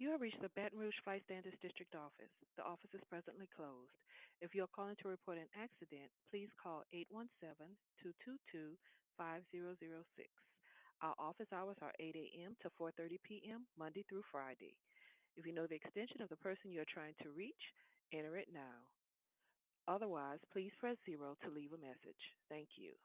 You have reached the Baton Rouge Flight Standards District office. The office is presently closed. If you are calling to report an accident, please call 817-222-5006. Our office hours are 8 a.m. to 4:30 p.m. Monday through Friday. If you know the extension of the person you are trying to reach, enter it now. Otherwise, please press 0 to leave a message. Thank you.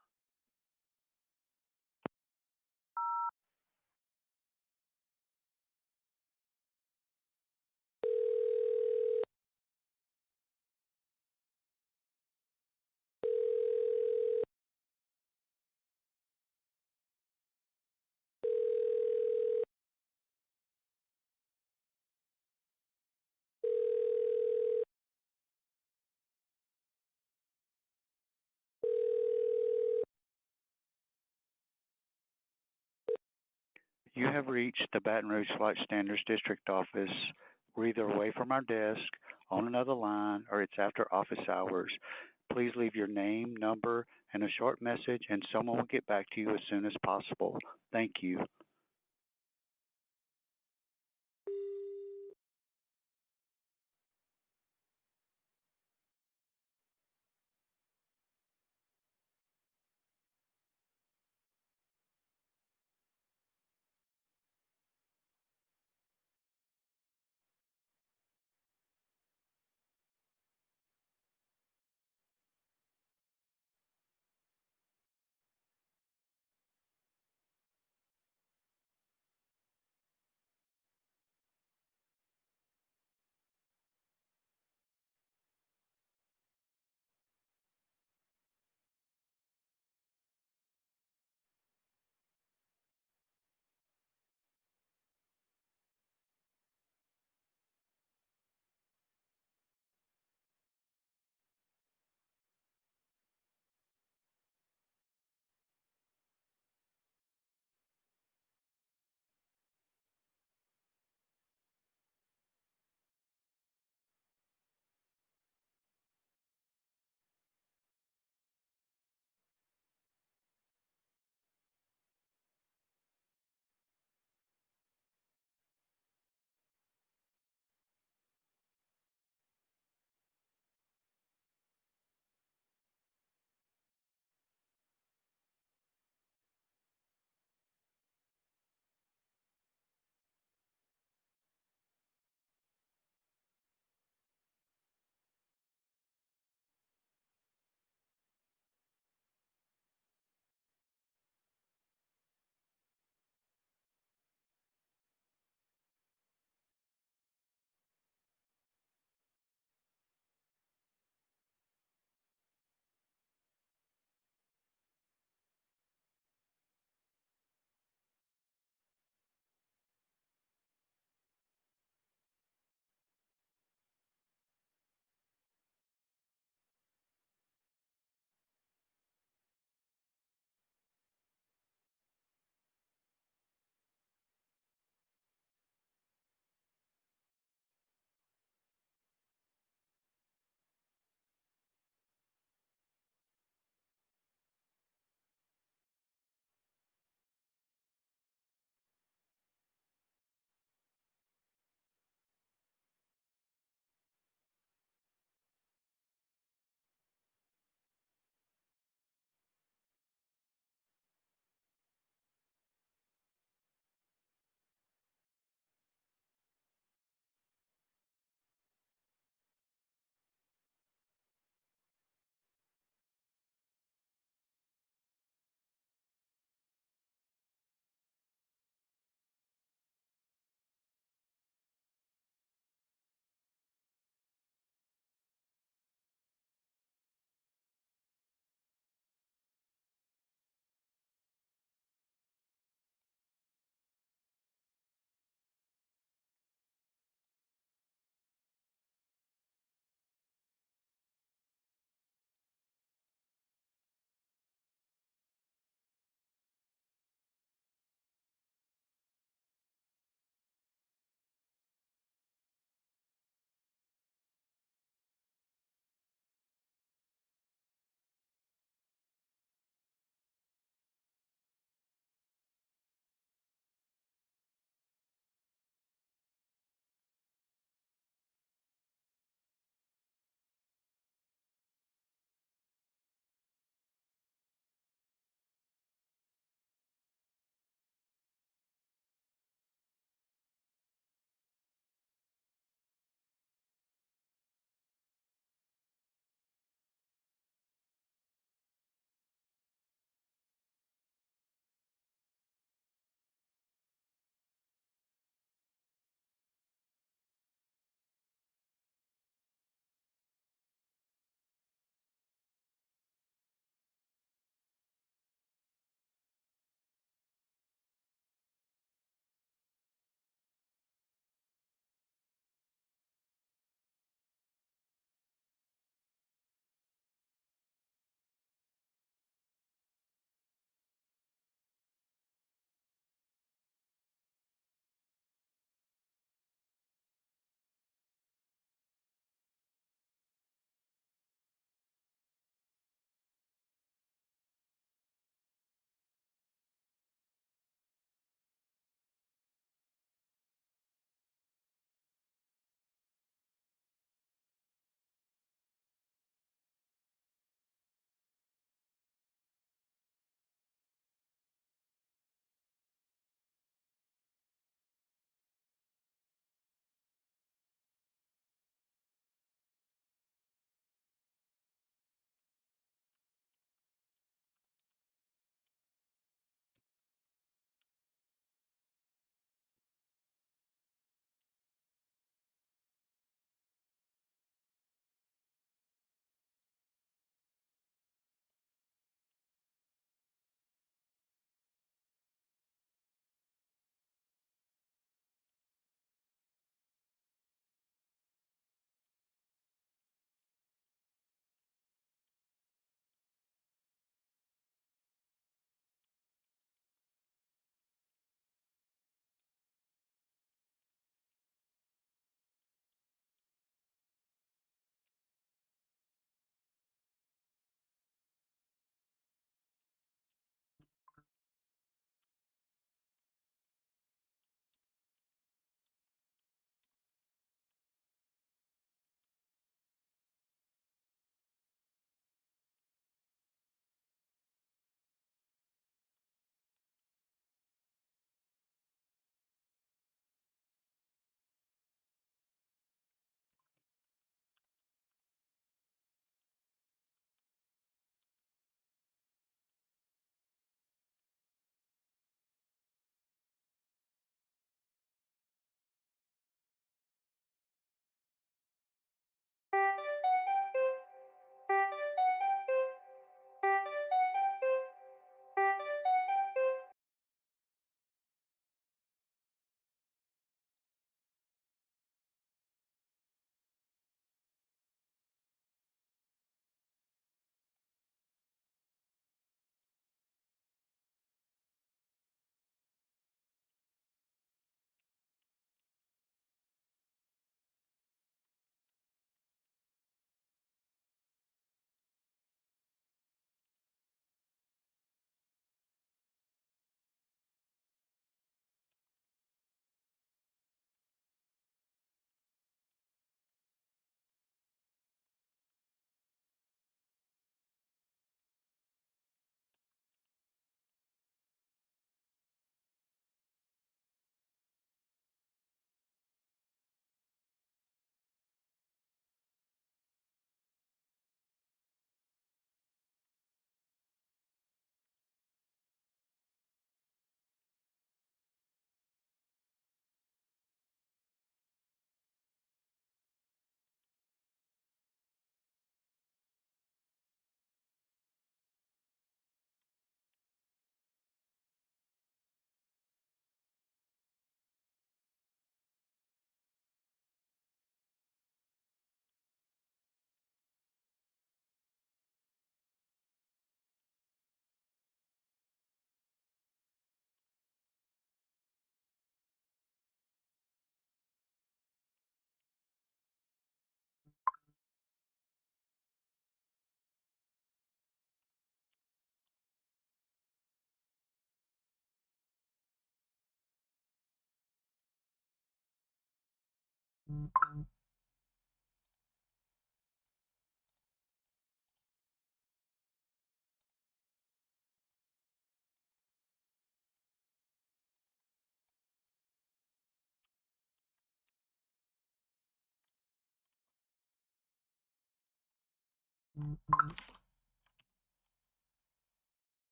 You have reached the Baton Rouge Flight Standards District office. We're either away from our desk, on another line, or it's after office hours. Please leave your name, number, and a short message, and someone will get back to you as soon as possible. Thank you.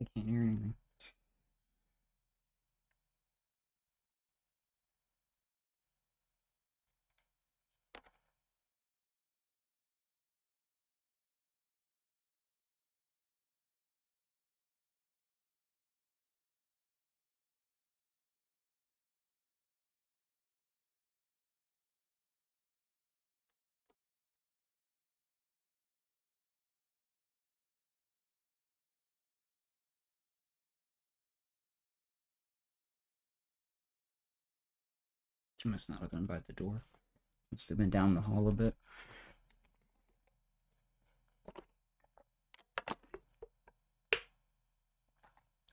I can't hear anything. She must not have been by the door. Must have been down the hall a bit.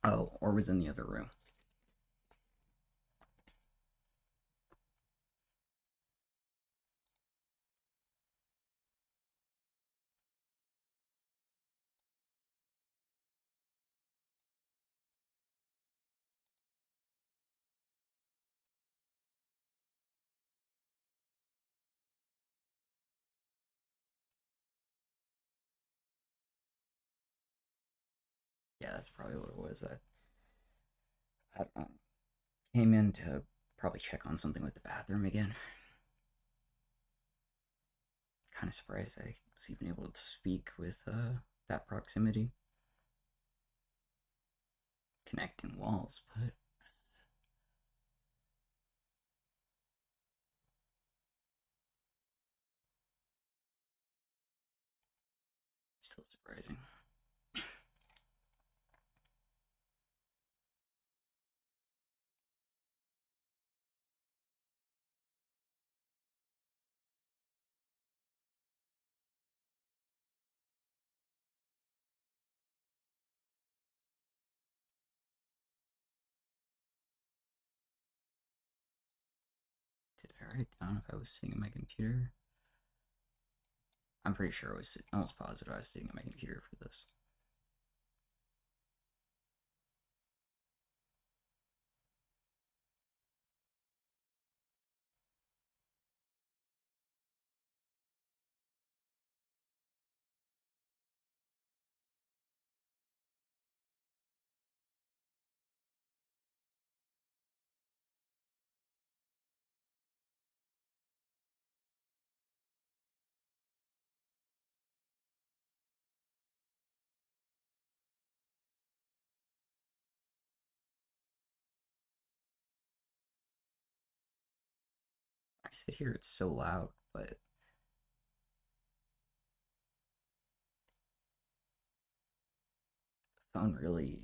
Oh, or was in the other room. Yeah, that's probably what it was. I came in to probably check on something with the bathroom again. Kind of surprised I was even able to speak with that proximity. Connecting walls, but still surprising. Did I write down if I was sitting at my computer? I'm pretty sure I was almost positive I was sitting at my computer for this. I sit here, it's so loud, but the phone really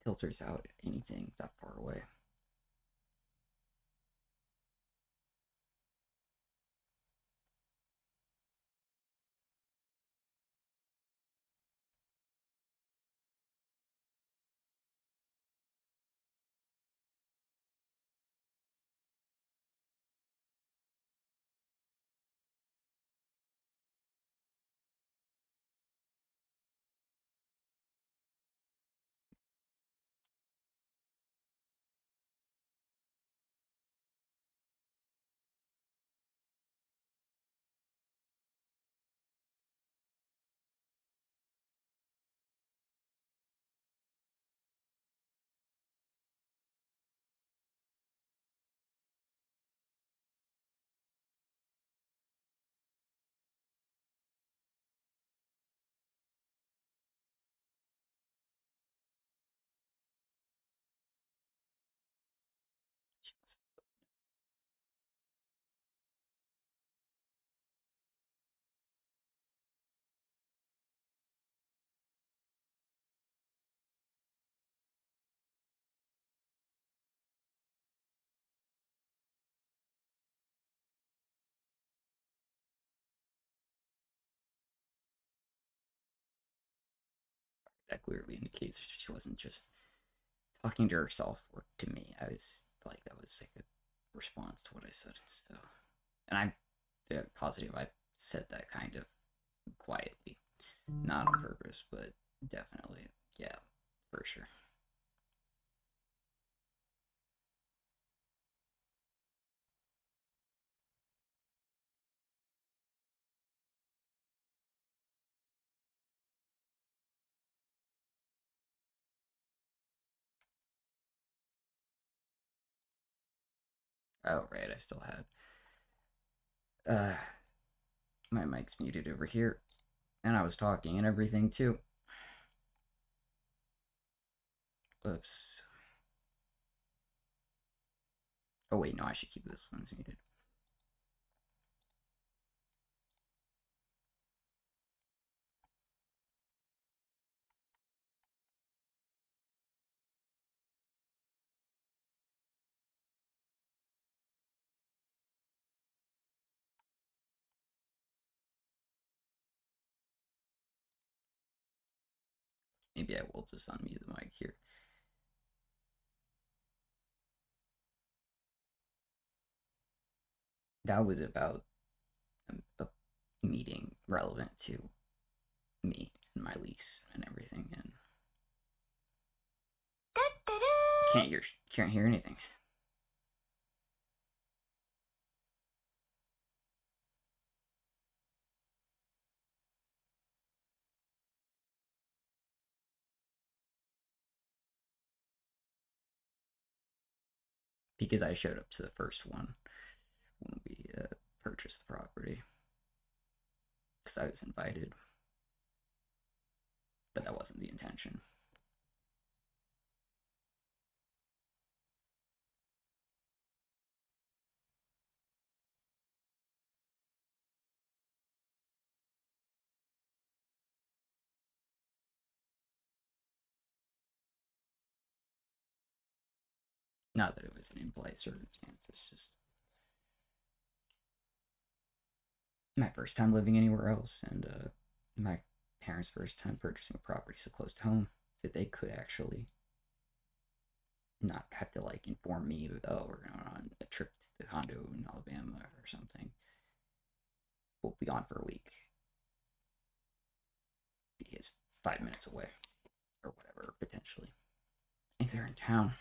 filters out anything that far away. That clearly indicates she wasn't just talking to herself or to me. I was like, that was like a response to what I said. So, and I'm positive I said that kind of quietly, not on purpose, but definitely, yeah, for sure. Oh, right, I still had. My mic's muted over here, and I was talking and everything too. Oops. Oh wait, no, I should keep this one muted. Maybe I will just unmute the mic here. That was about a meeting relevant to me and my lease and everything, and can't hear anything. Because I showed up to the first one when we purchased the property, because I was invited, but that wasn't the intention. Not that it was an impolite circumstance, it's just my first time living anywhere else, and my parents' first time purchasing a property so close to home that they could actually not have to like inform me that, oh, we're going on a trip to Hondo in Alabama or something. We'll be gone for a week. Because 5 minutes away or whatever, potentially. If they're in town.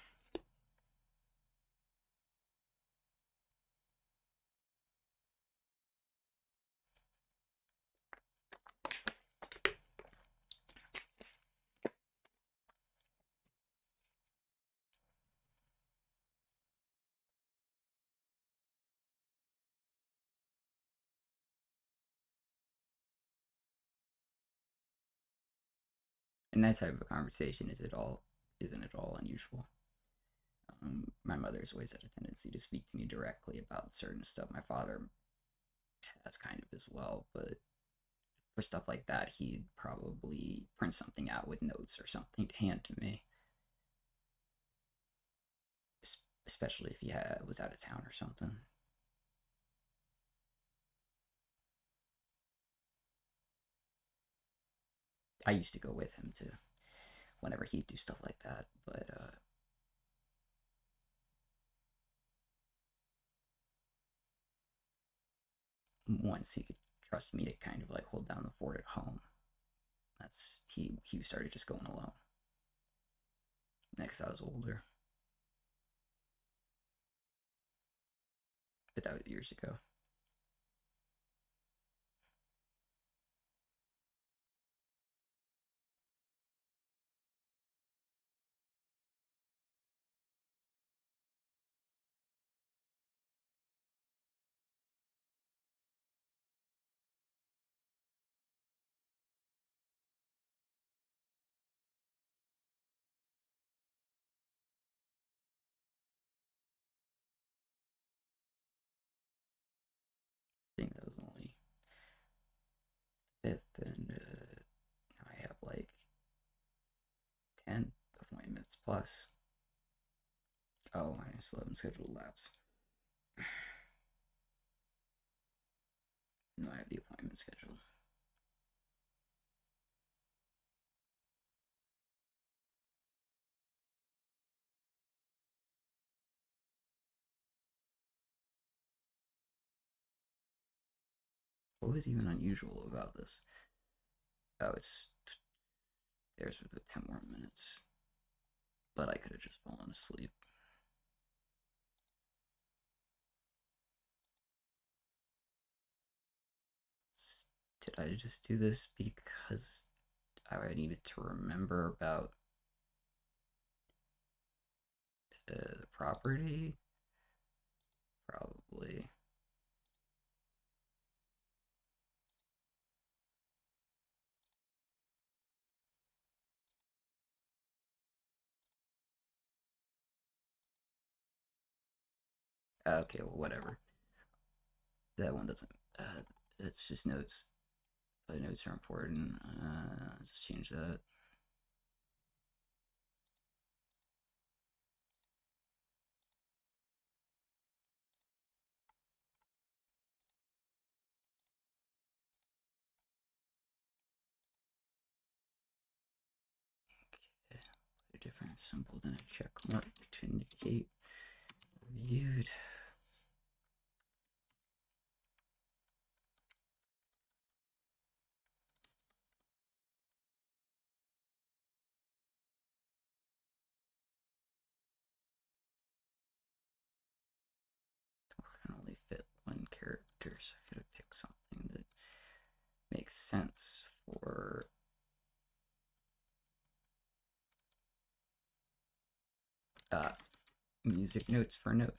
And that type of conversation isn't at all unusual. My mother's always had a tendency to speak to me directly about certain stuff. My father has kind of as well, but for stuff like that, he'd probably print something out with notes or something to hand to me, especially if he was out of town or something. I used to go with him to whenever he'd do stuff like that, but once he could trust me to kind of like hold down the fort at home, that's he started just going alone. Next, I was older, but that was years ago. I think that was only fifth, and now I have like 10 appointments plus. Oh, I still haven't scheduled labs. No, I have the appointment scheduled. What was even unusual about this? Oh, there's the 10 more minutes. But I could have just fallen asleep. Did I just do this because I needed to remember about the property? probably. Okay, well, whatever. That one doesn't. It's just notes. The notes are important. Let's change that. Okay. A different symbol than a check mark to indicate reviewed. I can only fit one character, so I gotta pick something that makes sense for music notes for notes.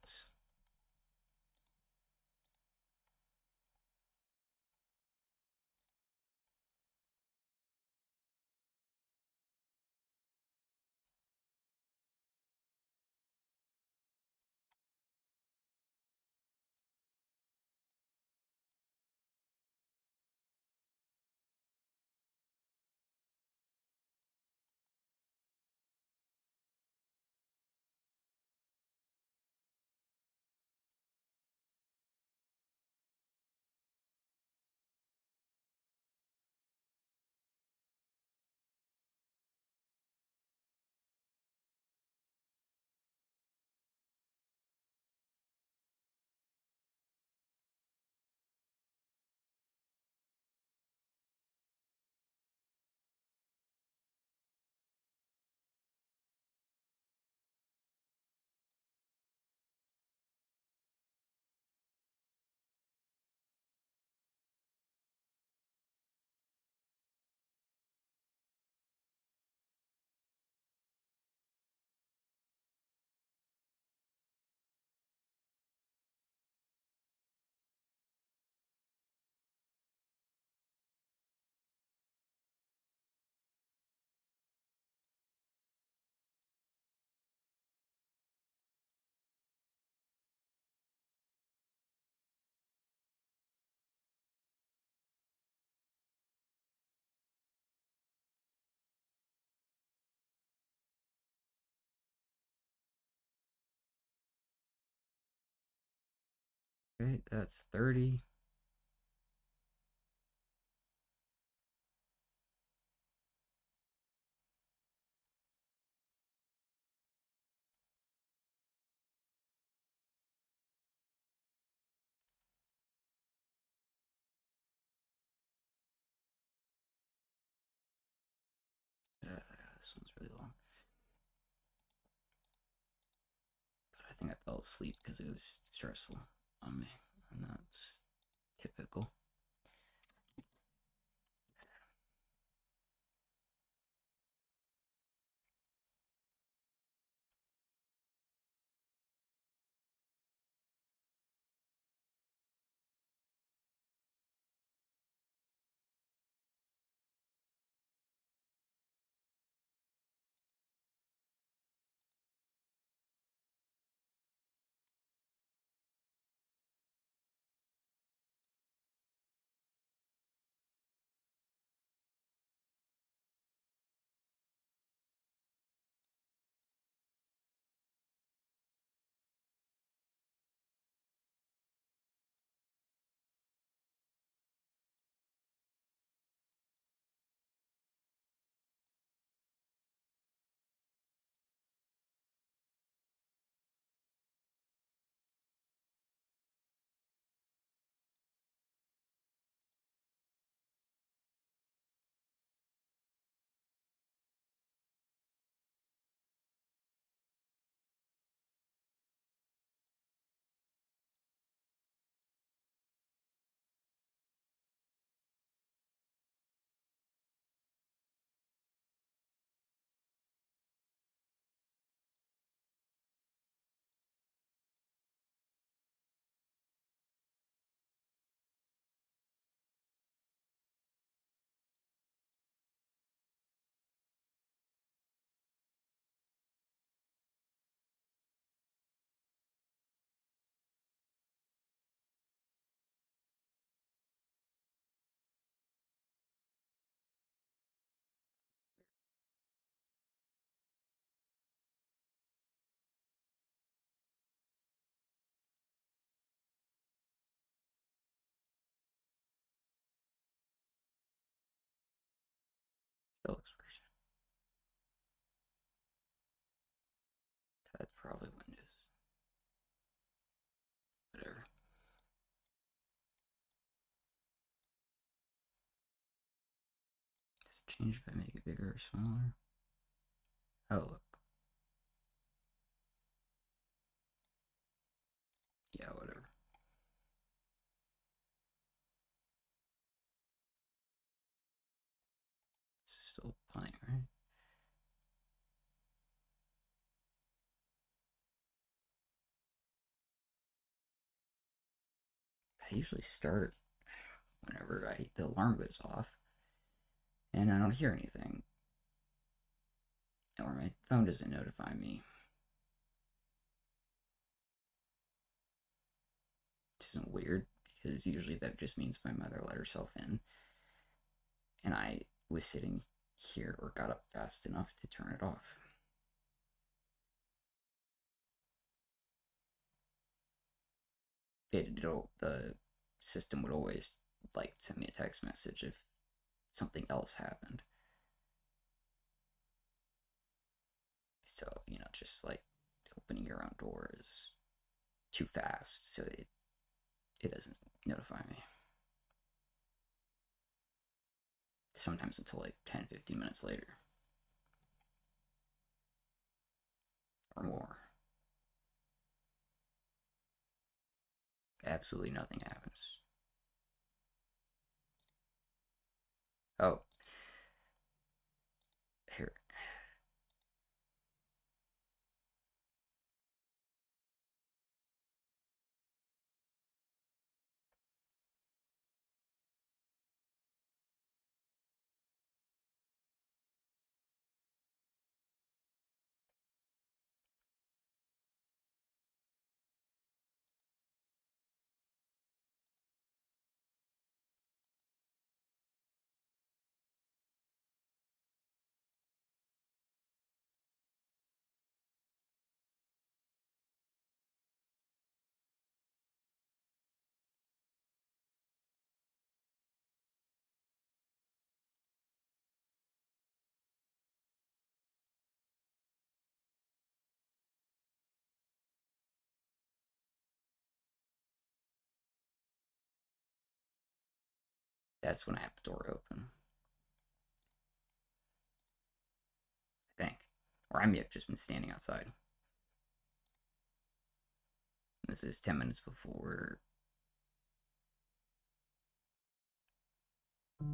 Okay, that's 30. This one's really long. But I think I fell asleep because it was stressful on me. And that's typical. change if I make it bigger or smaller? Oh, look. Yeah, whatever. Still plenty, right? I usually start whenever the alarm goes off and I don't hear anything, or my phone doesn't notify me. Which isn't weird, because usually that just means my mother let herself in, and I was sitting here or got up fast enough to turn it off. The system would always like send me a text message if something else happened. So, just like opening your own door is too fast, so it doesn't notify me. Sometimes until like 10-15 minutes later. Or more. Absolutely nothing happens. Oh. Here. That's when I have the door open. I think. Or I may have just been standing outside. This is 10 minutes before. This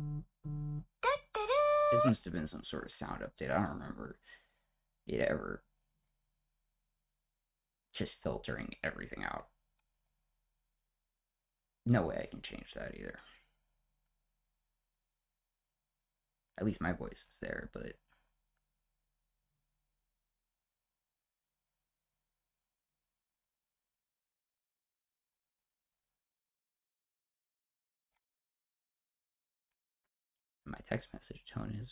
must have been some sort of sound update. I don't remember it ever just filtering everything out. No way I can change that either. At least my voice is there, but my text message tone is.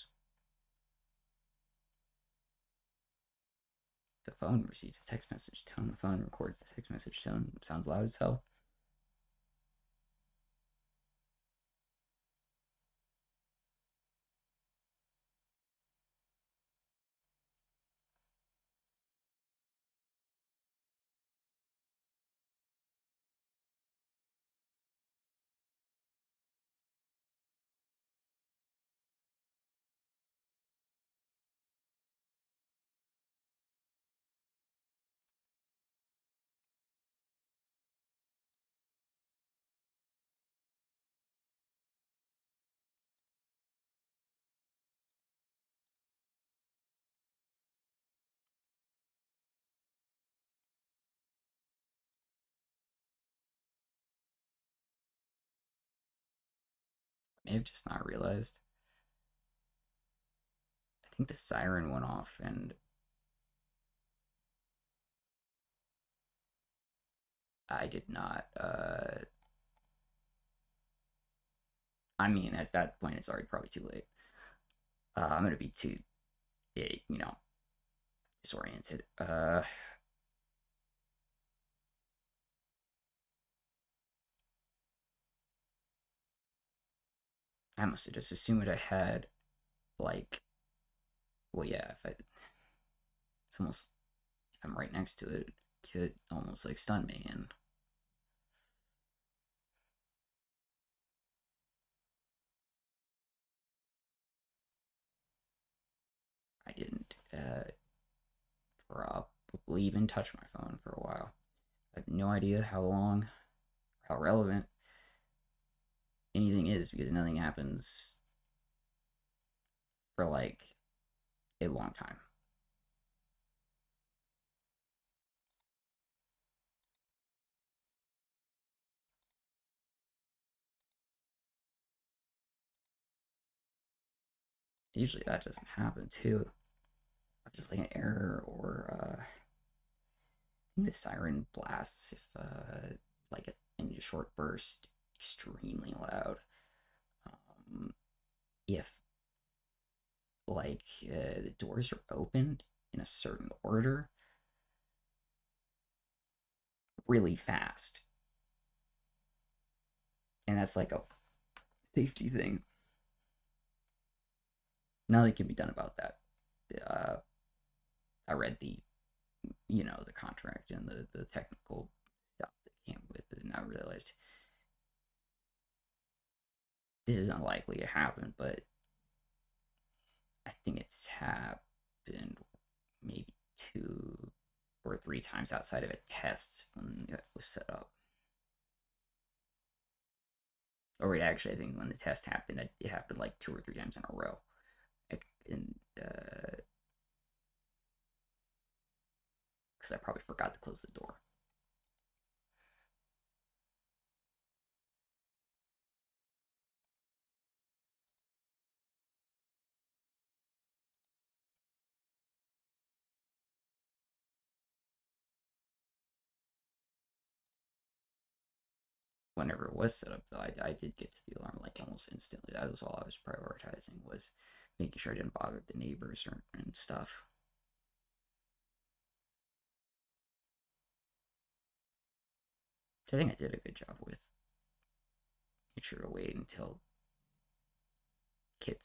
The phone receives a text message tone. The phone records the text message tone. It sounds loud as hell. I may have just not realized. I think the siren went off and I did not. I mean, at that point, it's already probably too late. I'm gonna be too, disoriented. I must have just assumed I had, like, well, yeah, it's almost, if I'm right next to it, it could almost like stun me, and probably even touch my phone for a while. I have no idea how long, how relevant anything is because nothing happens for like a long time. Usually that doesn't happen too. Just like an error or the siren blasts if like in a short burst, extremely loud. If like the doors are opened in a certain order, really fast, and that's like a safety thing. Nothing can be done about that. I read the contract and the technical stuff that came with it, and I realized this is unlikely to happen, but I think it's happened maybe 2 or 3 times outside of a test when it was set up. Or wait, actually, I think when the test happened, it happened like 2 or 3 times in a row. And because I probably forgot to close the door. Whenever it was set up, though, I did get to the alarm like almost instantly. That was all I was prioritizing, was making sure I didn't bother the neighbors and stuff. So I think I did a good job with making sure to wait until kids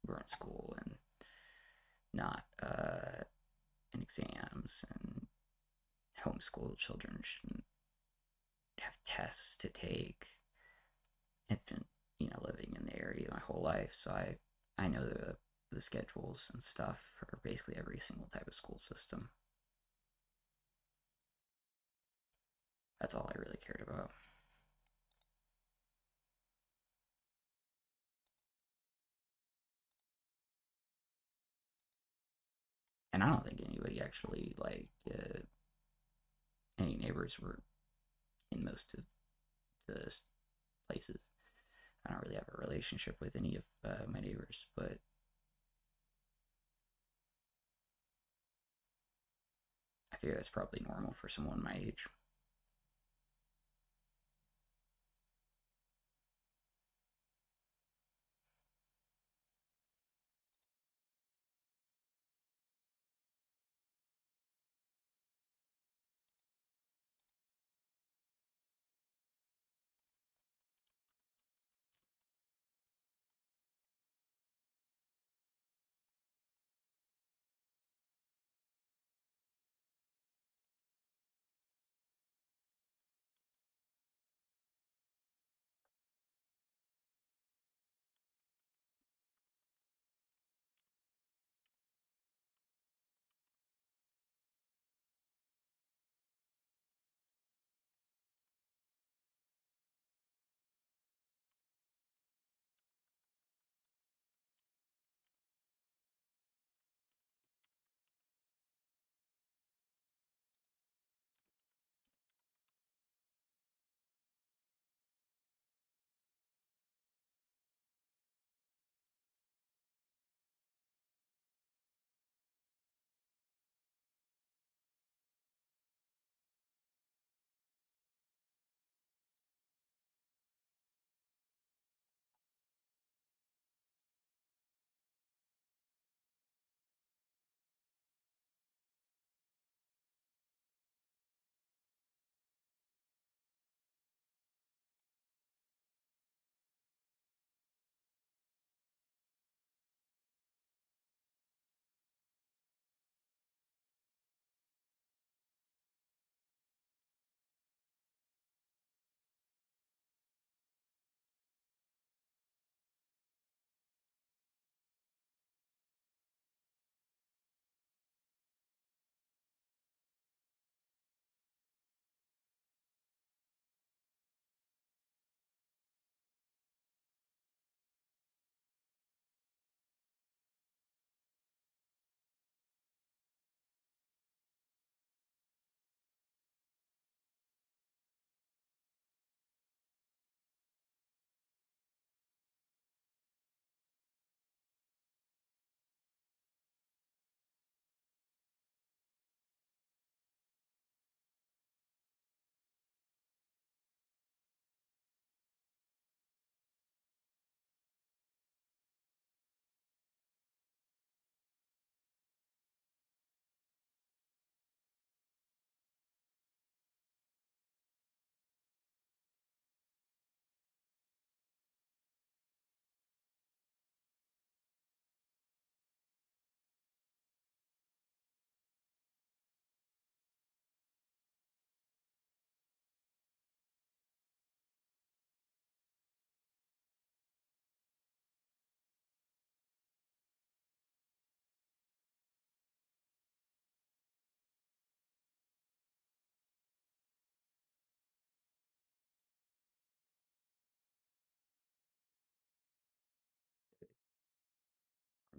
were in school and not in exams, and homeschool children shouldn't have tests to take. I've been, living in the area my whole life, so I know the schedules and stuff for basically every single type of school system. That's all I really cared about. And I don't think anybody actually any neighbors were in most of the places. I don't really have a relationship with any of my neighbors, but I figure that's probably normal for someone my age.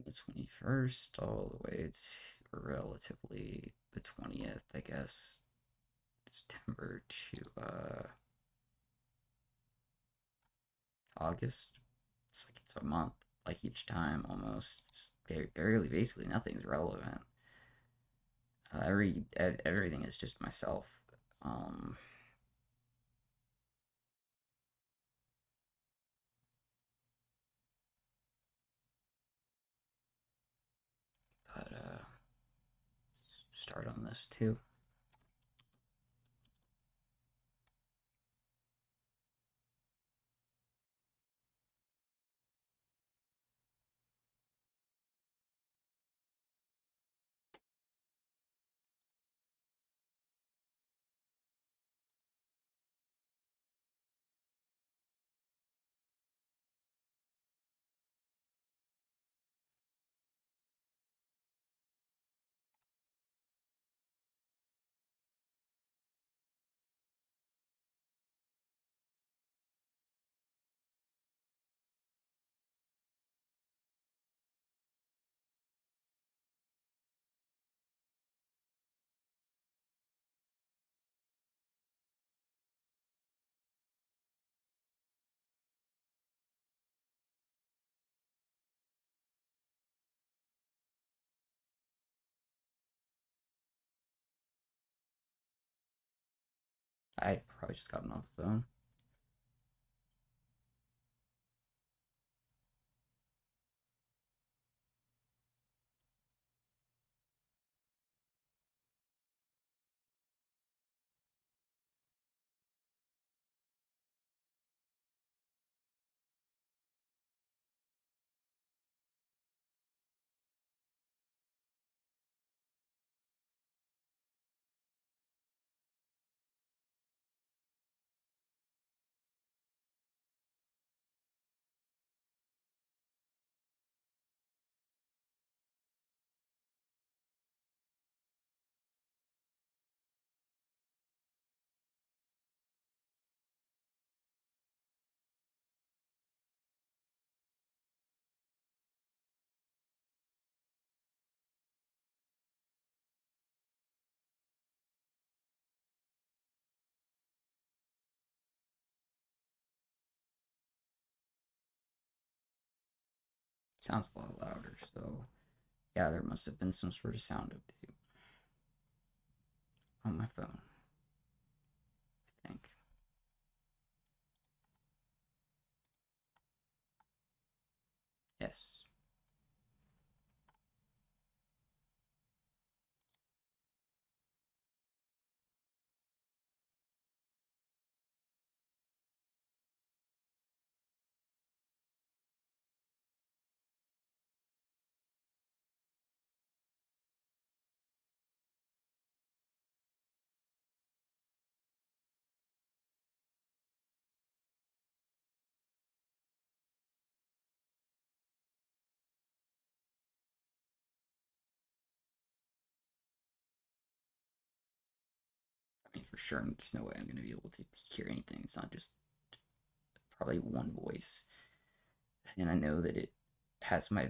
the 21st all the way to relatively the 20th, I guess, September to August. It's like it's a month, like each time almost. Barely, basically nothing's relevant. Everything is just myself. But start on this too. I probably just got off the phone. Sounds a lot louder, so yeah, there must have been some sort of sound update on my phone, I think. Yes. I mean, for sure, there's no way I'm going to be able to hear anything. It's not just probably one voice. And I know that it has my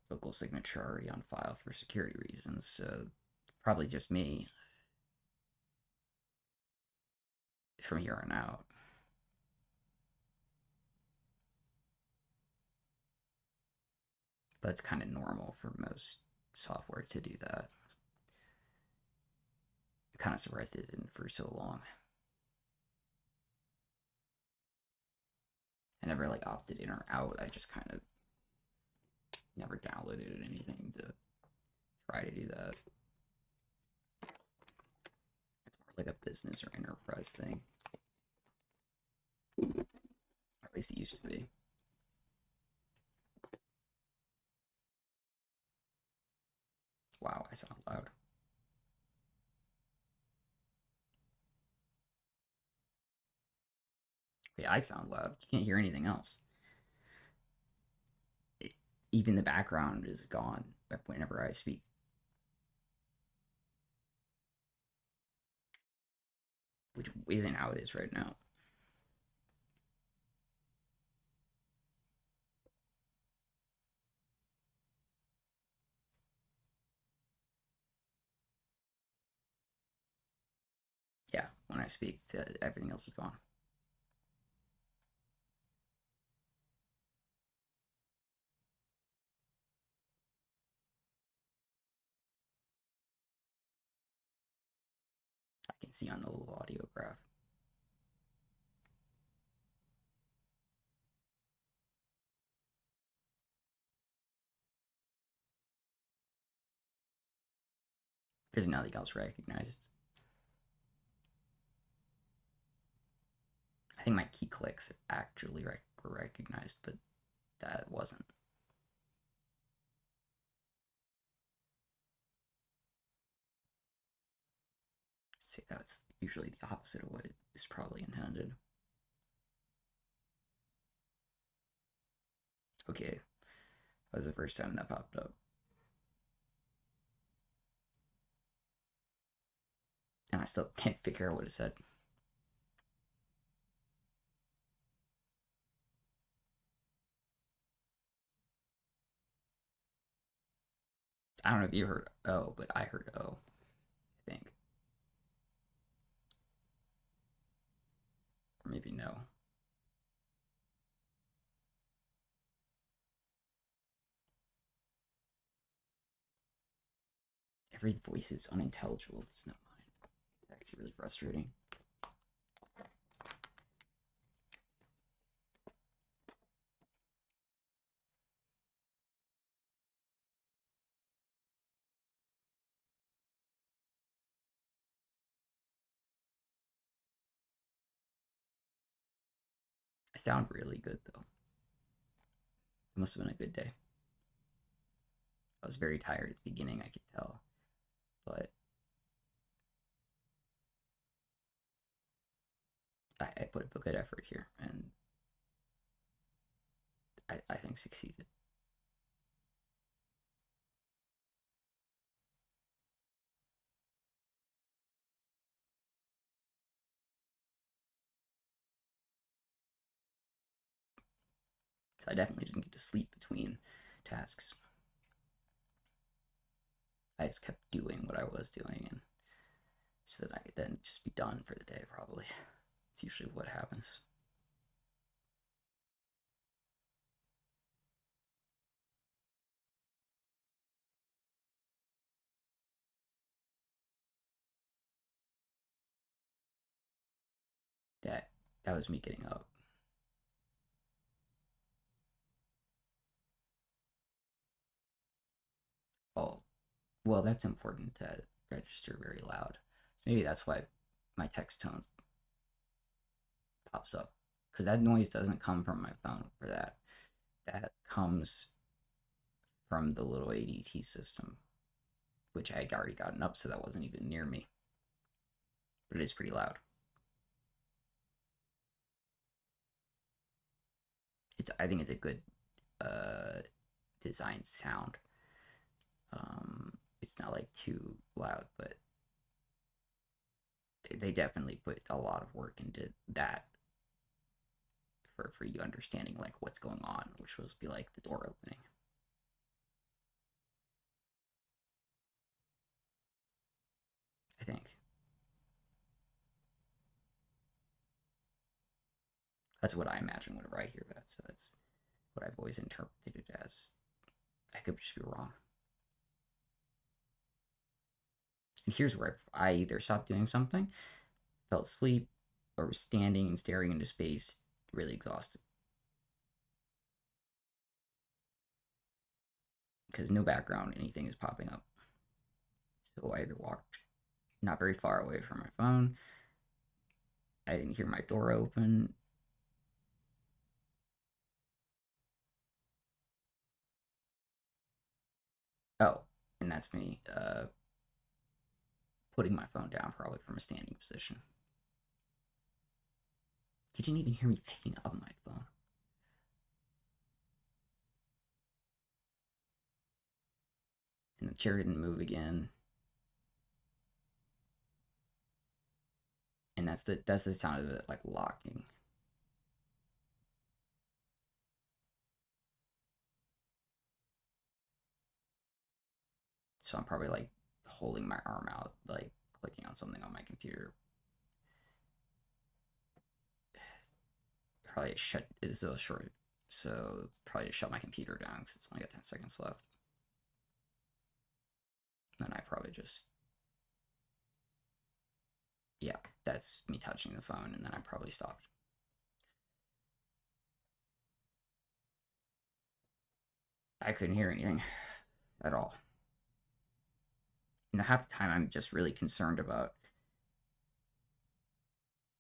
vocal signature already on file for security reasons, so probably just me from here on out. But it's kind of normal for most software to do that. I'm kind of surprised it didn't for so long. I never like opted in or out. I just kind of never downloaded anything to try to do that. It's more like a business or enterprise thing. Or at least it used to be. Wow, I sound loud. Yeah, I sound loud. You can't hear anything else. Even the background is gone whenever I speak. Which isn't how it is right now. when I speak. Everything else is gone. I can see on the little audio graph. There's nothing else recognized. I think my key clicks actually were recognized, but that wasn't. See, that's usually the opposite of what is probably intended. Okay, that was the first time that popped up. And I still can't figure out what it said. I don't know if you heard O, but I heard O, I think. Or maybe no. Every voice is unintelligible. It's not mine. It's actually really frustrating. I sound really good, though. It must have been a good day. I was very tired at the beginning, I could tell. But I put up a good effort here, and I think succeeded. I definitely didn't get to sleep between tasks. I just kept doing what I was doing, and so that I could then just be done for the day, probably. It's usually what happens. That was me getting up. Oh, well, that's important to register very loud. So maybe that's why my text tone pops up, because that noise doesn't come from my phone for that. That comes from the little ADT system, which I had already gotten up, so that wasn't even near me. But it is pretty loud. I think it's a good design sound. It's not like too loud, but they definitely put a lot of work into that for you understanding like what's going on, which will be like the door opening. I think that's what I imagine whenever I hear that. So that's what I've always interpreted it as. I could just be wrong. And here's where I either stopped doing something, fell asleep, or was standing and staring into space, really exhausted. Because no background, anything is popping up. So I either walked not very far away from my phone, I didn't hear my door open. Oh, and that's me putting my phone down probably from a standing position. You didn't even hear me picking up my phone. And the chair didn't move again. And that's the sound of it like locking. So I'm probably like holding my arm out, like clicking on something on my computer. probably shut is a short, so probably shut my computer down because it's only got 10 seconds left. Then I probably just, yeah, that's me touching the phone, and then I probably stopped. I couldn't hear anything at all. And half the time I'm just really concerned about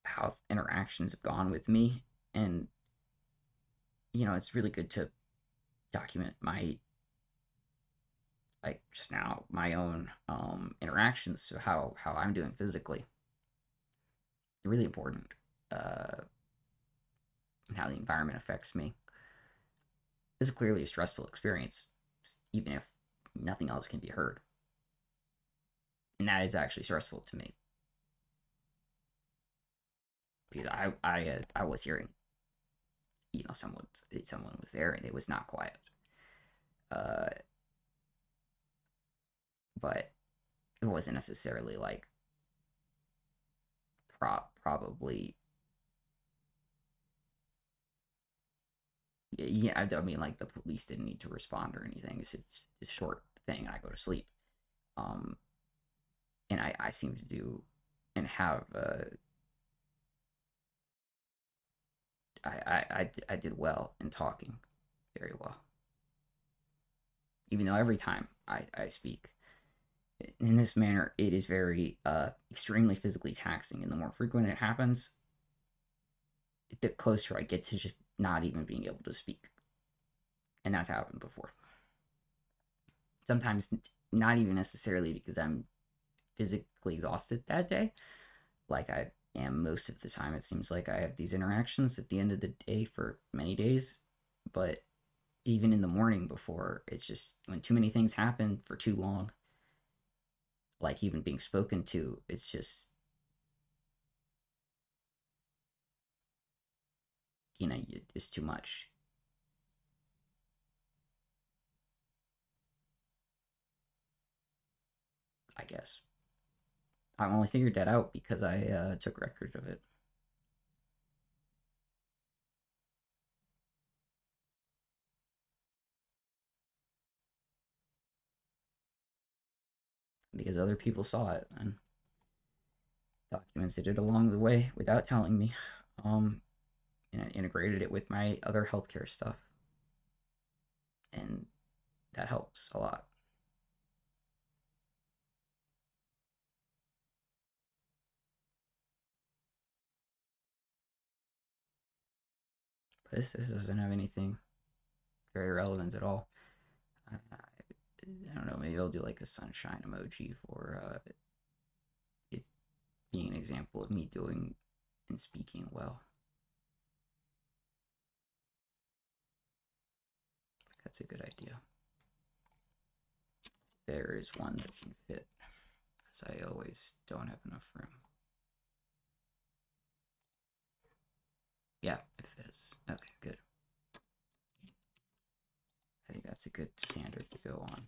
how interactions have gone with me, and it's really good to document my, like, just now, my own interactions, so how I'm doing physically. Really important. And how the environment affects me. This is clearly a stressful experience, even if nothing else can be heard. And that is actually stressful to me. Because I was hearing, someone was there and it was not quiet. But it wasn't necessarily like probably. Yeah, I mean, like, the police didn't need to respond or anything. It's a short thing. I go to sleep. And I seem to do and have I did well in talking, very well. Even though every time I speak in this manner, it is very extremely physically taxing, and the more frequent it happens, the closer I get to just not even being able to speak. And that's happened before. Sometimes not even necessarily because I'm physically exhausted that day, like I am most of the time. It seems like I have these interactions at the end of the day for many days, but even in the morning before, it's just when too many things happen for too long, like even being spoken to, it's just, it's too much. I guess. I only figured that out because I took record of it. Because other people saw it and documented it along the way without telling me. And I integrated it with my other healthcare stuff. And that helps a lot. But this doesn't have anything very relevant at all. I don't know, maybe I'll do like a sunshine emoji for it being an example of me doing and speaking well. That's a good idea. There is one that can fit, because I always don't have enough room. Yeah, it fits. Okay, good. I think that's a good standard to go on.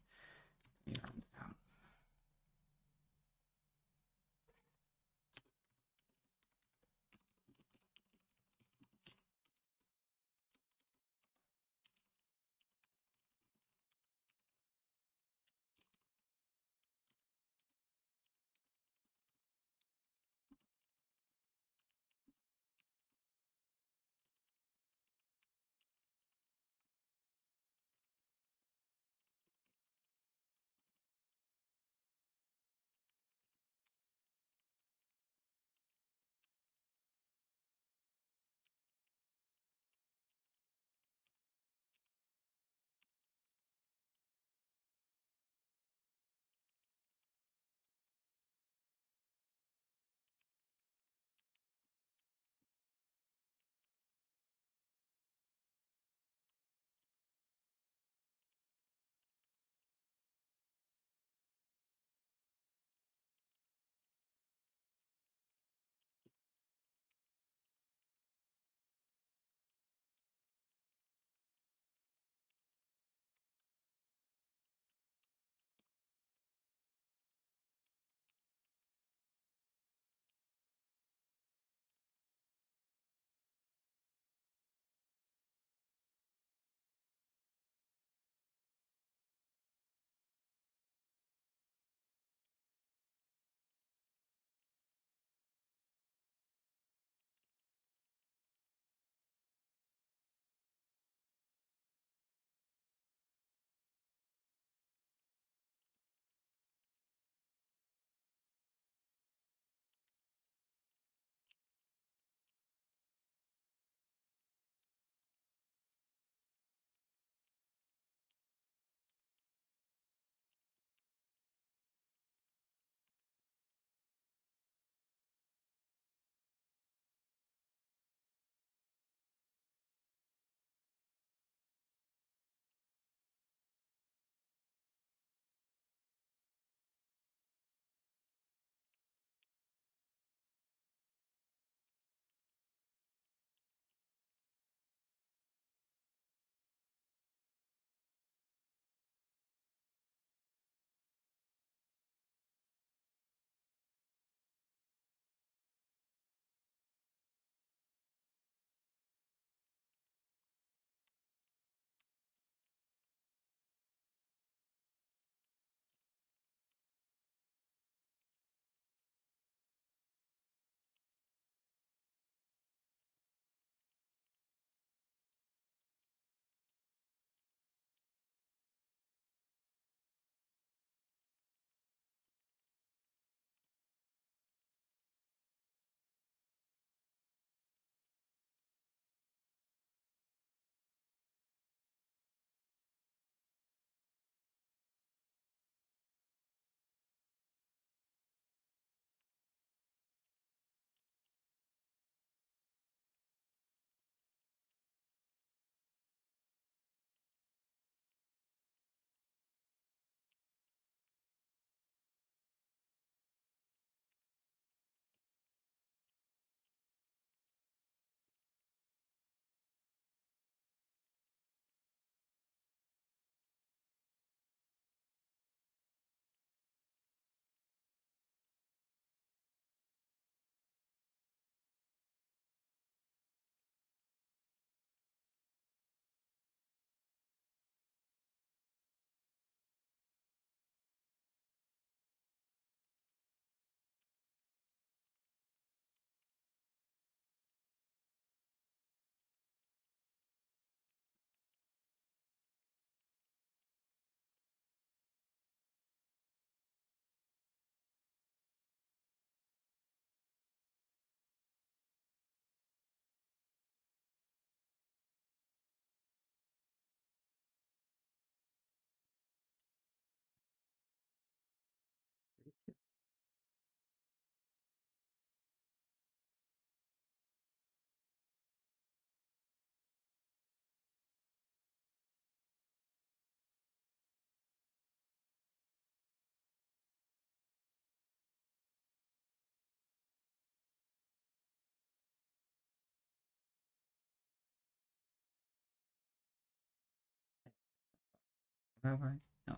right? No.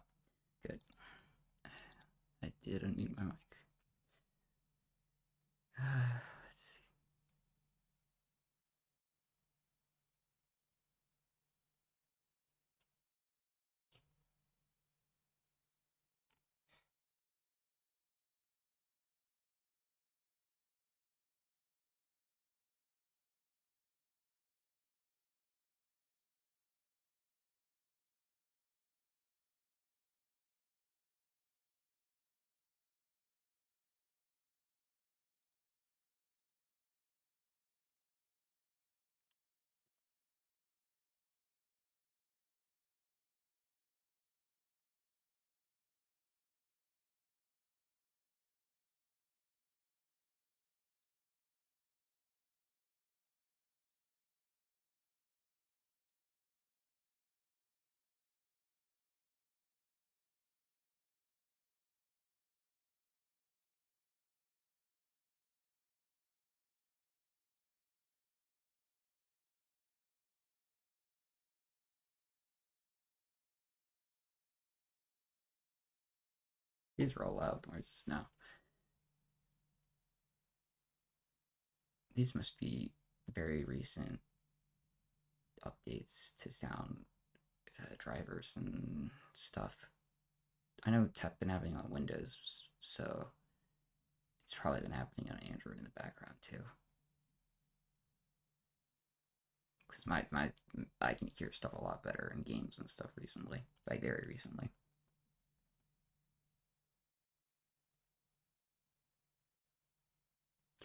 Good. I did unmute my mic. These are all loud noises now. These must be very recent updates to sound drivers and stuff. I know I've been having on Windows, so it's probably been happening on Android in the background too. Because I can hear stuff a lot better in games and stuff recently, like very recently.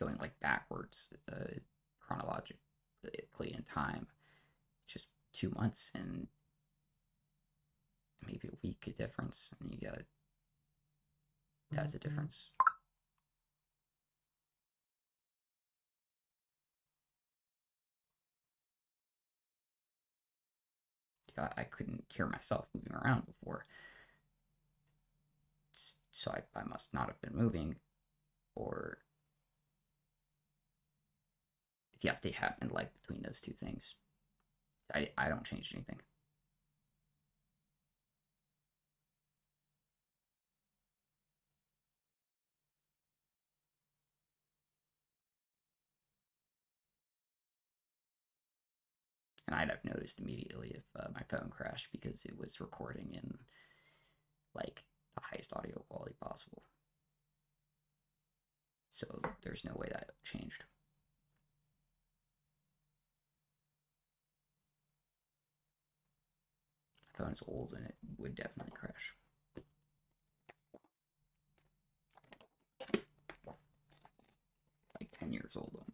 Going like backwards chronologically in time, just 2 months and maybe a week of difference, and you got that's a difference. I couldn't hear myself moving around before, so I must not have been moving, or the update happened like between those two things. I don't change anything. And I'd have noticed immediately if my phone crashed because it was recording in like the highest audio quality possible. So there's no way that changed. My phone's old and it would definitely crash. Like 10 years old almost.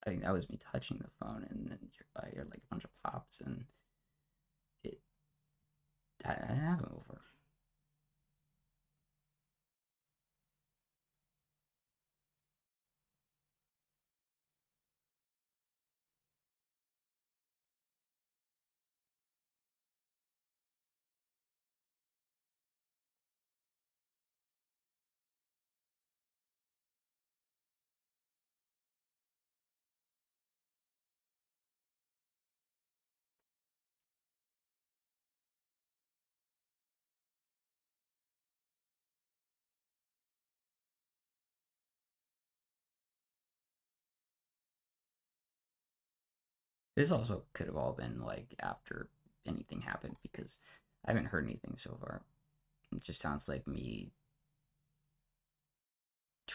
I think that was me touching the phone, and then I heard like a bunch of pops, and that happened before. This also could have all been like after anything happened, because I haven't heard anything so far. It just sounds like me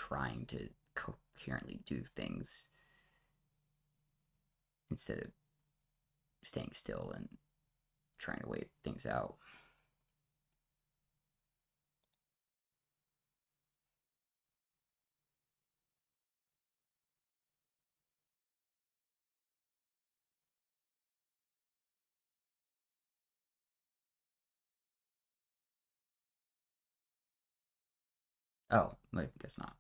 trying to coherently do things instead of staying still and trying to wait things out. Oh, I guess not.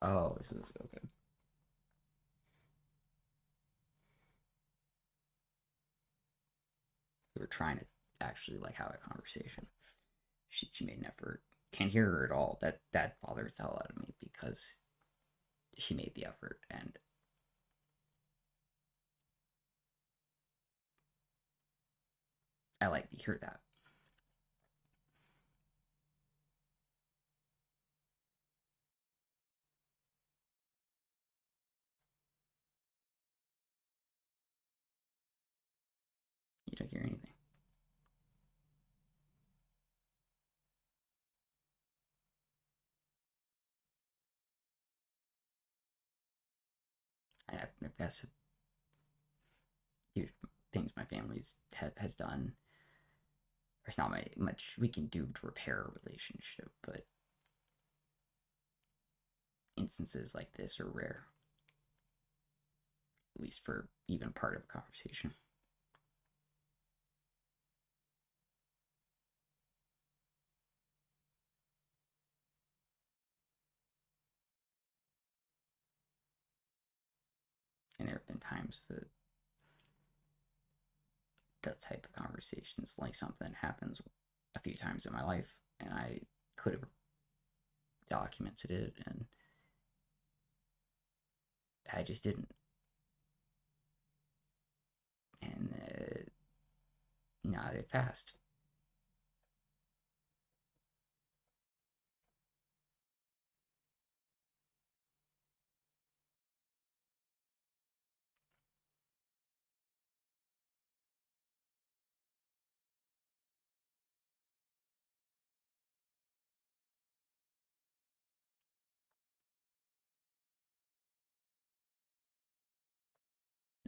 Oh, this is okay. We were trying to actually like have a conversation. She made an effort. Can't hear her at all. That bothers the hell out of me because she made the effort, and I like to hear that. You don't hear anything. I have that's huge things my family has done. There's not much we can do to repair a relationship, but instances like this are rare, at least for even part of a conversation. And there have been times that that type of conversations, like something happens a few times in my life, and I could have documented it, and I just didn't. And now it passed.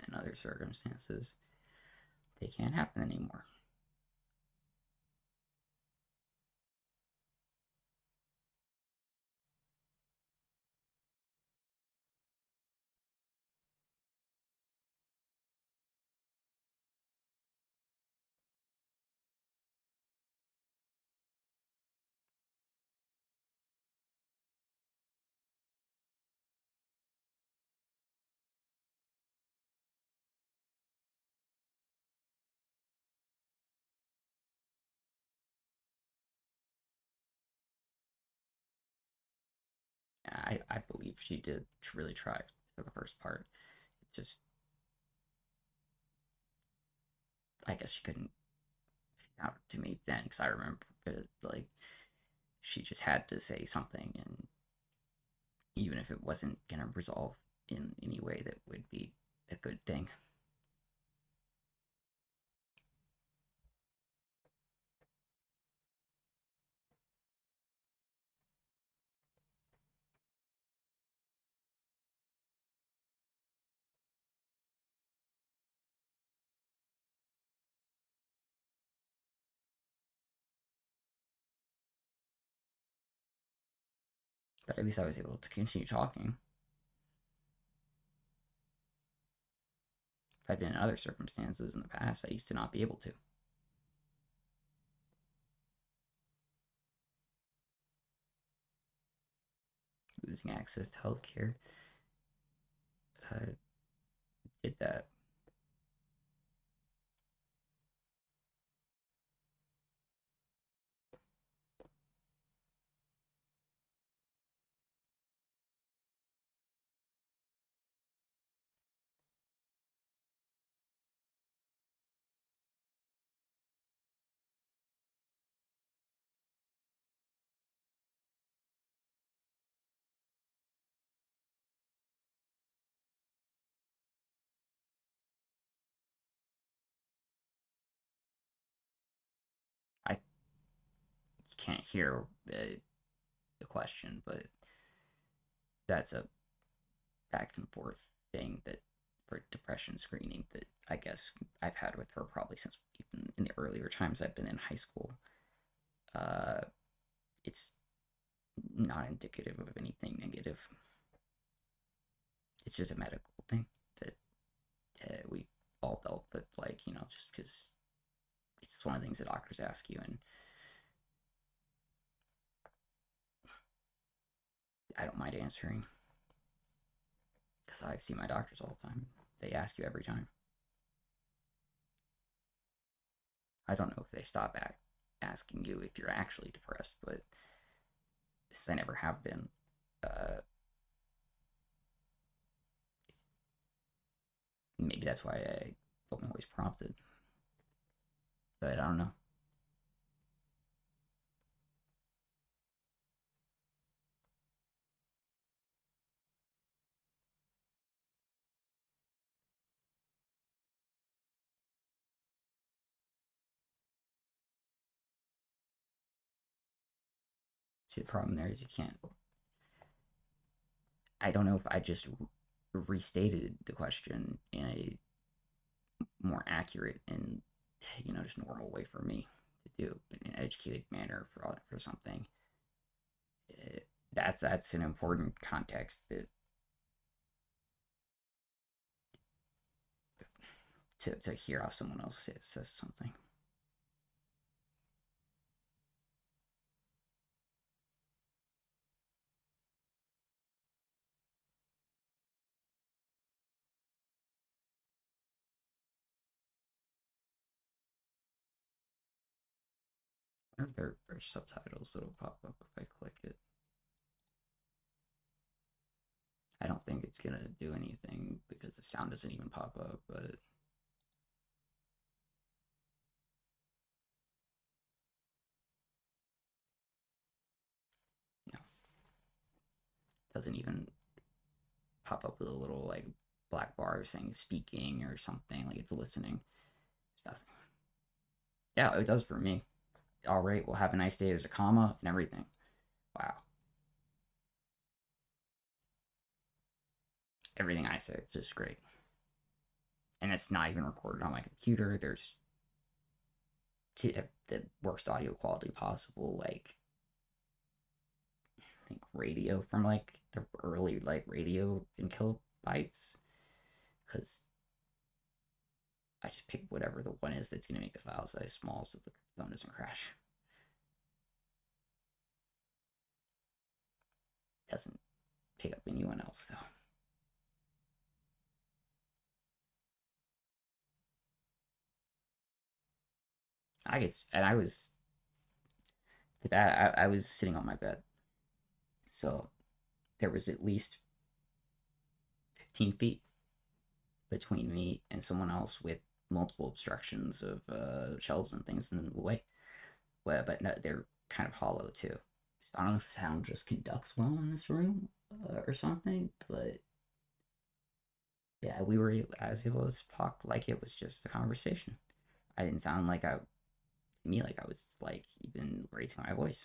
In other circumstances, they can't happen anymore. I believe she did really try for the first part. It just, I guess she couldn't out to me then, because I remember it, like she just had to say something, and even if it wasn't gonna resolve in any way that would be a good thing. But at least I was able to continue talking. If I'd been in other circumstances in the past, I used to not be able to. Losing access to healthcare did that. I can't hear the question, but that's a back and forth thing that for depression screening that I guess I've had with her probably since even in the earlier times I've been in high school. Uh, it's not indicative of anything negative. It's just a medical thing that we all dealt with, like, just because it's one of the things that doctors ask you, and I don't mind answering. because I see my doctors all the time. They ask you every time. I don't know if they stop asking you if you're actually depressed, but since I never have been, maybe that's why I wasn't always prompted. But I don't know. See, the problem there is you can't. I don't know if I just restated the question in a more accurate and just normal way for me to do in an educated manner for something. That's an important context that to hear how someone else says something. Or there are subtitles that'll pop up if I click it. I don't think it's gonna do anything because the sound doesn't even pop up, but no, it doesn't even pop up with a little like black bar saying speaking or something like it's listening stuff. Yeah, it does for me. All right, well, have a nice day. There's a comma and everything. Wow. Everything I say is just great. And it's not even recorded on my computer. There's the worst audio quality possible, like I think radio from like the early like radio in kilobytes, because I just pick whatever the one is that's gonna make the file size small so the phone doesn't crash. Doesn't pick up anyone else though. I was sitting on my bed, so there was at least 15 feet between me and someone else with multiple obstructions of shelves and things in the way. Well, but no, they're kind of hollow too. I don't know if sound just conducts well in this room or something, but yeah, we were able to talk like it was just a conversation. I didn't sound like I was like even raising my voice.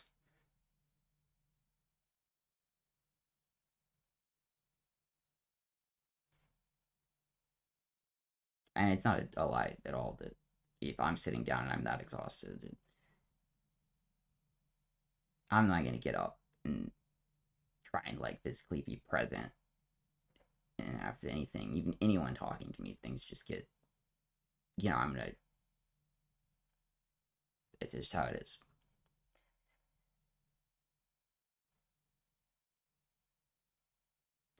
And it's not a lie at all that if I'm sitting down and I'm that exhausted, I'm not gonna get up and try and like physically be present. And after anything, even anyone talking to me, things just get, I'm gonna. It's just how it is.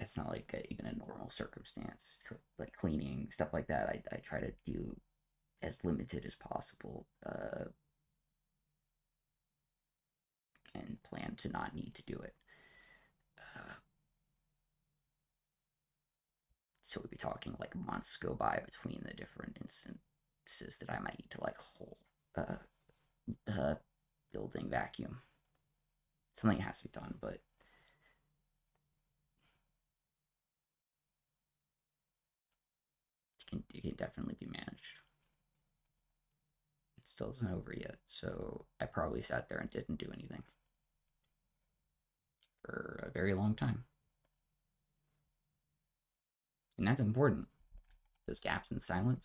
It's not like even a normal circumstance, like cleaning stuff like that. I try to do as limited as possible, and plan to not need to do it. Uh, so we'd be talking like months go by between the different instances that I might need to like whole building vacuum. Something has to be done, but it can definitely be managed. It still isn't over yet, so I probably sat there and didn't do anything for a very long time. And that's important. Those gaps in silence,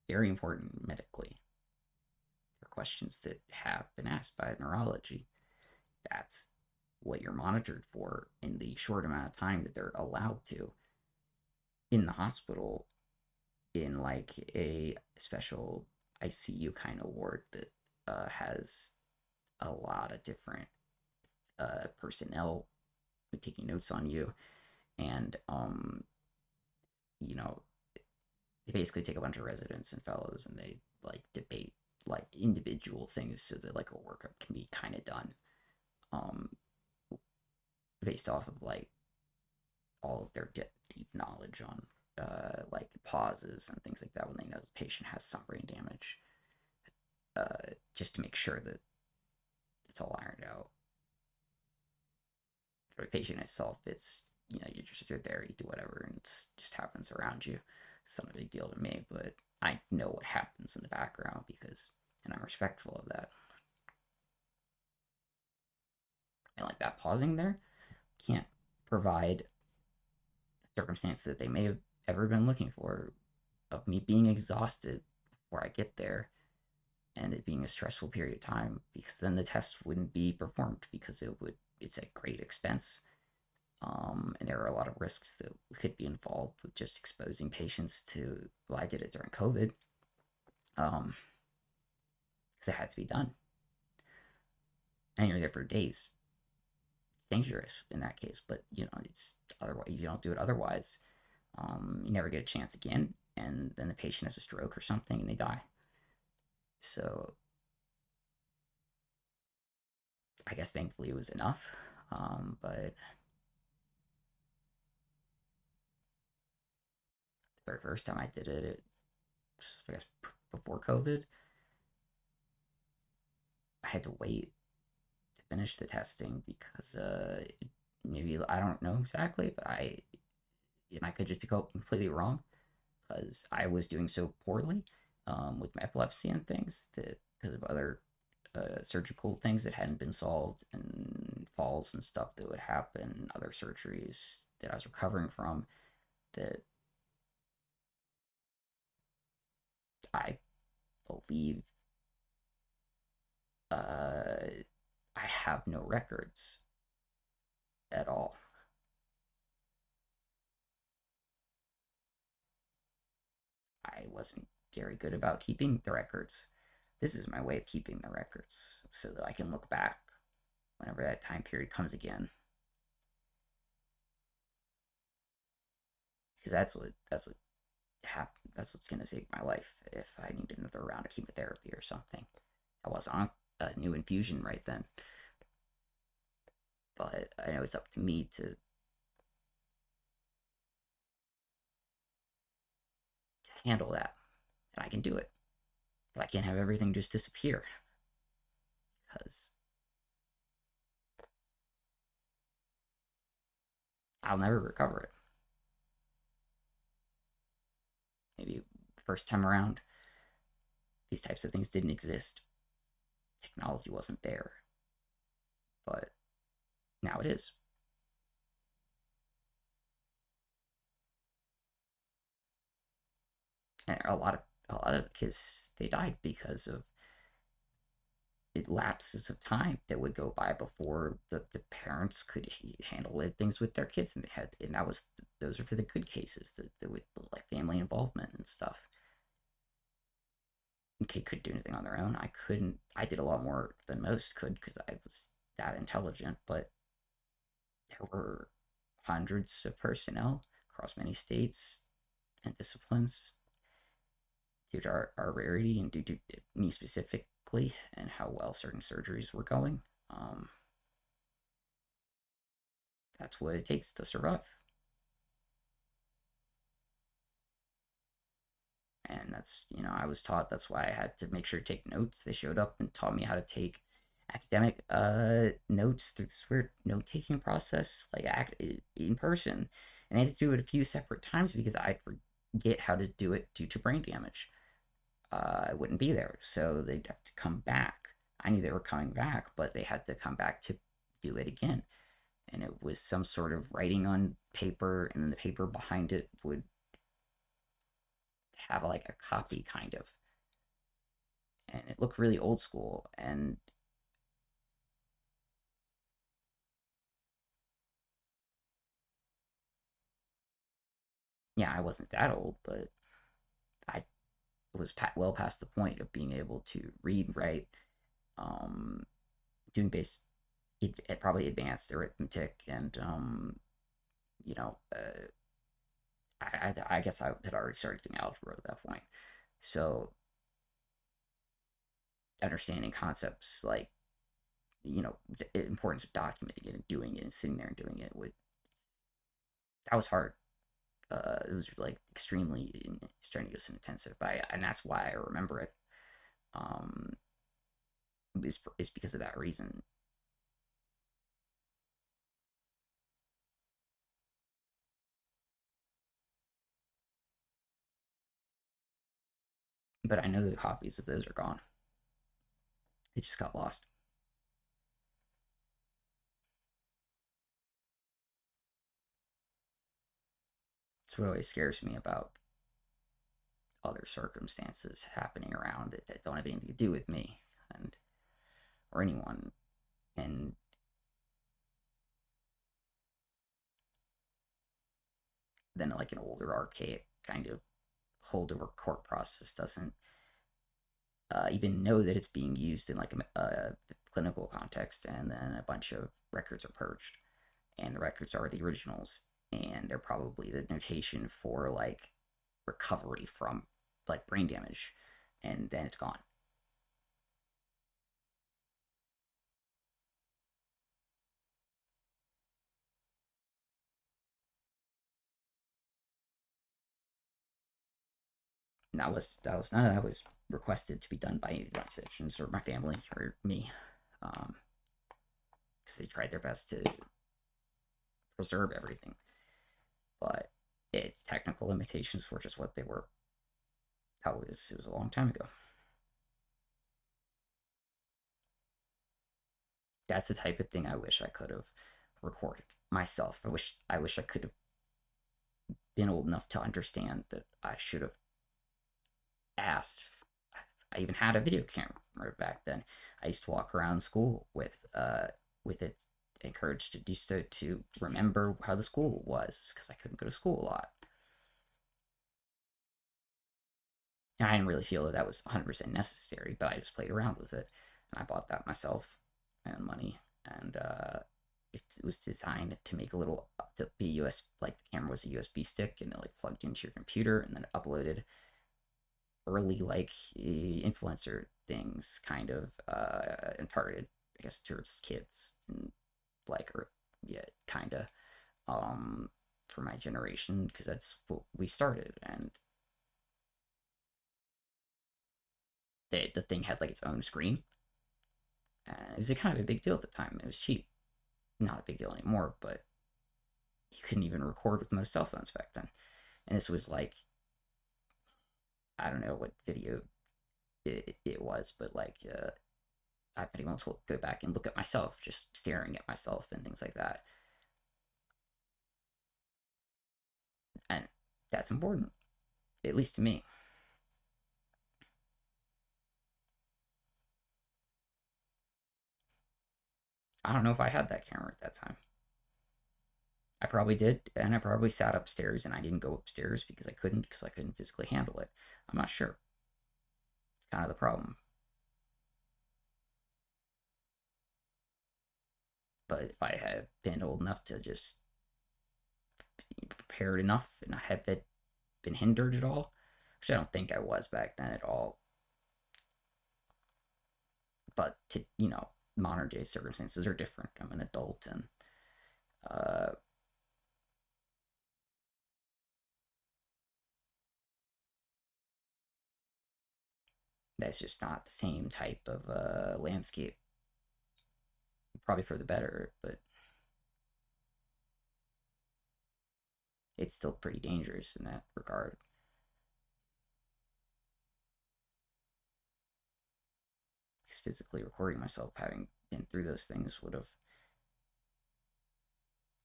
very important medically. They're questions that have been asked by neurology. That's what you're monitored for in the short amount of time that they're allowed to in the hospital, in like a special ICU kind of ward that has a lot of different personnel taking notes on you, and you know, they basically take a bunch of residents and fellows and they like debate like individual things so that like a workup can be kind of done, um, based off of like all of their deep knowledge on like pauses and things like that when they know the patient has some brain damage, just to make sure that it's all ironed out. For the patient itself, it's, you're there, you do whatever, and it just happens around you. It's not a big deal to me, but I know what happens in the background and I'm respectful of that. And like that pausing there can't provide circumstance that they may have ever been looking for, of me being exhausted before I get there and it being a stressful period of time, because then the test wouldn't be performed because it's a great expense. And there are a lot of risks that could be involved with just exposing patients to, well, I did it during COVID, because it had to be done. And you're there for days. It's dangerous in that case, but it's otherwise, you don't do it otherwise. You never get a chance again, and then the patient has a stroke or something and they die. So I guess thankfully it was enough. But the very first time I did it, I guess before COVID, I had to wait to finish the testing because maybe I don't know exactly, but I could just go completely wrong because I was doing so poorly with my epilepsy and things that because of other surgical things that hadn't been solved and falls and stuff that would happen, other surgeries that I was recovering from, that I believe I have no records at all. I wasn't very good about keeping the records. This is my way of keeping the records so that I can look back whenever that time period comes again. Because that's what's gonna save my life if I need another round of chemotherapy or something. I was on a new infusion right then, but I know it's up to me to handle that, and I can do it. But I can't have everything just disappear because I'll never recover it. Maybe first time around, these types of things didn't exist. Technology wasn't there, but now it is. And a lot of kids, they died because of it lapses of time that would go by before the parents could handle things with their kids, and that was those are for the good cases that with like family involvement and stuff. And kid could do anything on their own. I couldn't. I did a lot more than most could because I was that intelligent, but there were hundreds of personnel across many states and disciplines due to our rarity and due to me specifically and how well certain surgeries were going. Um, that's what it takes to survive. And I was taught, that's why I had to make sure to take notes. They showed up and taught me how to take academic notes through this weird note taking process, like in person. And I had to do it a few separate times because I forget how to do it due to brain damage. I wouldn't be there, so they'd have to come back. I knew they were coming back, but they had to come back to do it again. And it was some sort of writing on paper, and then the paper behind it would have like a copy kind of, and it looked really old school. And yeah, I wasn't that old, but I was well past the point of being able to read, write, um, doing probably advanced arithmetic, and you know, uh, I guess I had already started doing algebra at that point. So understanding concepts like, the importance of documenting it and doing it and sitting there and doing it that was hard. It was like extremely strenuous and intensive. And that's why I remember it. Um, is because of that reason. But I know the copies of those are gone. They just got lost. It's what always scares me about other circumstances happening around that don't have anything to do with me and or anyone. And then like an older archaic kind of holdover court process doesn't even know that it's being used in like a clinical context, and then a bunch of records are purged, and the records are the originals, and they're probably the notation for like recovery from like brain damage, and then it's gone. And none of that was requested to be done by any organizations or my family or me, because they tried their best to preserve everything, but its technical limitations were just what they were. It was a long time ago. That's the type of thing I wish I could have recorded myself. I wish I could have been old enough to understand that I should have asked. I even had a video camera back then. I used to walk around school with it, encouraged to do so to remember how the school was because I couldn't go to school a lot. And I didn't really feel that was 100% necessary, but I just played around with it, and I bought that myself and money, and it was designed to make a little to be US like the camera was a USB stick and it like plugged into your computer and then it uploaded early like influencer things kind of and targeted I guess towards kids and like or yeah kind of for my generation because that's what we started and the thing had like its own screen and it was kind of a big deal at the time. It was cheap, not a big deal anymore, but you couldn't even record with most cell phones back then. And this was like I don't know what video it was, but like I pretty much will go back and look at myself, just staring at myself and things like that. And that's important, at least to me. I don't know if I had that camera at that time. I probably did, and I probably sat upstairs, and I didn't go upstairs because I couldn't physically handle it. I'm not sure. It's kind of the problem. But if I had been old enough to just be prepared enough, and I had been hindered at all, which I don't think I was back then at all. But to modern day circumstances are different. I'm an adult, and uh, that's just not the same type of landscape. Probably for the better, but it's still pretty dangerous in that regard. Physically recording myself having been through those things would have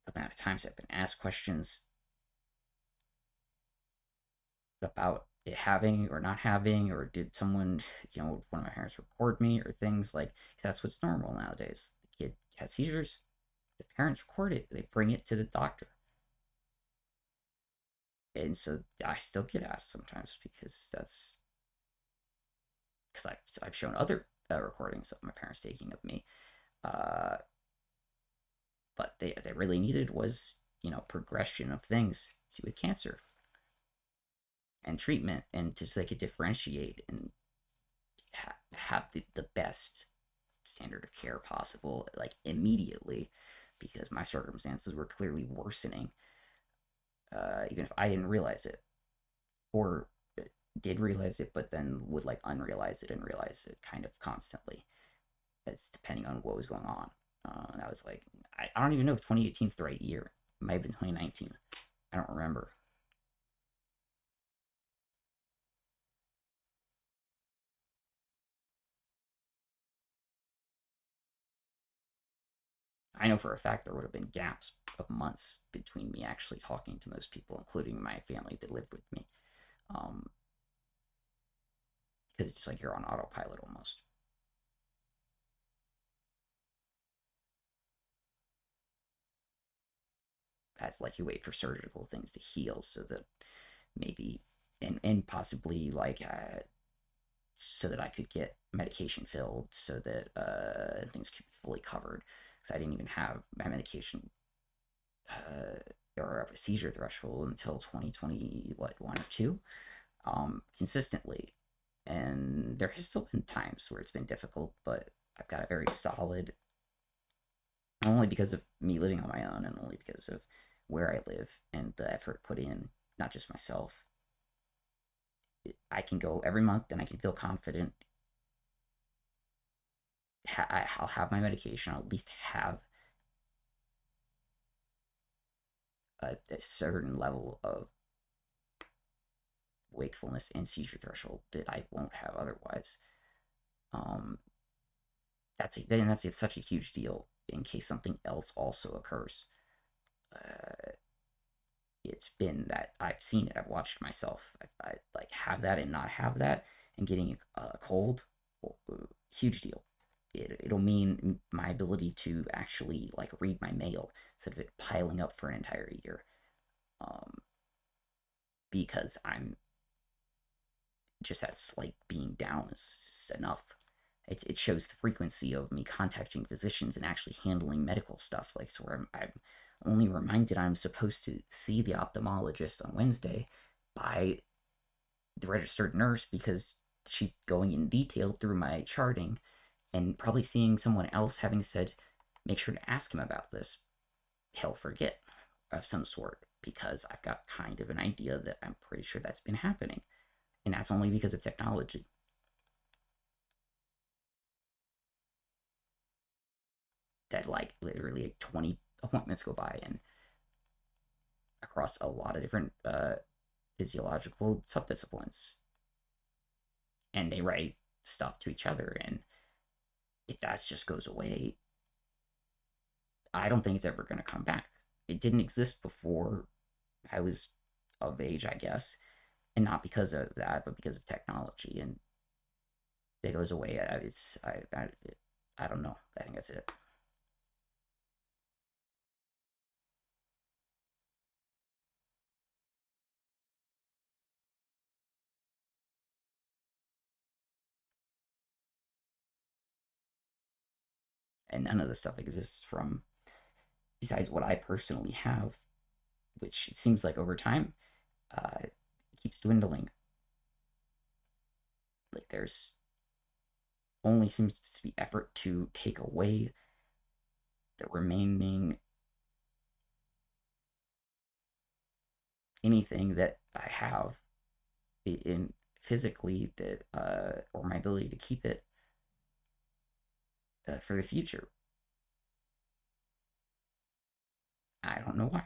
the amount of times I've been asked questions about it having or not having, or did someone, one of my parents record me, or things like that's what's normal nowadays. The kid has seizures, the parents record it, they bring it to the doctor. And so I still get asked sometimes because I've shown other recordings of my parents taking of me. Uh, but they really needed was, progression of things. See, with cancer, and treatment, and just so they could differentiate and have the best standard of care possible, like immediately, because my circumstances were clearly worsening, even if I didn't realize it, or did realize it, but then would like unrealize it and realize it kind of constantly, as depending on what was going on. And I was like, I don't even know if 2018 is the right year. It might have been 2019. I don't remember. I know for a fact there would have been gaps of months between me actually talking to most people, including my family that lived with me. Because it's just like you're on autopilot almost. As like you wait for surgical things to heal so that maybe, and possibly like so that I could get medication filled so that things could be fully covered. Because I didn't even have my medication or a seizure threshold until 2020, what, 1 or 2, consistently. And there has still been times where it's been difficult, but I've got a very solid, not only because of me living on my own and only because of where I live and the effort put in, not just myself. I can go every month and I can feel confident. I'll have my medication. I'll at least have a certain level of wakefulness and seizure threshold that I won't have otherwise. That's such a huge deal in case something else also occurs. It's been that I've seen it. I've watched myself. I like have that and not have that, and getting a cold, huge deal. It'll mean my ability to actually like read my mail instead of it piling up for an entire year. Because I'm just that slight being down is enough. It shows the frequency of me contacting physicians and actually handling medical stuff. Like, so I'm only reminded I'm supposed to see the ophthalmologist on Wednesday by the registered nurse because she's going in detail through my charting and probably seeing someone else having said, make sure to ask him about this. He'll forget of some sort because I've got kind of an idea that I'm pretty sure that's been happening. And that's only because of technology. That like literally 20 appointments go by and across a lot of different physiological subdisciplines. And they write stuff to each other, and if that just goes away, I don't think it's ever going to come back. It didn't exist before I was of age, I guess, and not because of that, but because of technology. And it goes away. I don't know. I think that's it. And none of the stuff exists from, besides what I personally have, which it seems like over time keeps dwindling. Like there's only seems to be effort to take away the remaining anything that I have in physically that or my ability to keep it for the future. I don't know why,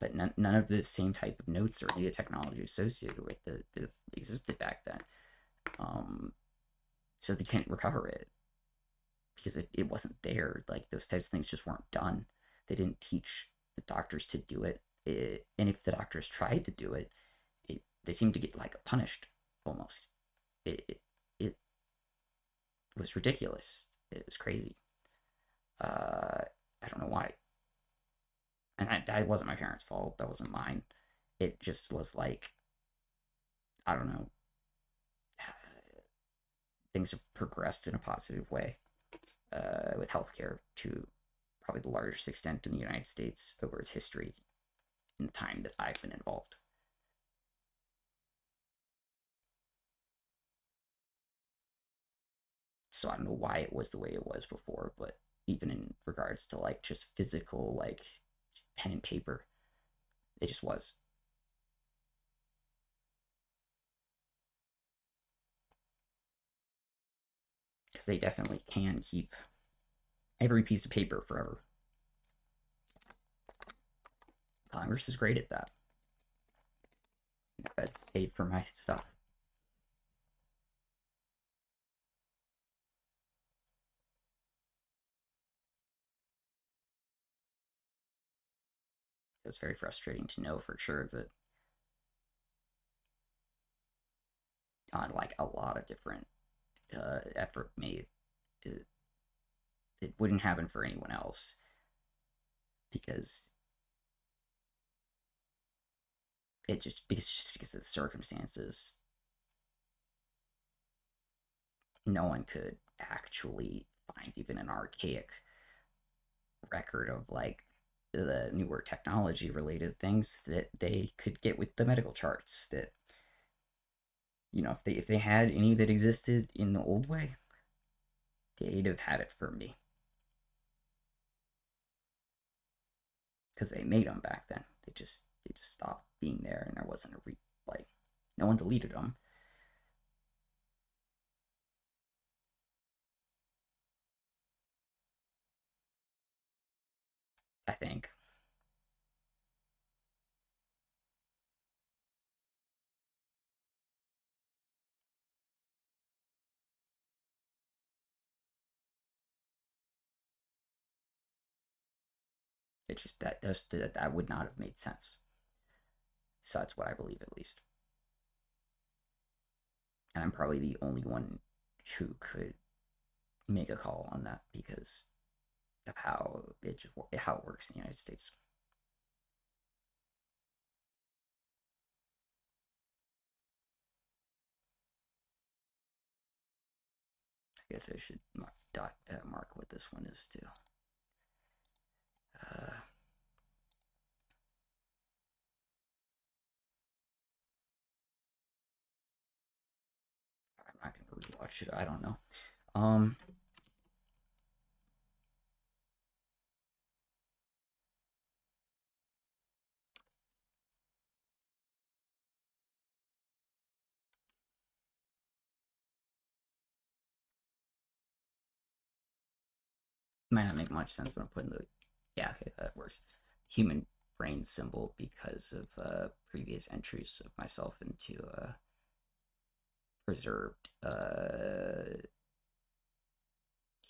but none of the same type of notes or any technology associated with it that existed back then. So they can't recover it because it wasn't there. Like those types of things just weren't done. They didn't teach the doctors to do it. And if the doctors tried to do it, they seemed to get like punished almost. It was ridiculous. It was crazy. I don't know why. And that wasn't my parents' fault. That wasn't mine. It just was like, I don't know. Things have progressed in a positive way with healthcare to probably the largest extent in the United States over its history. in the time that I've been involved. So I don't know why it was the way it was before, but even in regards to like just physical, like pen and paper, it just was. Because they definitely can keep every piece of paper forever. Congress is great at that. The Fed's paid for my stuff. It was very frustrating to know for sure that on like a lot of different effort made, it, it wouldn't happen for anyone else because because of the circumstances, no one could actually find even an archaic record of like the newer technology related things that they could get with the medical charts that if they had any that existed in the old way, they'd have had it for me because they made them back then. They just stopped being there, and there wasn't like no one deleted them. I think. It's just that would not have made sense. So that's what I believe, at least. And I'm probably the only one who could make a call on that because of how it works in the United States. I guess I should mark what this one is too. I'm not gonna rewatch it. I don't know. Might not make much sense when I'm putting the okay, that works. Human brain symbol because of previous entries of myself into preserved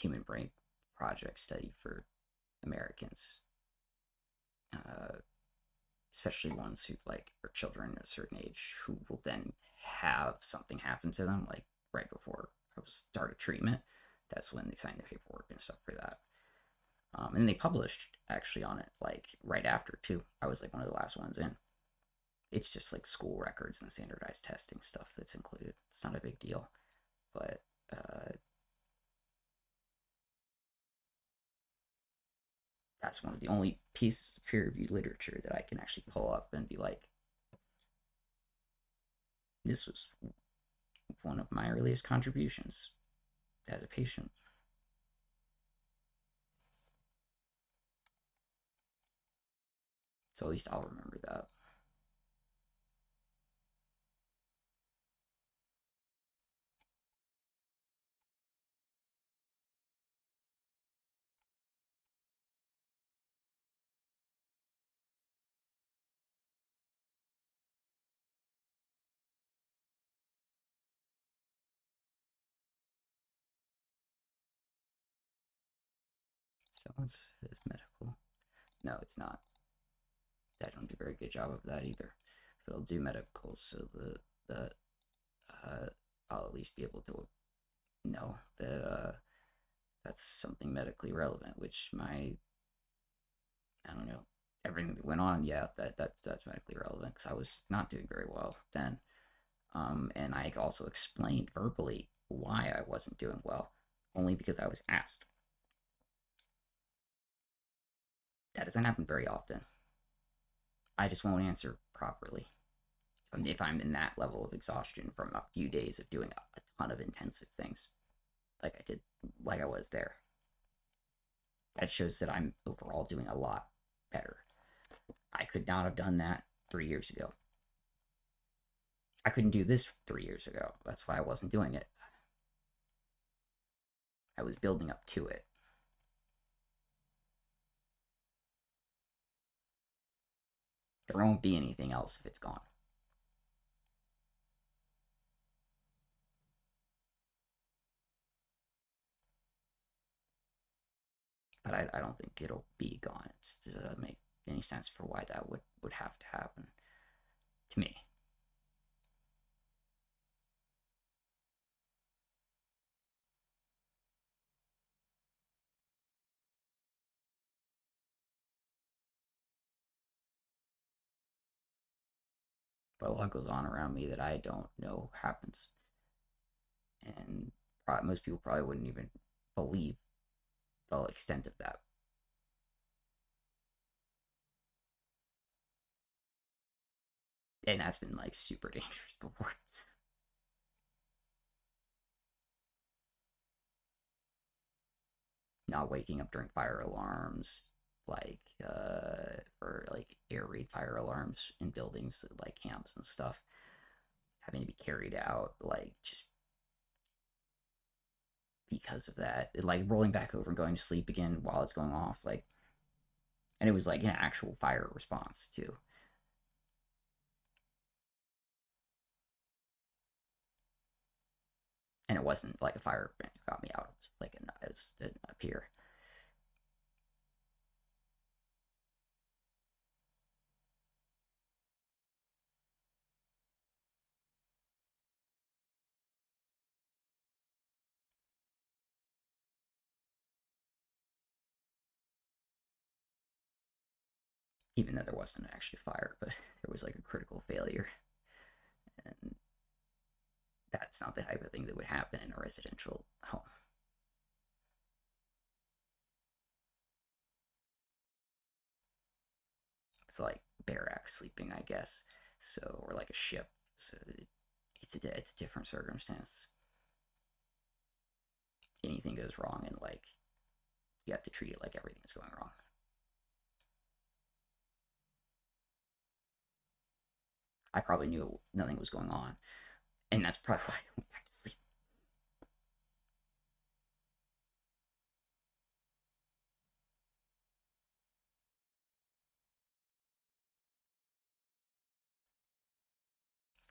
human brain project study for Americans, especially ones who are children at a certain age who will then have something happen to them, like right before I started treatment. That's when they signed the paperwork and stuff for that. And they published actually on it right after too. I was one of the last ones in. It's just school records and standardized testing stuff that's included. It's not a big deal, but that's one of the only pieces of peer-reviewed literature that I can actually pull up and be like, this was one of my earliest contributions as a patient. So at least I'll remember that. So it's medical. No, it's not. I don't do a very good job of that either. But I'll do medical so that I'll at least be able to know that that's something medically relevant, which I don't know, everything that went on, yeah, that's medically relevant because I was not doing very well then. And I also explained verbally why I wasn't doing well, only because I was asked. That doesn't happen very often. I just won't answer properly if I'm in that level of exhaustion from a few days of doing a ton of intensive things like I was there. That shows that I'm overall doing a lot better. I could not have done that 3 years ago. I couldn't do this 3 years ago. That's why I wasn't doing it. I was building up to it. There won't be anything else if it's gone. But I don't think it'll be gone. It doesn't make any sense for why that would have to happen to me. But a lot goes on around me that I don't know happens. And most people probably wouldn't even believe the extent of that. And that's been like super dangerous before. Not waking up during fire alarms, like or like air raid fire alarms in buildings like camps and stuff, having to be carried out, like just because of that, like rolling back over and going to sleep again while it's going off, like, and it was like an actual fire response too. And it wasn't like a fire that got me out. It was like an up here. Even though there wasn't actually a fire, but there was like a critical failure. And that's not the type of thing that would happen in a residential home. It's like barracks sleeping, I guess. So, or like a ship. So it's a different circumstance. Anything goes wrong, and like you have to treat it like everything is going wrong. I probably knew nothing was going on, and that's probably why I went back to sleep.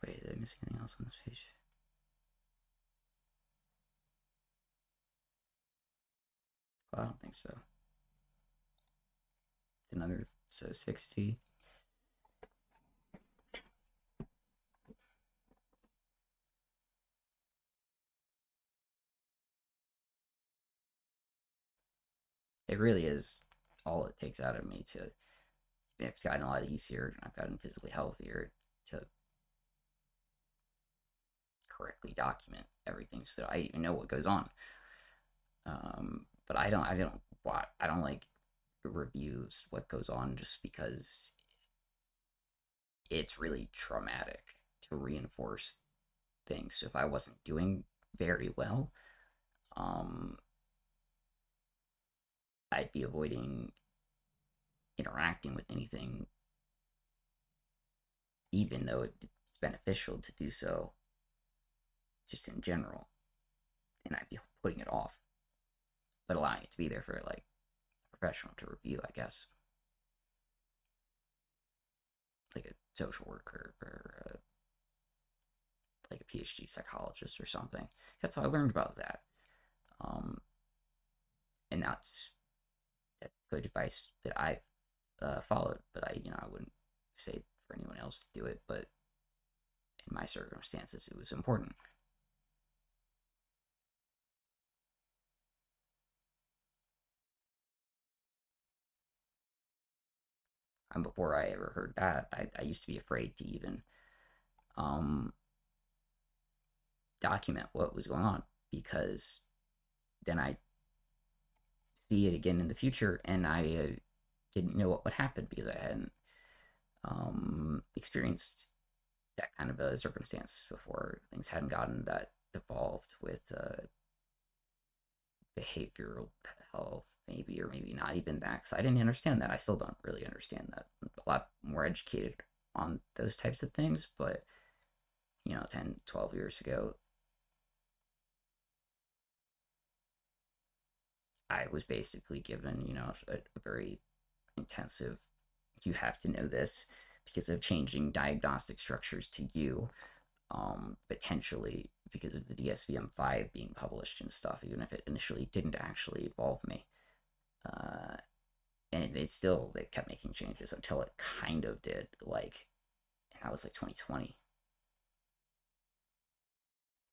Wait, did I miss anything else on this page? Well, I don't think so. Another, so 60. It really is all it takes out of me to. It's gotten a lot easier. I've gotten physically healthier to correctly document everything, so I even know what goes on. But I don't like reviews what goes on just because it's really traumatic to reinforce things. So if I wasn't doing very well, I'd be avoiding interacting with anything, even though it's beneficial to do so, just in general, and I'd be putting it off, but allowing it to be there for like a professional to review, I guess, like a social worker or like a PhD psychologist or something. That's how I learned about that. And that's good advice that I've followed, but I wouldn't say for anyone else to do it, but in my circumstances, it was important. And before I ever heard that, I used to be afraid to even document what was going on, because then I see it again in the future, and I didn't know what would happen because I hadn't experienced that kind of a circumstance before. Things hadn't gotten that evolved with behavioral health, maybe, or maybe not even that, 'cause I didn't understand that. I still don't really understand that. I'm a lot more educated on those types of things, but, 10, 12 years ago, I was basically given, a very intensive, you have to know this because of changing diagnostic structures to you, potentially because of the DSM-5 being published and stuff, even if it initially didn't actually involve me. And they kept making changes until it kind of did, and that was 2020.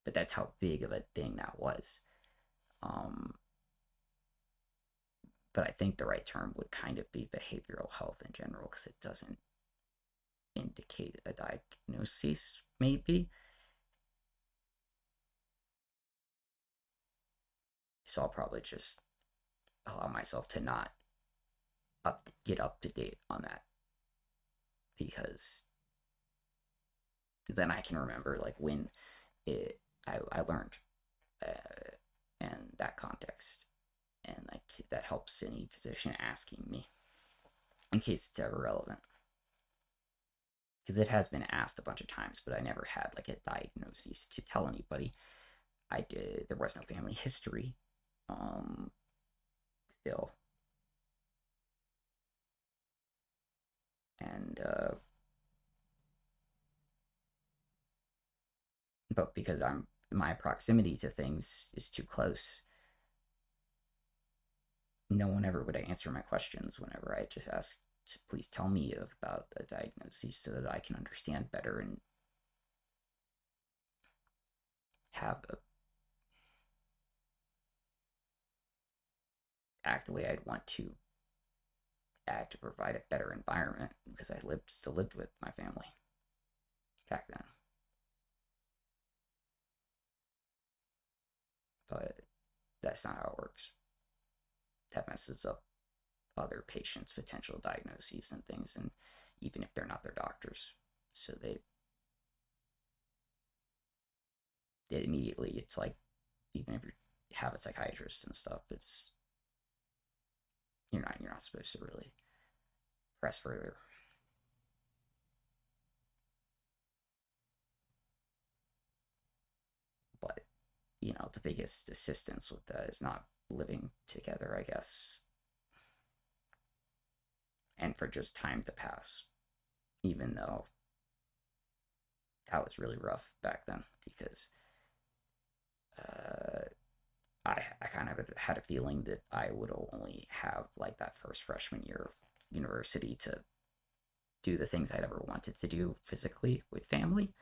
But that's how big of a thing that was. But I think the right term would kind of be behavioral health in general, because it doesn't indicate a diagnosis, maybe. So I'll probably just allow myself to not get up to date on that, because then I can remember when I learned in that context, and that helps any physician asking me in case it's ever relevant, because it has been asked a bunch of times, but I never had a diagnosis to tell anybody. There was no family history still, and but because my proximity to things is too close, no one ever would answer my questions whenever I just asked, please tell me about a diagnosis so that I can understand better and act the way I'd want to act to provide a better environment, because I still lived with my family back then. But that's not how it works. That messes up other patients' potential diagnoses and things, and even if they're not their doctors. So they immediately, it's even if you have a psychiatrist and stuff, you're not supposed to really press further. But the biggest assistance with that is not living together, I guess, and for just time to pass, even though that was really rough back then, because I kind of had a feeling that I would only have that first freshman year of university to do the things I'd ever wanted to do physically with family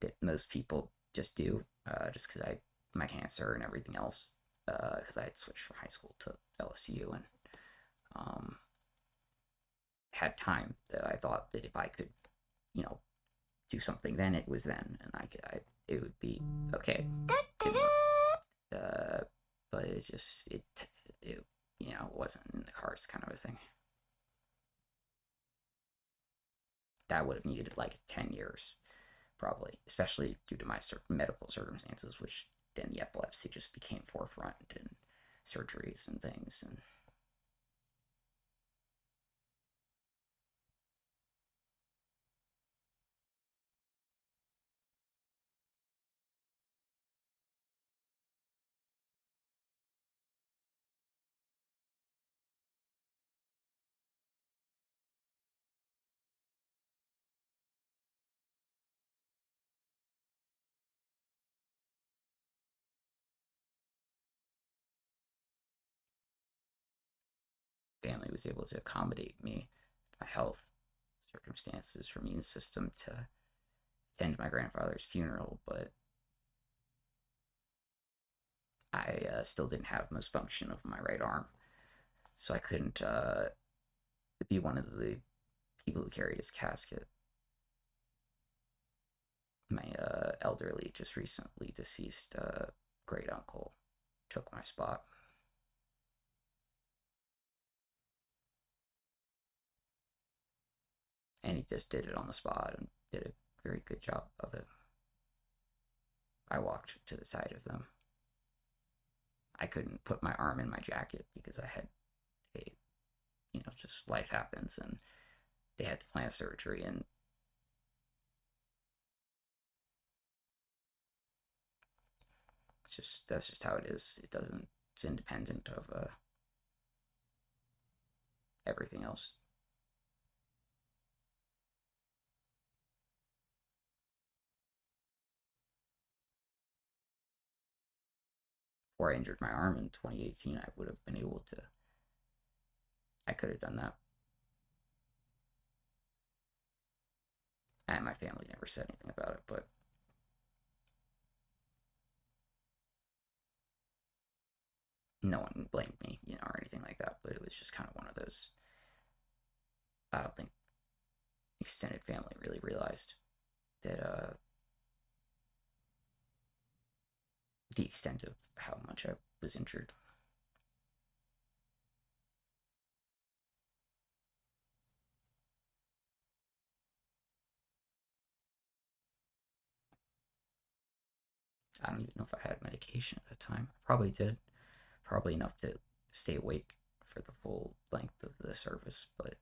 that most people just do, just because my cancer and everything else, because I had switched from high school to LSU and had time that I thought that if I could, do something then, it was then, and it would be okay. But it just it wasn't in the cards, kind of a thing. That would have needed 10 years, probably, especially due to my medical circumstances, which then the epilepsy just became forefront, and surgeries and things, and family was able to accommodate me, my health circumstances, for immune system to attend my grandfather's funeral, but I still didn't have most function of my right arm, so I couldn't be one of the people who carried his casket. My elderly, just recently deceased great uncle took my spot. and he just did it on the spot and did a very good job of it. I walked to the side of them. I couldn't put my arm in my jacket because I had just life happens, and they had to plan surgery, and that's just how it is. It's independent of everything else. Before I injured my arm in 2018, I could have done that. And my family never said anything about it, but no one blamed me, or anything like that. But it was just kind of one of those. I don't think extended family really realized that the extent of how much I was injured. I don't even know if I had medication at the time. I probably did. Probably enough to stay awake for the full length of the service, but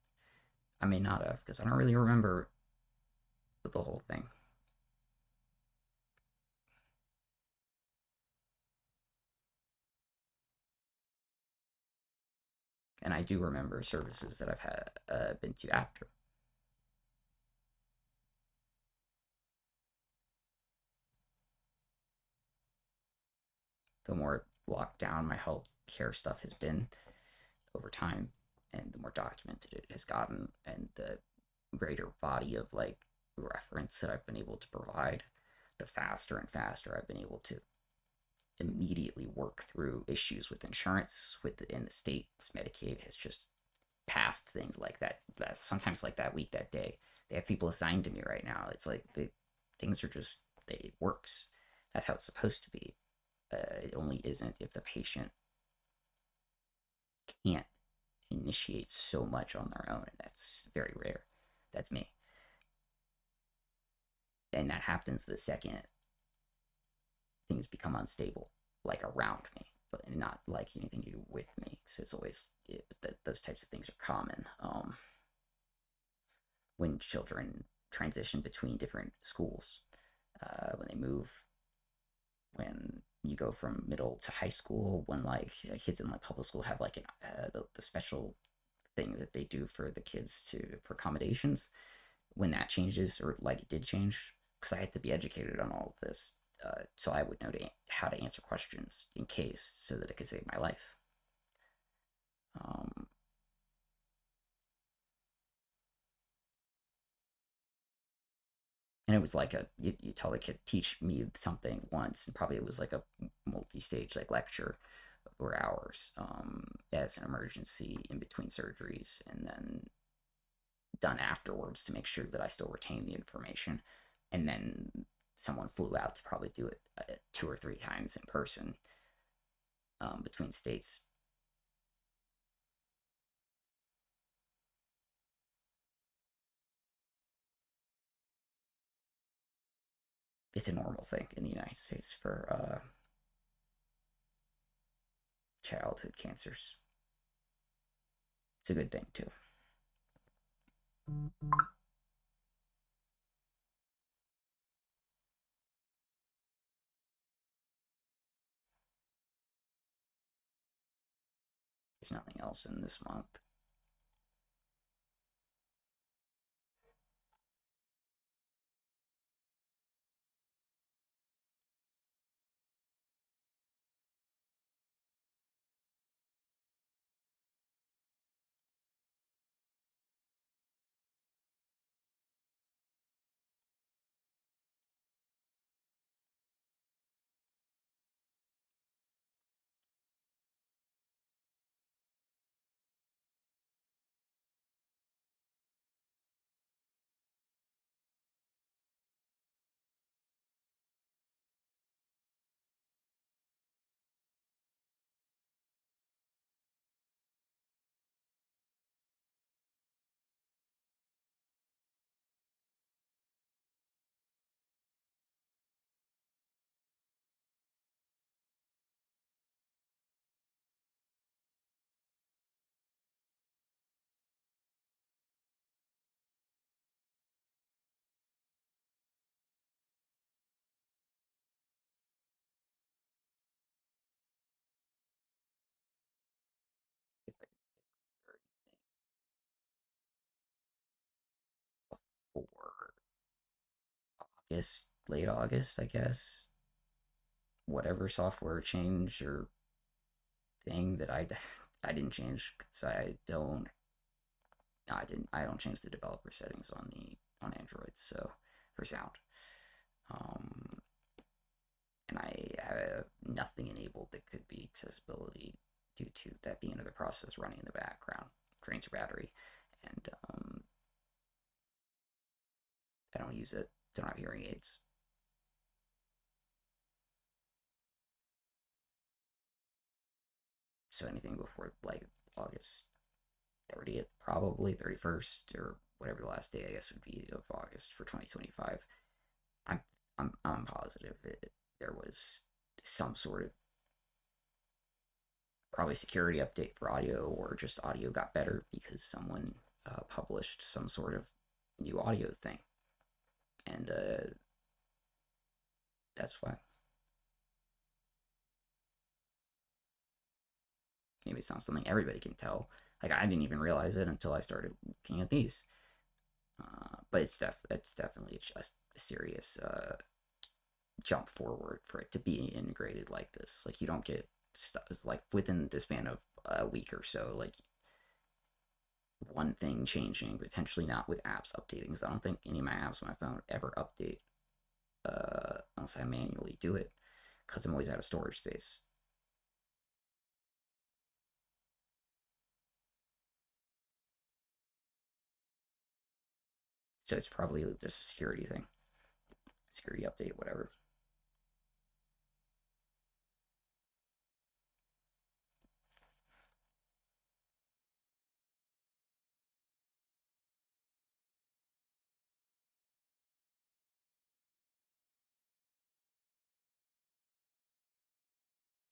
I may not have, because I don't really remember the whole thing. And I do remember services that I've been to after. The more locked down my health care stuff has been over time, and the more documented it has gotten, and the greater body of reference that I've been able to provide, the faster and faster I've been able to immediately work through issues with insurance, in the state's Medicaid has just passed things like that. Sometimes like that week, that day, they have people assigned to me right now. It's like things are just, it works. That's how it's supposed to be. It only isn't if the patient can't initiate so much on their own, and that's very rare. That's me. And that happens the second things become unstable, around me, but not anything to do with me. So it's always those types of things are common. When children transition between different schools, when they move, when you go from middle to high school, when kids in public school have the special thing that they do for the kids for accommodations, when that changes, or it did change, because I had to be educated on all of this, so I would know how to answer questions in case, so that it could save my life. And it was you tell the kid, teach me something once, and probably it was a multi-stage lecture over hours, as an emergency in between surgeries, and then done afterwards to make sure that I still retain the information. And then someone flew out to probably do it 2 or 3 times in person, between states. It's a normal thing in the United States for childhood cancers. It's a good thing too. There's nothing else in this month. or August, late August, I guess. Whatever software change or thing that I didn't change because I don't change the developer settings on Android, so for sound. Um, and I have nothing enabled that could be accessibility due to that being another process running in the background, drains your battery, and I don't use it. Don't have hearing aids. So anything before like August 30th, probably 31st, or whatever the last day I guess would be of August for 2025. I'm I'm positive that there was some sort of probably security update for audio, or just audio got better because someone published some sort of new audio thing, and that's why. Maybe it's not something everybody can tell. Like I didn't even realize it until I started looking at these. But it's definitely a serious jump forward for it to be integrated like this. Like you don't get stuff like within the span of a week or so. Like one thing changing, potentially not with apps updating. Because I don't think any of my apps on my phone ever update unless I manually do it, because I'm always out of storage space. So it's probably just a security thing, security update, whatever.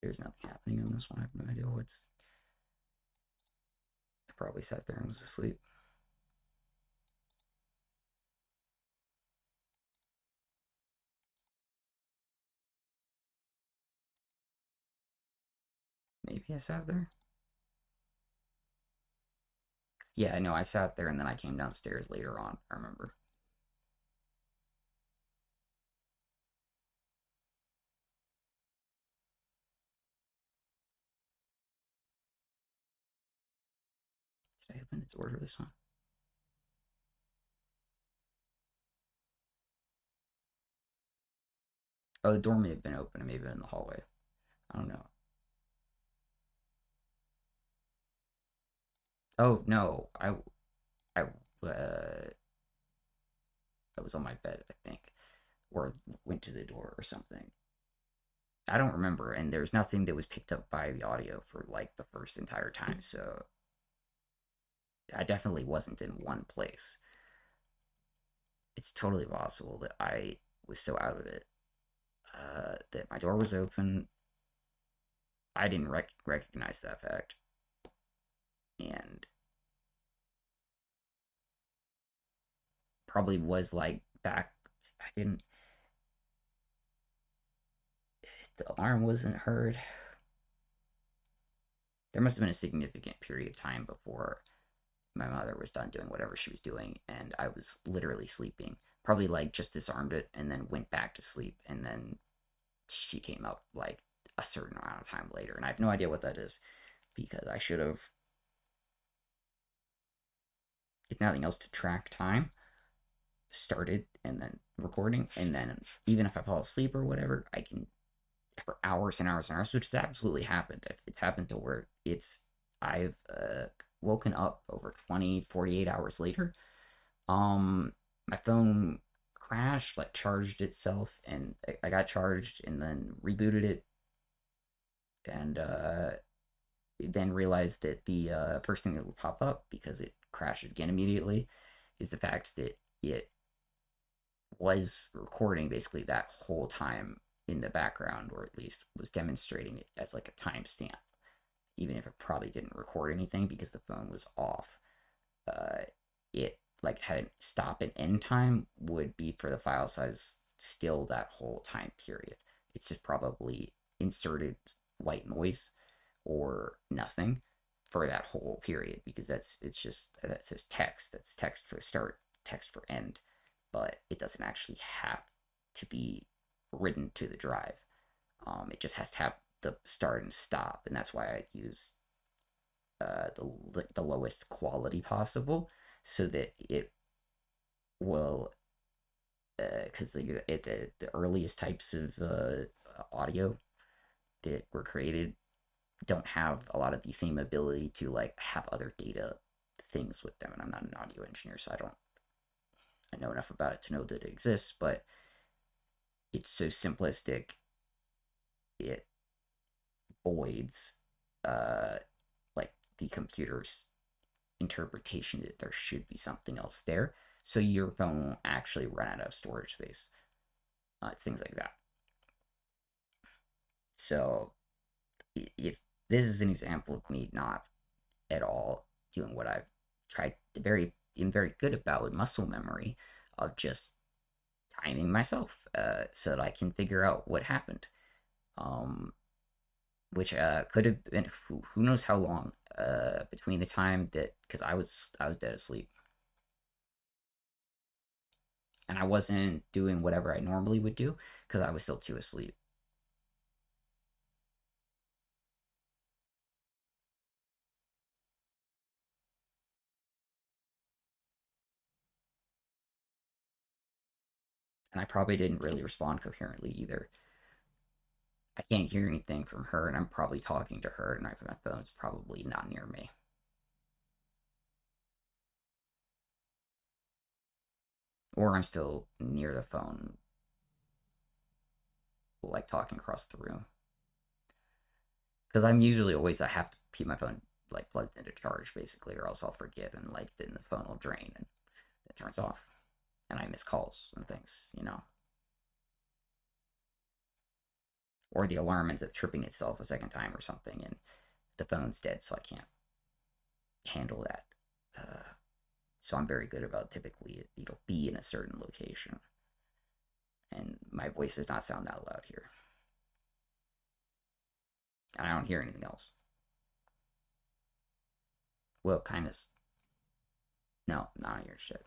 There's nothing happening on this one. I have no idea what's. I probably sat there and was asleep. Maybe I sat there. Yeah, I know I sat there and then I came downstairs later on. I remember. Did I open the door for this one? Oh, the door may have been open. It may have been in the hallway. I don't know. Oh no, I I was on my bed, I think, or went to the door or something. I don't remember, and there's nothing that was picked up by the audio for like the first entire time, so I definitely wasn't in one place. It's totally possible that I was so out of it that my door was open. I didn't recognize that fact, and probably was like back. I didn't. The alarm wasn't heard. There must have been a significant period of time before my mother was done doing whatever she was doing, and I was literally sleeping. Probably like just disarmed it and then went back to sleep, and then she came up like a certain amount of time later, and I have no idea what that is because I should have, if nothing else, to track time, started and then recording, and then even if I fall asleep or whatever, I can for hours and hours and hours, which has absolutely happened. It's happened to where I've woken up over 20, 48 hours later. My phone crashed, like charged itself, and I got charged and then rebooted it, and then realized that the first thing that would pop up because it crashed again immediately is the fact that it was recording basically that whole time in the background, or at least was demonstrating it as like a timestamp, even if it probably didn't record anything because the phone was off. It like had a stop and end time would be for the file size still that whole time period. It's just probably inserted white noise or nothing for that whole period because that's just that says text. That's text for start, text for end. but it doesn't actually have to be written to the drive. It just has to have the start and stop, and that's why I use the lowest quality possible, so that it will, because the earliest types of audio that were created don't have a lot of the same ability to like have other data things with them, and I'm not an audio engineer, so I know enough about it to know that it exists, but it's so simplistic, it voids like the computer's interpretation that there should be something else there, so your phone won't actually run out of storage space, things like that. So if this is an example of me not at all doing what I've tried to am very good about with muscle memory, of just timing myself so that I can figure out what happened. Which could have been who knows how long between the time that, because I was dead asleep, and I wasn't doing whatever I normally would do because I was still too asleep. And I probably didn't really respond coherently either. I can't hear anything from her, and I'm probably talking to her, and my phone's probably not near me. Or I'm still near the phone, like talking across the room. Because I'm usually always, I have to keep my phone like plugged into charge basically, or else I'll forget, and like then the phone will drain and it turns off, and I miss calls and things. Or the alarm ends up tripping itself a second time or something, and the phone's dead, so I can't handle that. So I'm very good about typically it'll be in a certain location, and my voice does not sound that loud here, and I don't hear anything else. Well, kind of. No, not your shit.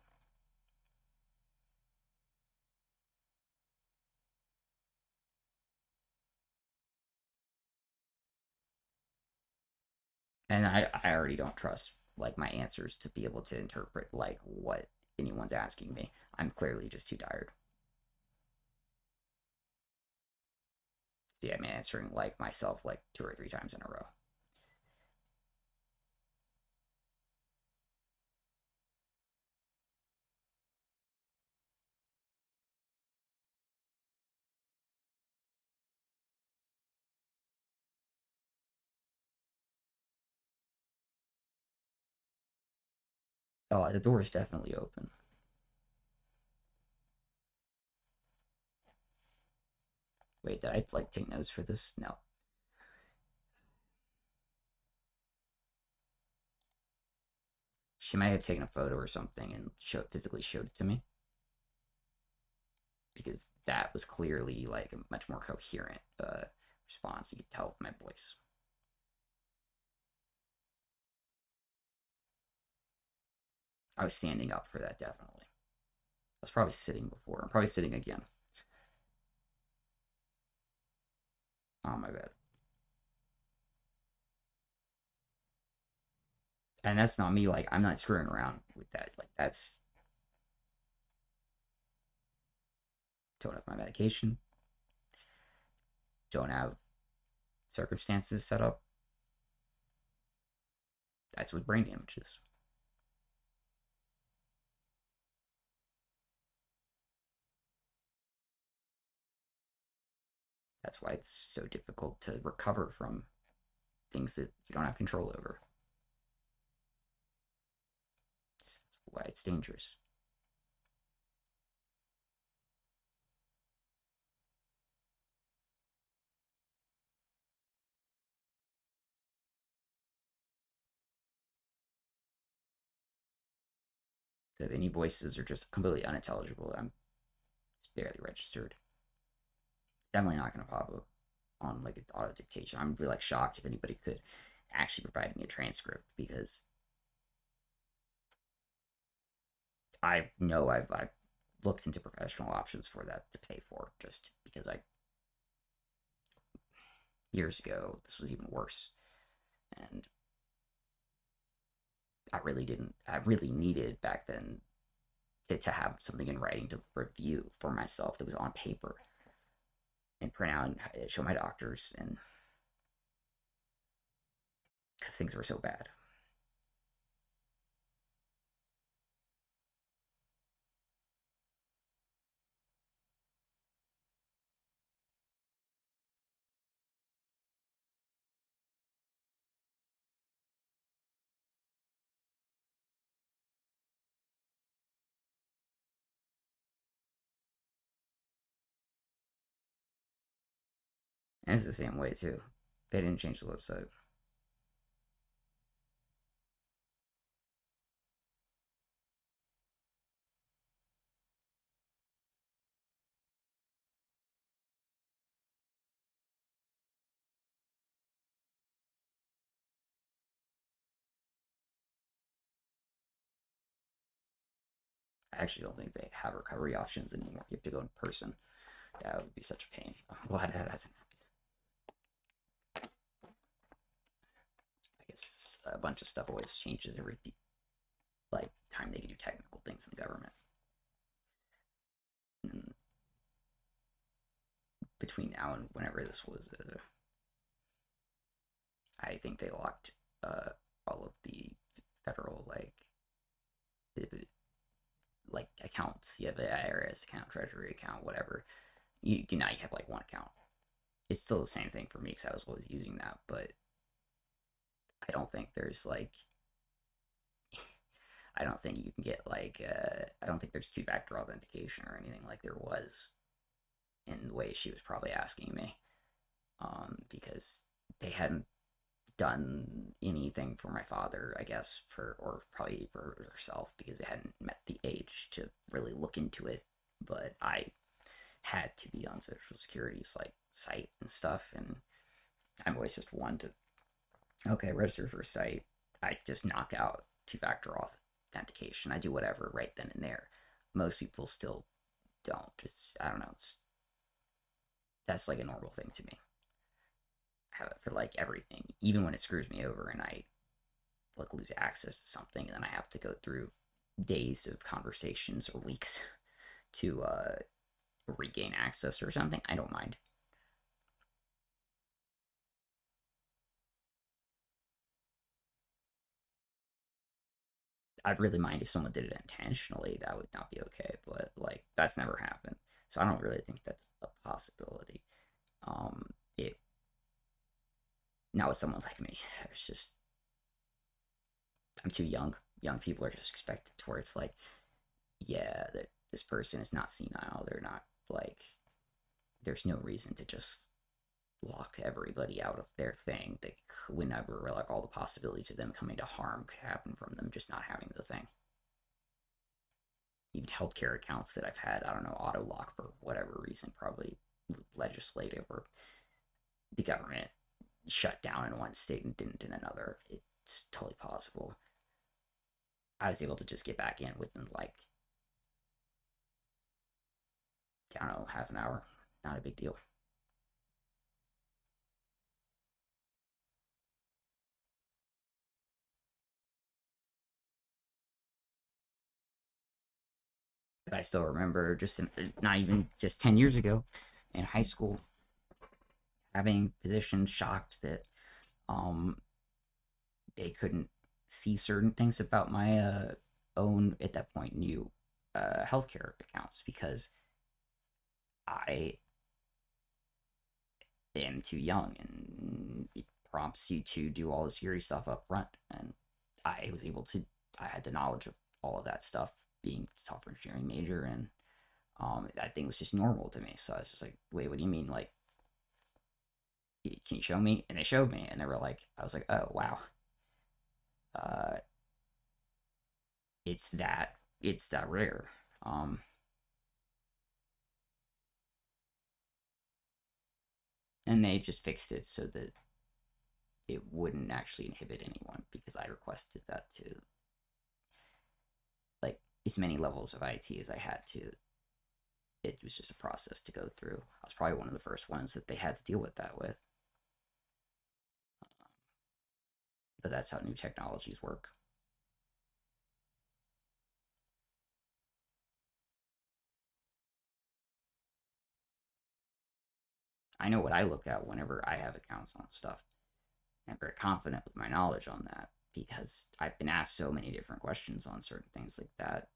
And I already don't trust like my answers to be able to interpret like what anyone's asking me. I'm clearly just too tired. See, I'm answering like myself like 2 or 3 times in a row. Oh, the door is definitely open. Wait, did I like take notes for this? No. She might have taken a photo or something and physically showed it to me, because that was clearly like a much more coherent response. You could tell with my voice. I was standing up for that, definitely. I was probably sitting before. I'm probably sitting again. Oh, my bad. And that's not me, like, I'm not screwing around with that. Like, that's, don't have my medication, don't have circumstances set up. That's what brain damage is. That's why it's so difficult to recover from things that you don't have control over. That's why it's dangerous. So if any voices are just completely unintelligible, I'm barely registered. Definitely not going to pop up on like an auto dictation. I'm really like shocked if anybody could actually provide me a transcript, because I know I've looked into professional options for that to pay for, just because years ago, this was even worse. And I really needed back then to have something in writing to review for myself that was on paper and print out and show my doctors, and because things were so bad. And it's the same way too. They didn't change the website. I actually don't think they have recovery options anymore. You have to go in person. That would be such a pain. I'm glad that hasn't happened. I guess a bunch of stuff always changes every time they can do technical things in the government. And between now and whenever this was, I think they locked all of the federal accounts. You have the IRS account, Treasury account, whatever. You now you have one account. It's still the same thing for me because I was always using that, but I don't think there's I don't think you can get I don't think there's two-factor authentication or anything like there was in the way she was probably asking me, because they hadn't done anything for my father, I guess, or probably for herself, because they hadn't met the age to really look into it. But I had to be on Social Security's site and stuff, and I'm always just one to register for a site. I just knock out two-factor authentication. I do whatever right then and there. Most people still don't. I don't know. That's a normal thing to me. I have it for everything, even when it screws me over and I lose access to something, and then I have to go through days of conversations or weeks to regain access or something. I don't mind. I'd really mind if someone did it intentionally. That would not be okay, but that's never happened, so I don't really think that's a possibility. It Now with someone like me, it's just I'm too young. Young people are just expected to where it's yeah, that this person is not senile. They're not there's no reason to just lock everybody out of their thing. They whenever all the possibilities of them coming to harm could happen from them just not having the thing. Even healthcare accounts that I've had, I don't know, auto lock for whatever reason, probably legislative, or the government shut down in one state and didn't in another. It's totally possible. I was able to just get back in within I don't know, half an hour. Not a big deal. But I still remember not even just 10 years ago in high school, having physicians shocked that they couldn't see certain things about my own, at that point, new healthcare accounts, because I am too young, and it prompts you to do all the serious stuff up front. And I had the knowledge of all of that stuff, being a software engineering major, and that thing was just normal to me. So I was just like, wait, what do you mean? Can you show me? And they showed me, and they were I was like, oh, wow. It's that rare. And they just fixed it so that it wouldn't actually inhibit anyone, because I requested that to as many levels of IT as I had to it was just a process to go through. I was probably one of the first ones that they had to deal with that with. But that's how new technologies work. I know what I look at whenever I have accounts on stuff. I'm very confident with my knowledge on that because I've been asked so many different questions on certain things like that.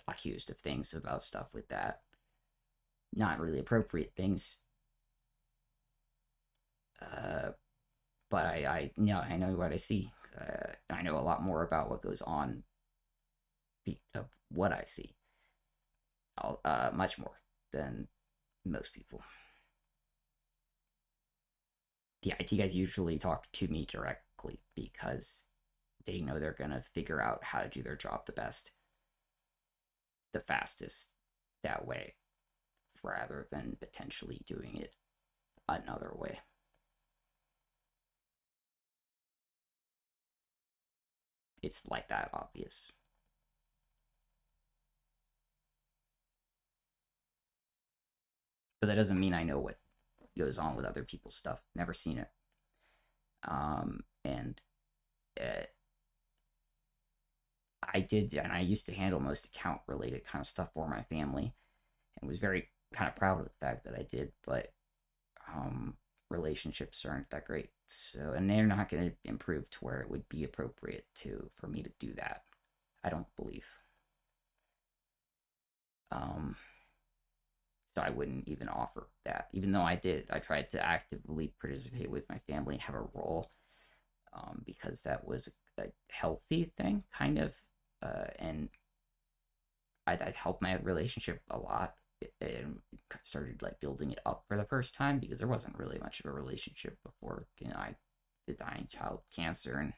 Accused of things about stuff with that. Not really appropriate things. But I know what I see. I know a lot more about what goes on of what I see. Much more than most people. The IT guys usually talk to me directly because they know they're going to figure out how to do their job the best, the fastest that way, rather than potentially doing it another way. It's like that obvious. But that doesn't mean I know what goes on with other people's stuff. Never seen it. And I used to handle most account related kind of stuff for my family and was very kind of proud of the fact that I did, but relationships aren't that great. So, and they're not going to improve to where it would be appropriate for me to do that. I don't believe. So I wouldn't even offer that, even though I did. I tried to actively participate with my family and have a role, because that was a healthy thing, kind of, and I'd helped my relationship a lot. And started like building it up for the first time because there wasn't really much of a relationship before. I did dying child cancer, and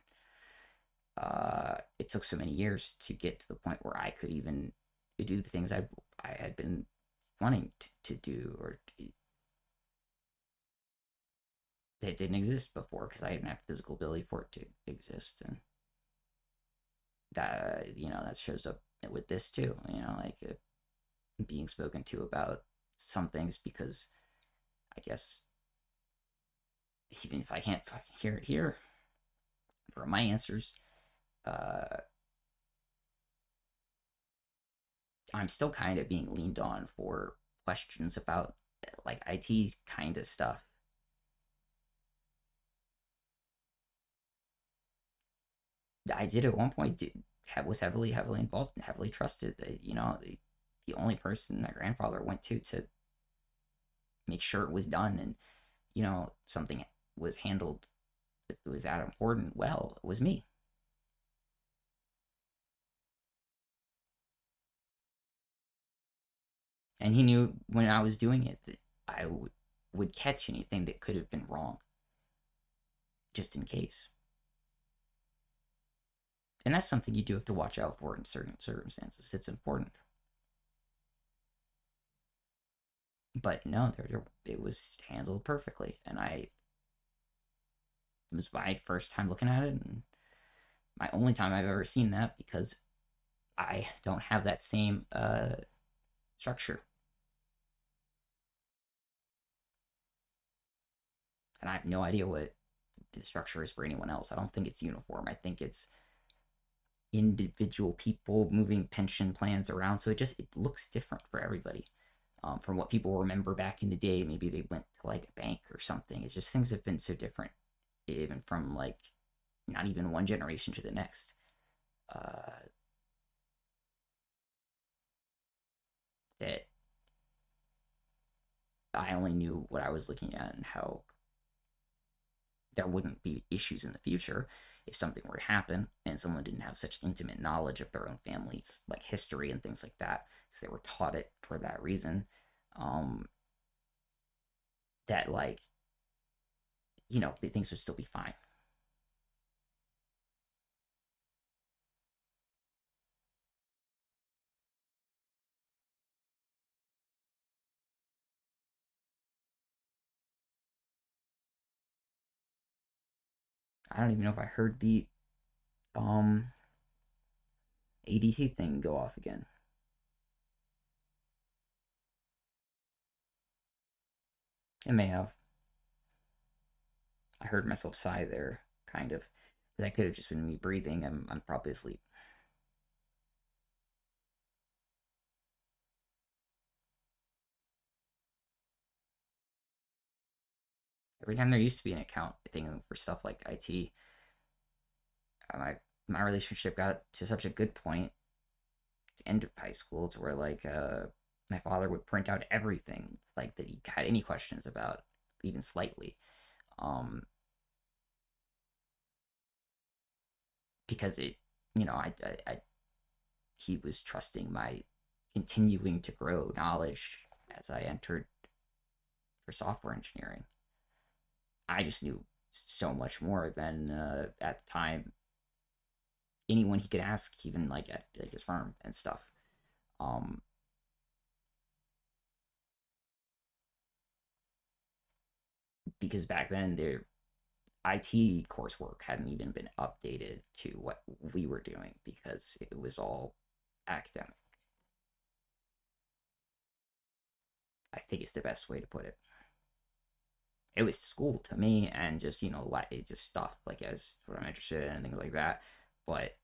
it took so many years to get to the point where I could even do the things I had been wanting to do, or that didn't exist before because I didn't have the physical ability for it to exist, and that that shows up with this too. Like being spoken to about some things because I guess even if I can't hear it here for my answers, I'm still kind of being leaned on for questions about like IT kind of stuff. I did at one point was heavily involved and heavily trusted. The only person my grandfather went to make sure it was done and something was handled that was that important well was me. And he knew when I was doing it that I would catch anything that could have been wrong, just in case. And that's something you do have to watch out for in certain circumstances. It's important. But no, it was handled perfectly, and it was my first time looking at it, and my only time I've ever seen that because I don't have that same structure. And I have no idea what the structure is for anyone else. I don't think it's uniform. I think it's individual people moving pension plans around, so it looks different for everybody. From what people remember back in the day, maybe they went to like a bank or something. It's just things have been so different, even from like not even one generation to the next. That I only knew what I was looking at and how there wouldn't be issues in the future if something were to happen and someone didn't have such intimate knowledge of their own family's like history and things like that, because they were taught it for that reason. That like things would still be fine. I don't even know if I heard the ADT thing go off again. It may have. I heard myself sigh there, kind of. That could have just been me breathing. I'm probably asleep. Every time there used to be an account thing for stuff like IT, my relationship got to such a good point at the end of high school to where like my father would print out everything like that he had any questions about, even slightly, um, because it, he was trusting my continuing to grow knowledge as I entered for software engineering. I just knew so much more than at the time anyone he could ask, even like at like, his firm and stuff. Um, because back then their IT coursework hadn't even been updated to what we were doing because it was all academic. I think it's the best way to put it. It was school to me, and just like it just stuff like as what I'm interested in and things like that. But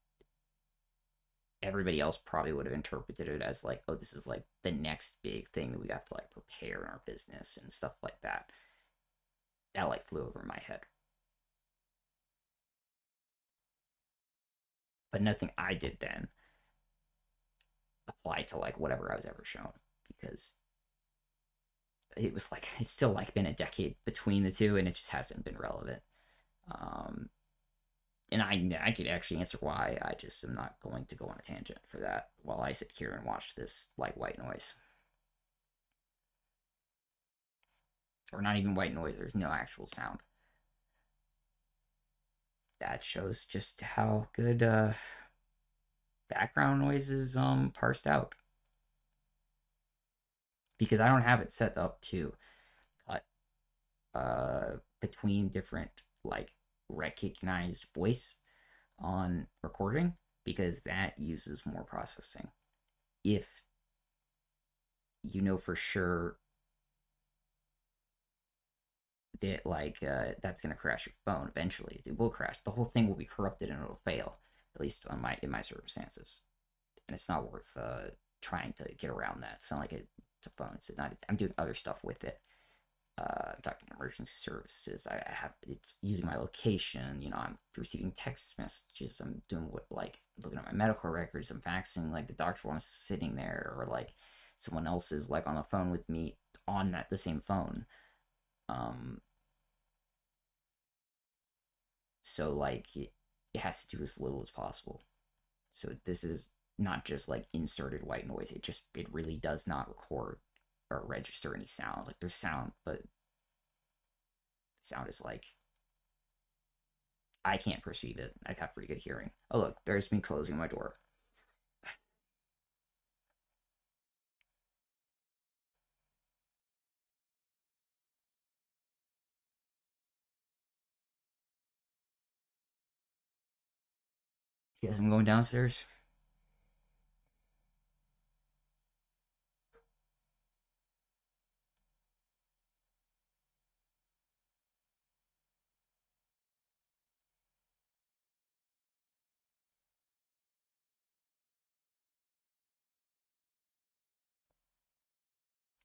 everybody else probably would have interpreted it as like, oh, this is like the next big thing that we have to like prepare in our business and stuff like that. That like flew over my head. But nothing I did then applied to like whatever I was ever shown because it was like it's still like been a decade between the two and it just hasn't been relevant. Um, and I could actually answer why. I just am not going to go on a tangent for that while I sit here and watch this like white noise. Or not even white noise, there's no actual sound. That shows just how good background noise is parsed out. Because I don't have it set up to cut between different like recognized voice on recording because that uses more processing. If you know for sure that like that's gonna crash your phone eventually, it will crash. The whole thing will be corrupted and it'll fail. At least on in my circumstances, and it's not worth trying to get around that. It's not like it's a phone. It's not. I'm doing other stuff with it. Talking to emergency services. I have it's using my location. I'm receiving text messages. I'm doing what like looking at my medical records. I'm faxing like the doctor while I'm sitting there, or like someone else is like on the phone with me on the same phone. Um, so like it has to do as little as possible. So this is not just like inserted white noise. It really does not record or register any sound. Like there's sound, but sound is like I can't perceive it. I have pretty good hearing. Oh look, there's me closing my door. Yes, I'm going downstairs.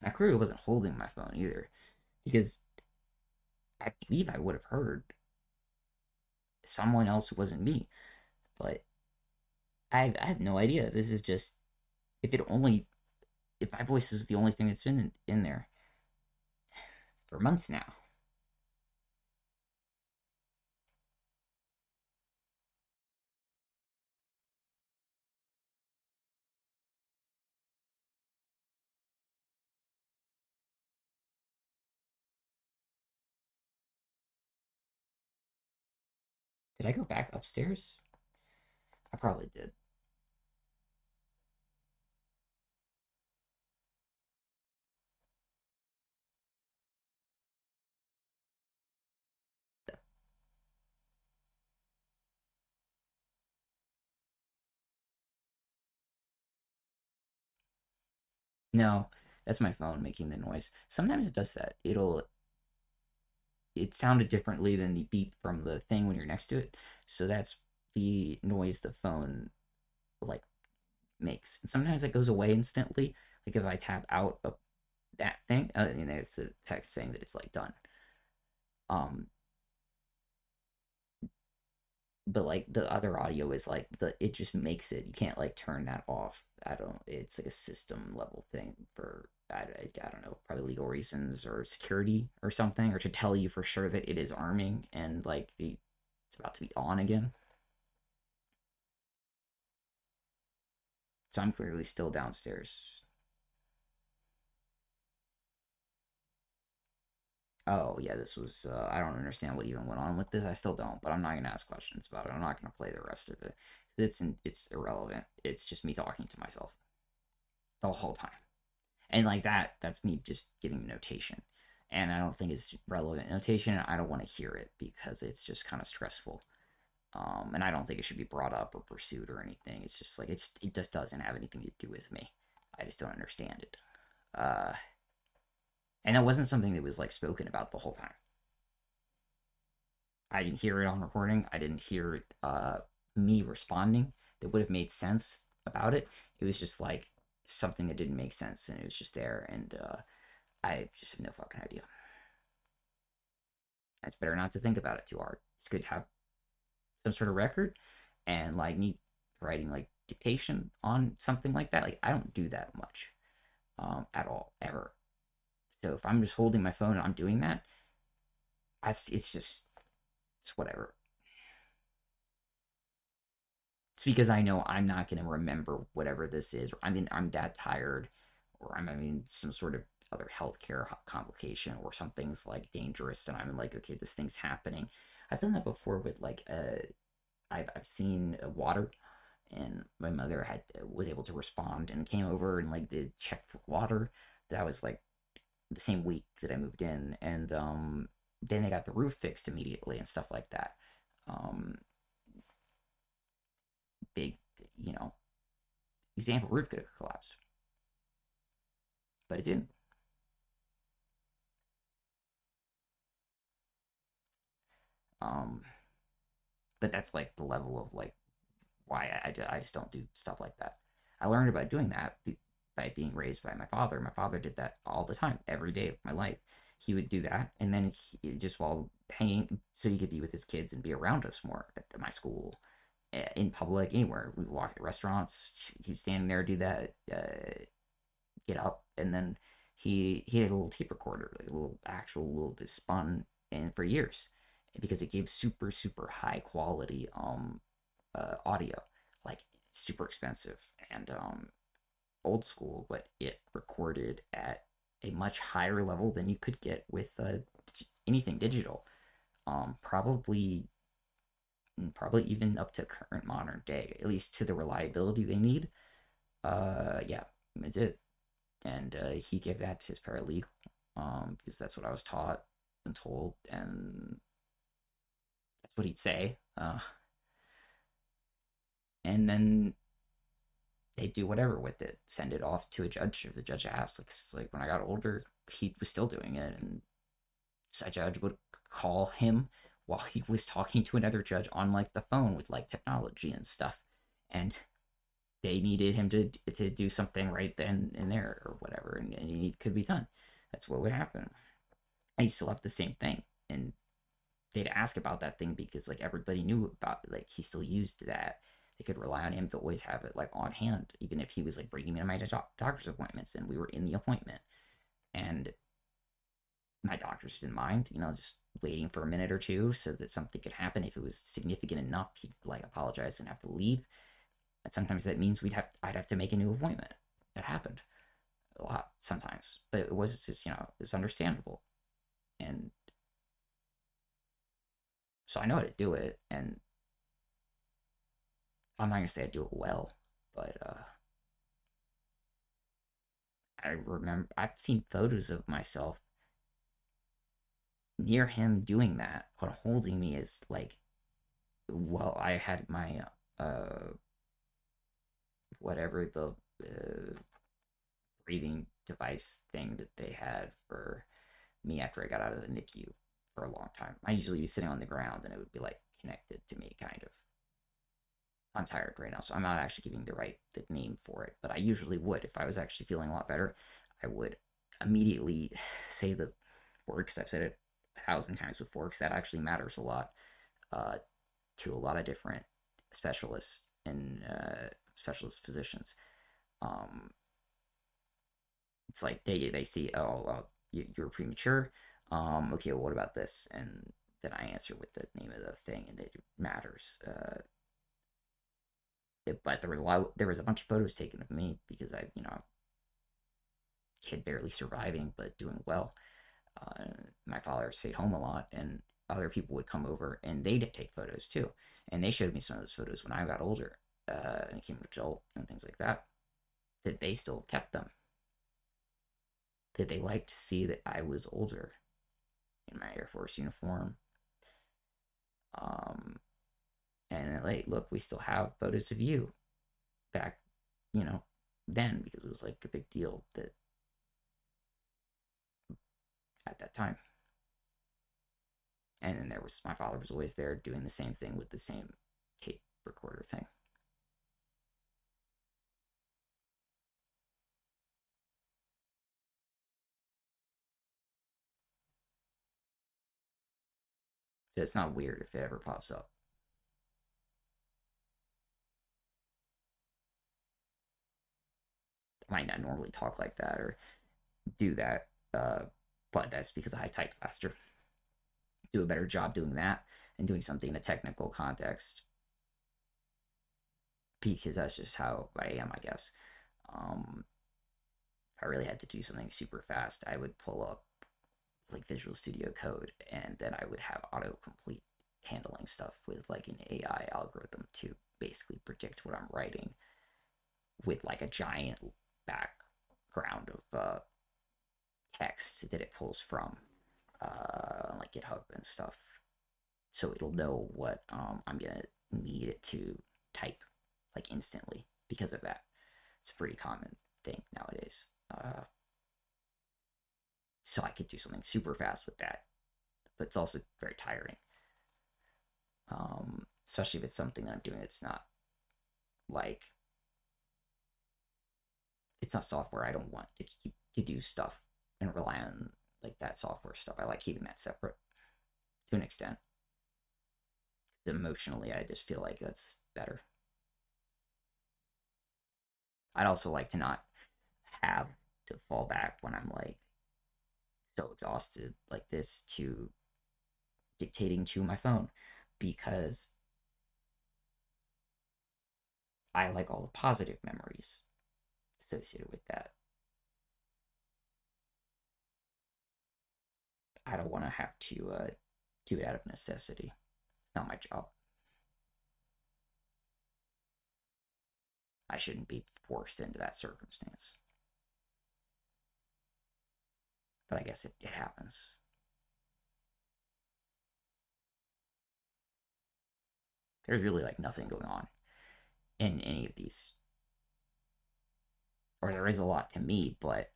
I clearly wasn't holding my phone either, because I believe I would have heard someone else who wasn't me. But I have no idea. This is just if my voice is the only thing that's in there for months now. Did I go back upstairs? I probably did. No, that's my phone making the noise. Sometimes it does that. It sounded differently than the beep from the thing when you're next to it. So that's the noise the phone like makes. And sometimes it goes away instantly. Like if I tap out of that thing, it's a text saying that it's like done. Um, but like the other audio is like it just makes it. You can't like turn that off. I don't. It's like a system level thing for I don't know, probably legal reasons or security or something, or to tell you for sure that it is arming and like it's about to be on again. So I'm clearly still downstairs. Oh yeah, this was. I don't understand what even went on with this. I still don't, but I'm not gonna ask questions about it. I'm not gonna play the rest of it. It's irrelevant. It's just me talking to myself the whole time. And like that's me just giving notation, and I don't think it's relevant notation. I don't want to hear it because it's just kind of stressful, and I don't think it should be brought up or pursued or anything. It's just like it just doesn't have anything to do with me. I just don't understand it. uh and it wasn't something that was like spoken about the whole time. I didn't hear it on recording. I didn't hear me responding that would have made sense about it. It was just like something that didn't make sense, and it was just there, and I just have no fucking idea. It's better not to think about it too hard. It's good to have some sort of record, and like me writing like dictation on something like that. Like I don't do that much, at all ever. So if I'm just holding my phone and I'm doing that, it's just it's whatever. It's because I know I'm not going to remember whatever this is, or I'm that tired, or I'm having some sort of other healthcare complication, or something's like dangerous, and I'm like, okay, this thing's happening. I've done that before with like I've seen water, and my mother had was able to respond and came over and like did check for water. That was like the same week that I moved in, and then they got the roof fixed immediately and stuff like that. Um, big, you know, example roof could have collapsed, but it didn't. Um, but that's like the level of like why I just don't do stuff like that. I learned about doing that by being raised by my father. My father did that all the time, every day of my life. He would do that, and then just while hanging, so he could be with his kids and be around us more at my school, in public, anywhere. We walk at restaurants. He's standing there, do that, get up, and then he had a little tape recorder, like a little actual little that spun, and for years, because it gave super high quality audio, like super expensive and old school, but it recorded at a much higher level than you could get with anything digital. Probably even up to current modern day, at least to the reliability they need. Yeah, it did, and he gave that to his paralegal, because that's what I was taught and told, and that's what he'd say. And then they do whatever with it, send it off to a judge if the judge asks. Like when I got older, he was still doing it, and a judge would call him while he was talking to another judge on like the phone with like technology and stuff, and they needed him to do something right then and there or whatever, and it could be done. That's what would happen. I used to love the same thing, and they'd ask about that thing because like everybody knew about it. Like he still used that. They could rely on him to always have it like on hand, even if he was like bringing me to my doctor's appointments and we were in the appointment. And my doctors didn't mind, just waiting for a minute or two so that something could happen. If it was significant enough, he'd like apologize and have to leave. And sometimes that means I'd have to make a new appointment. That happened a lot sometimes, but it was just it's understandable. And so I know how to do it, and I'm not gonna say I do it well, but I remember I've seen photos of myself near him doing that, but holding me is like, well, I had my whatever the breathing device thing that they had for me after I got out of the NICU for a long time. I usually be sitting on the ground and it would be like connected to me, kind of. I'm tired right now, so I'm not actually giving the name for it, but I usually would. If I was actually feeling a lot better, I would immediately say the word, because I've said it 1,000 times before, because that actually matters a lot uh, to a lot of different specialists and specialist physicians. Um, it's like they see, oh, well, you're premature. Okay, well, what about this? And then I answer with the name of the thing, and it matters. But there was a bunch of photos taken of me because I, kid barely surviving but doing well. My father stayed home a lot, and other people would come over and they'd take photos too. And they showed me some of those photos when I got older and became an adult and things like that. That they still kept them. That they liked to see that I was older in my Air Force uniform. Um, and like, look, we still have photos of you back, then, because it was like a big deal that at that time. And then my father was always there doing the same thing with the same tape recorder thing. So it's not weird if it ever pops up. I might not normally talk like that or do that, but that's because I type faster. Do a better job doing that and doing something in a technical context, because that's just how I am, I guess. If I really had to do something super fast, I would pull up like Visual Studio Code, and then I would have autocomplete handling stuff with like an AI algorithm to basically predict what I'm writing with like a giant background of text that it pulls from like GitHub and stuff. So it'll know what I'm gonna need it to type like instantly because of that. It's a pretty common thing nowadays. So I could do something super fast with that, but it's also very tiring. Especially if it's something I'm doing that's not like it's not software I don't want to do stuff and rely on like that software stuff. I like keeping that separate to an extent. Emotionally, I just feel like that's better. I'd also like to not have to fall back when I'm like so exhausted like this to dictating to my phone, because I like all the positive memories associated with that. I don't want to have to do it out of necessity. It's not my job. I shouldn't be forced into that circumstance. But I guess it happens. There's really like nothing going on in any of these, or there is a lot to me, but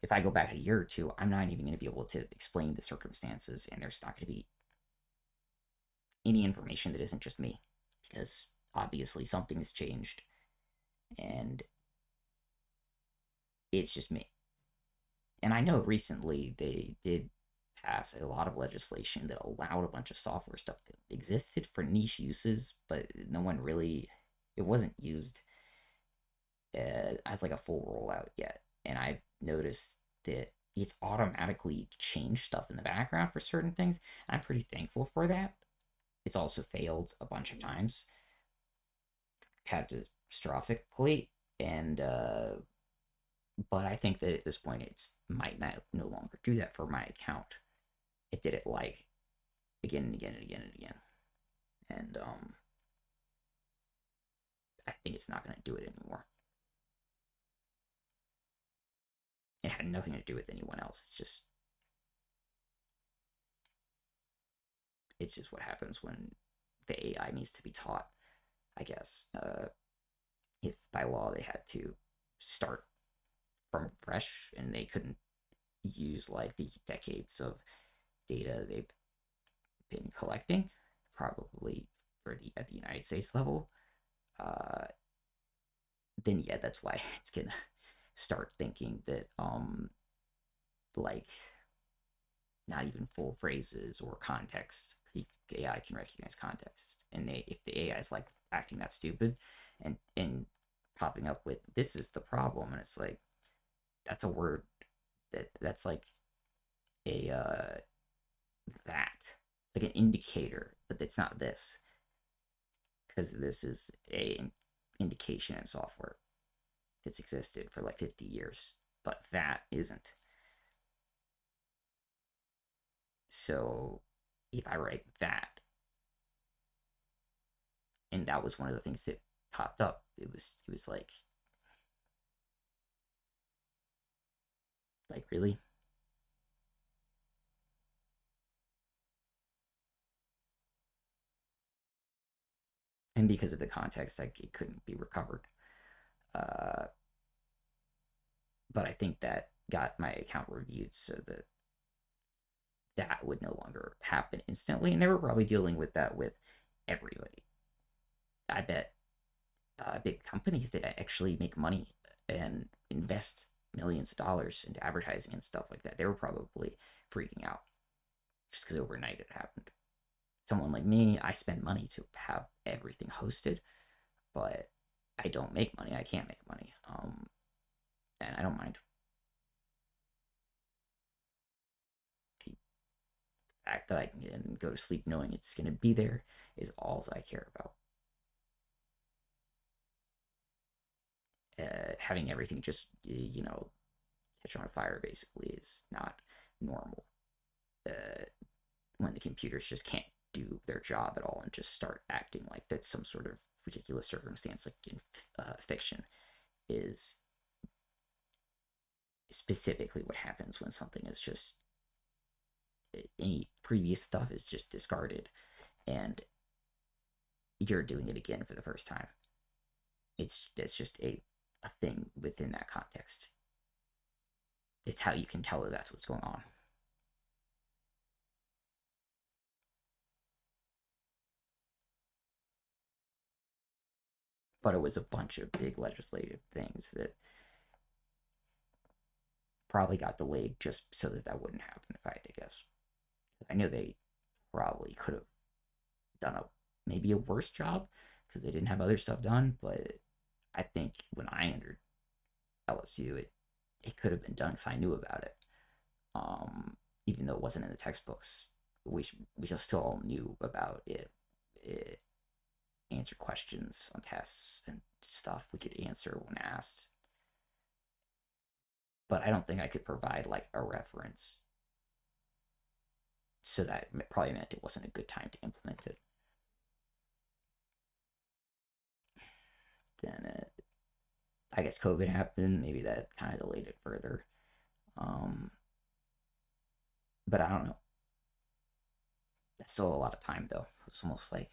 if I go back a year or two, I'm not even going to be able to explain the circumstances, and there's not going to be any information that isn't just me, because obviously something has changed, and it's just me. And I know recently they did pass a lot of legislation that allowed a bunch of software stuff that existed for niche uses, but no one really, it wasn't used as like a full rollout yet. And I've noticed that it's automatically changed stuff in the background for certain things. I'm pretty thankful for that. It's also failed a bunch of times, catastrophically, and but I think that at this point it might not no longer do that for my account. It did it like again and again and again and again, and I think it's not going to do it anymore. It had nothing to do with anyone else. It's just what happens when the AI needs to be taught, I guess. If by law they had to start from fresh, and they couldn't use like the decades of data they've been collecting, probably for the at the United States level, uh, then yeah, that's why it's gonna start thinking that like not even full phrases or context. The AI can recognize context, and if the AI is like acting that stupid and popping up with this is the problem, and it's like that's a word that's like a that like an indicator, but it's not this because this is a indication in software that's existed for like 50 years, but that isn't. So if I write that, and that was one of the things that popped up, it was like really. And because of the context, like it couldn't be recovered. Uh, but I think that got my account reviewed so that that would no longer happen instantly, and they were probably dealing with that with everybody. I bet big companies that actually make money and invest millions of dollars into advertising and stuff like that, they were probably freaking out just because overnight it happened. Someone like me, I spend money to have everything hosted, but I don't make money. I can't make money, and I don't mind. The fact that I can go to sleep knowing it's going to be there is all I care about. Having everything just catch on fire basically is not normal. Uh, when the computers just can't do their job at all and just start acting like that's some sort of ridiculous circumstance, like in fiction, is specifically what happens when something is just any previous stuff is just discarded and you're doing it again for the first time. It's just a thing within that context. It's how you can tell that that's what's going on. But it was a bunch of big legislative things that probably got delayed just so that that wouldn't happen, if I had to guess. I know they probably could have done a maybe a worse job because they didn't have other stuff done, but I think when I entered LSU, it could have been done if I knew about it. Even though it wasn't in the textbooks, we just still all knew about it. It answer questions on tests and stuff we could answer when asked. But I don't think I could provide like a reference, so that probably meant it wasn't a good time to implement it. Then I guess COVID happened. Maybe that kind of delayed it further. Um, but I don't know. That's still a lot of time though. It's almost like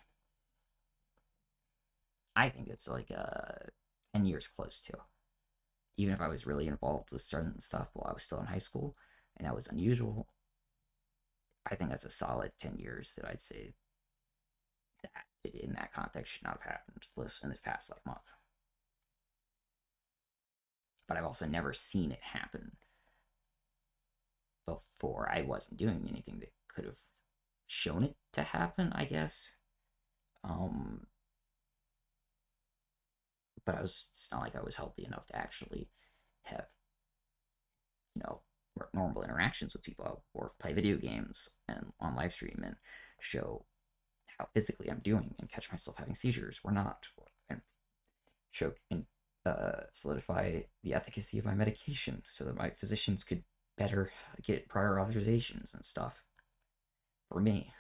I think it's like 10 years close to. Even if I was really involved with certain stuff while I was still in high school, and that was unusual, I think that's a solid 10 years that I'd say that in that context should not have happened in this past like month. But I've also never seen it happen before. I wasn't doing anything that could have shown it to happen, I guess. Um, but it's not like I was healthy enough to actually have, you know, normal interactions with people or play video games and on live stream and show how physically I'm doing and catch myself having seizures or not, and show and solidify the efficacy of my medication so that my physicians could better get prior authorizations and stuff for me.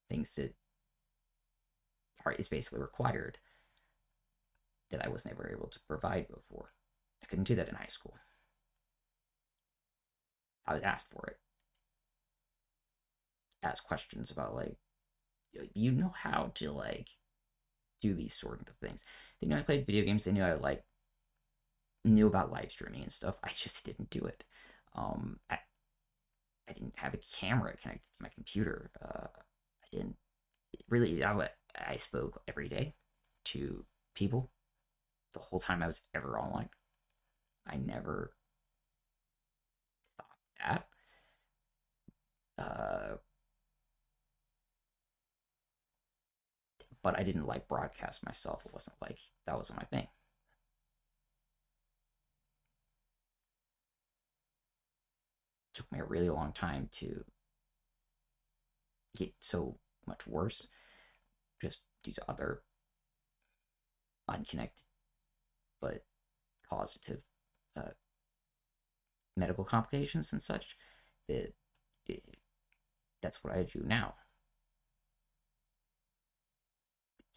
Things that is basically required that I was never able to provide before. I couldn't do that in high school. I was asked for it. Asked questions about like, you know how to like do these sort of things. They knew I played video games. They knew I like knew about live streaming and stuff. I just didn't do it. I didn't have a camera connected to my computer. I didn't really. I spoke every day to people the whole time I was ever online. I never thought that. But I didn't like broadcast myself. It wasn't like that wasn't my thing. It took me a really long time to get so much worse, just due to other unconnected but causative uh, medical complications and such. That it, that's what I do now.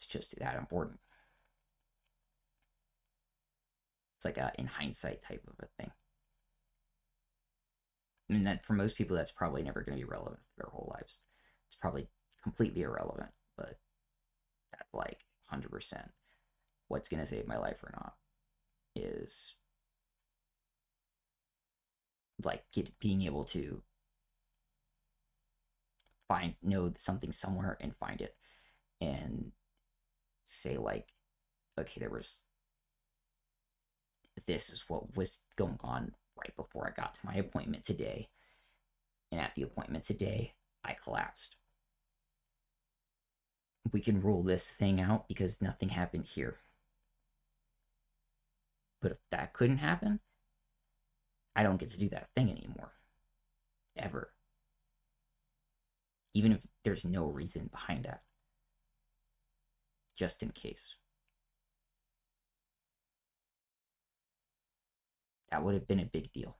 It's just that important. It's like a in hindsight type of a thing. I mean, that for most people, that's probably never going to be relevant for their whole lives. It's probably completely irrelevant, but that's like 100%. What's going to save my life or not is like being able to know something somewhere and find it and say like, okay, there was this is what was going on right before I got to my appointment today, and at the appointment today, I collapsed. We can rule this thing out because nothing happened here. But if that couldn't happen, I don't get to do that thing anymore. Ever. Even if there's no reason behind that. Just in case. That would have been a big deal.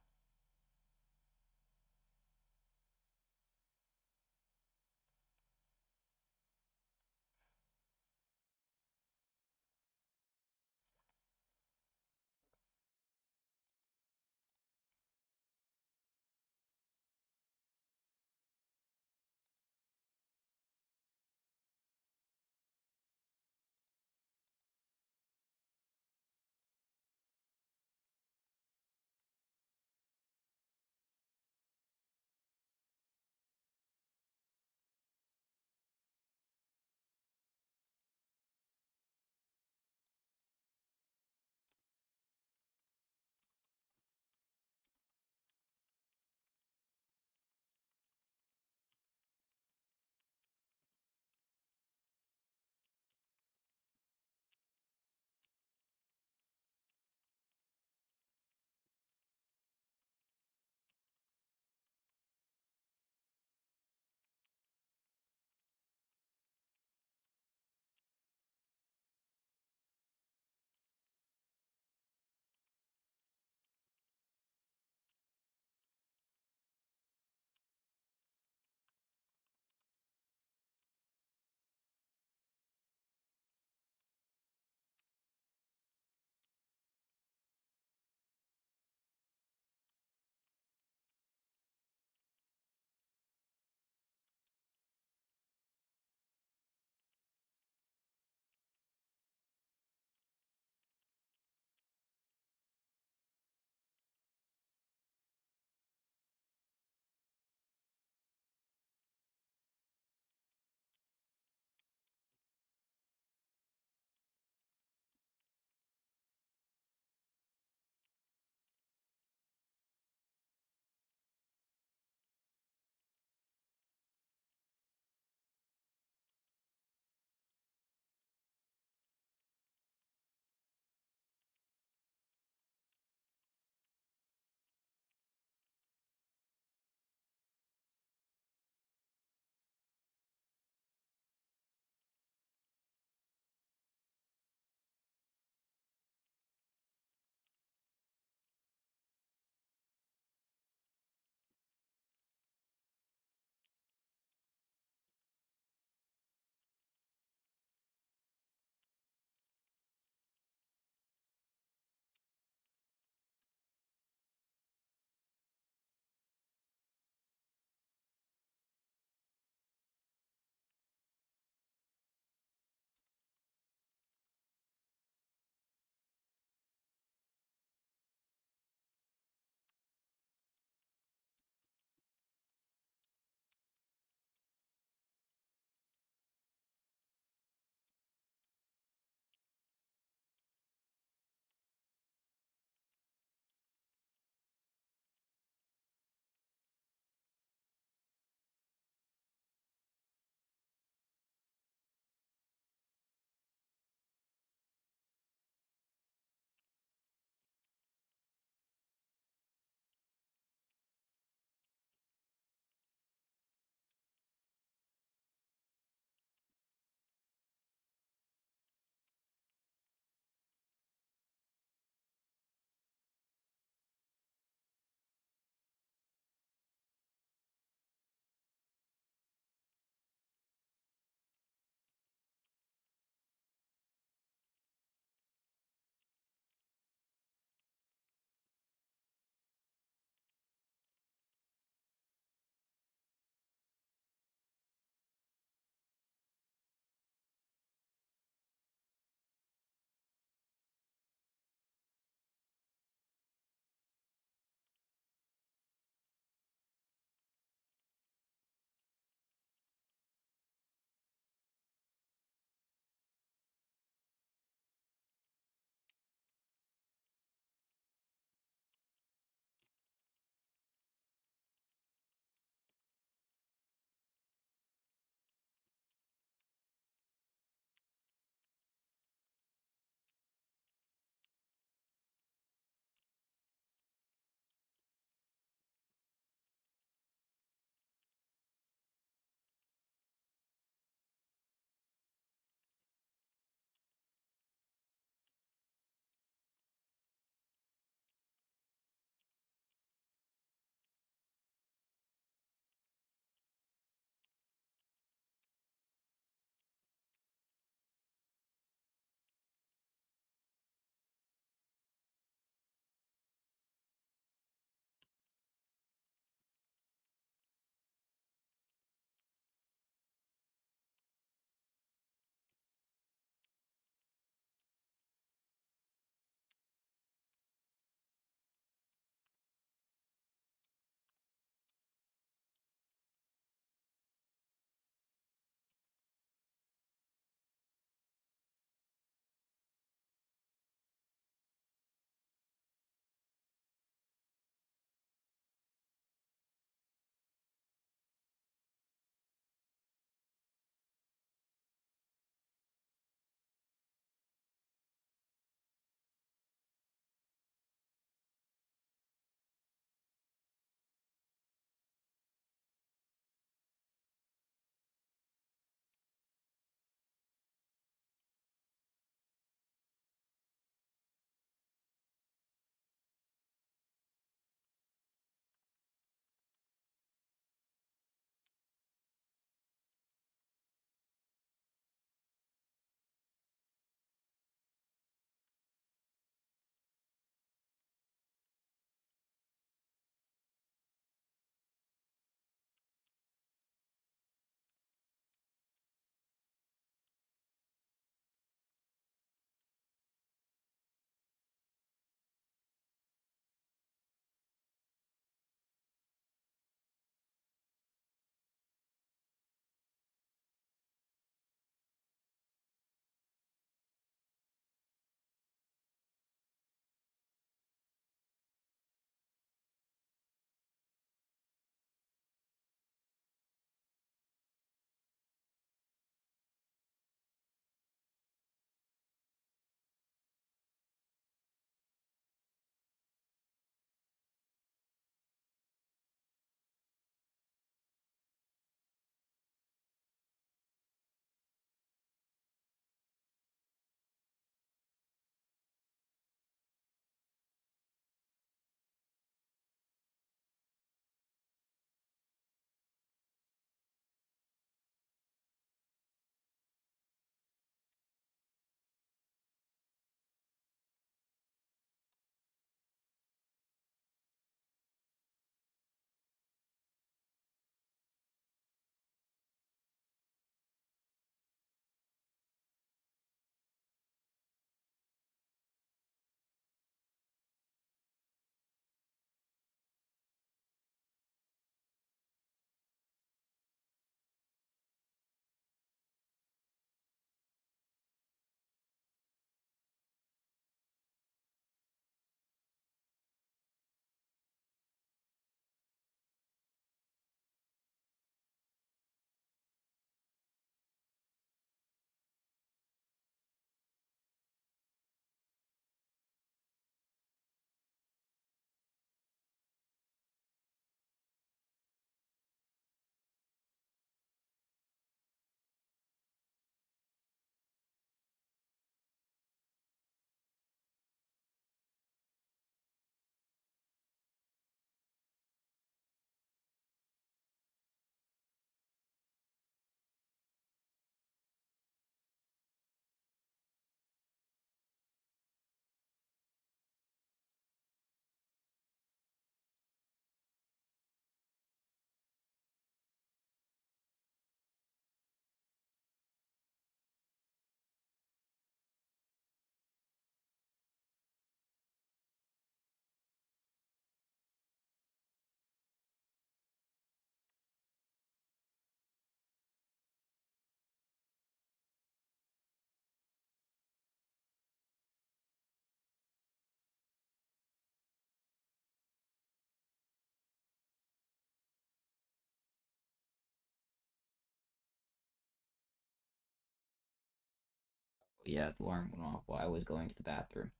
Yeah, the alarm went off while I was going to the bathroom.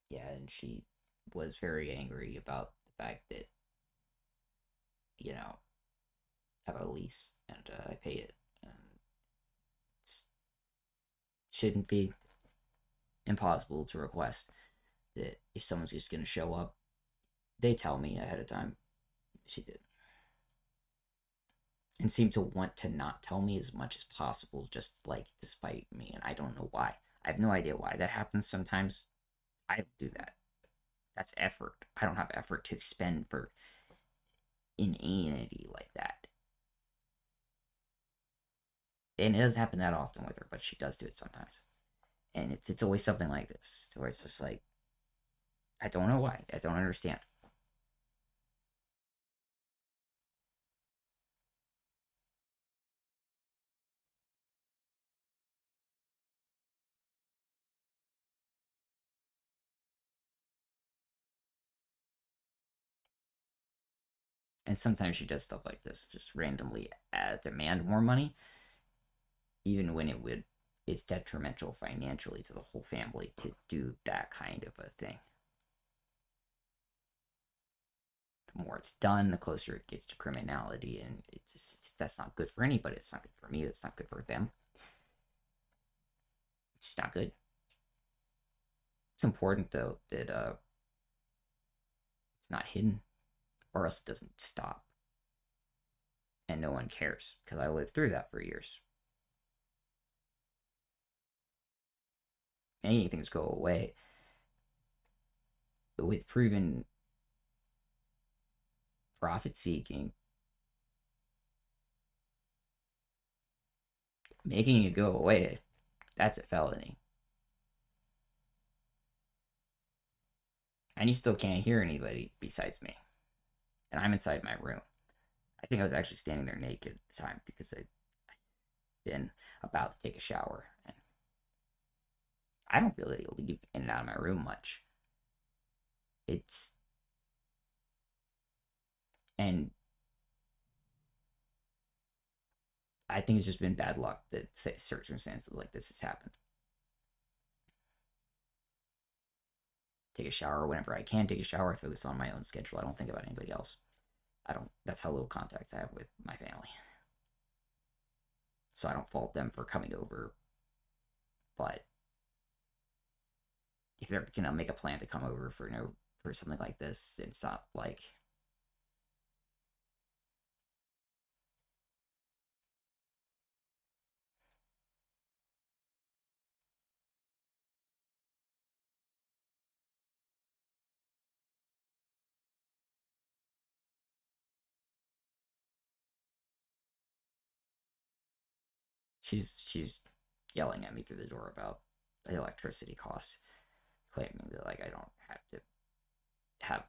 Yeah, and she was very angry about the fact that, you know, I have a lease and I pay it. And it shouldn't be impossible to request that if someone's just going to show up, they tell me ahead of time. She did. And seemed to want to not tell me as much as possible, just like despite me, and I don't know why. I have no idea why that happens sometimes. I don't do that. That's effort. I don't have effort to spend for inanity like that. And it doesn't happen that often with her, but she does do it sometimes. And it's always something like this, where it's just like, I don't know why. I don't understand. And sometimes she does stuff like this, just randomly demand more money, even when it's detrimental financially to the whole family to do that kind of a thing. The more it's done, the closer it gets to criminality, and that's not good for anybody. It's not good for me. It's not good for them. It's not good. It's important though that it's not hidden, or else it doesn't stop, and no one cares because I lived through that for years. Many things go away with proven profit seeking. Making it go away, that's a felony. And you still can't hear anybody besides me. And I'm inside my room. I think I was actually standing there naked at the time because I'd been about to take a shower. And I don't really leave in and out of my room much. It's and I think it's just been bad luck that circumstances like this has happened. Take a shower whenever I can take a shower. I focus on my own schedule. I don't think about anybody else. I don't. That's how little contact I have with my family. So I don't fault them for coming over. But if they're gonna make a plan to come over for something like this, it's not like she's yelling at me through the door about the electricity costs, claiming that like I don't have to have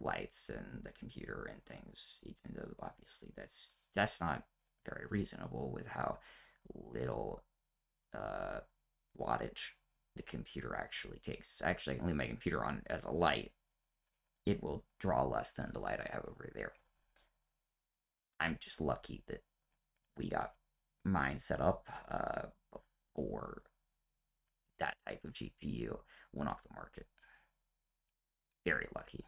lights and the computer and things, even though obviously that's not very reasonable with how little uh, wattage the computer actually takes. Actually, I can leave my computer on as a light. It will draw less than the light I have over there. I'm just lucky that we got mine set up before that type of GPU went off the market. Very lucky.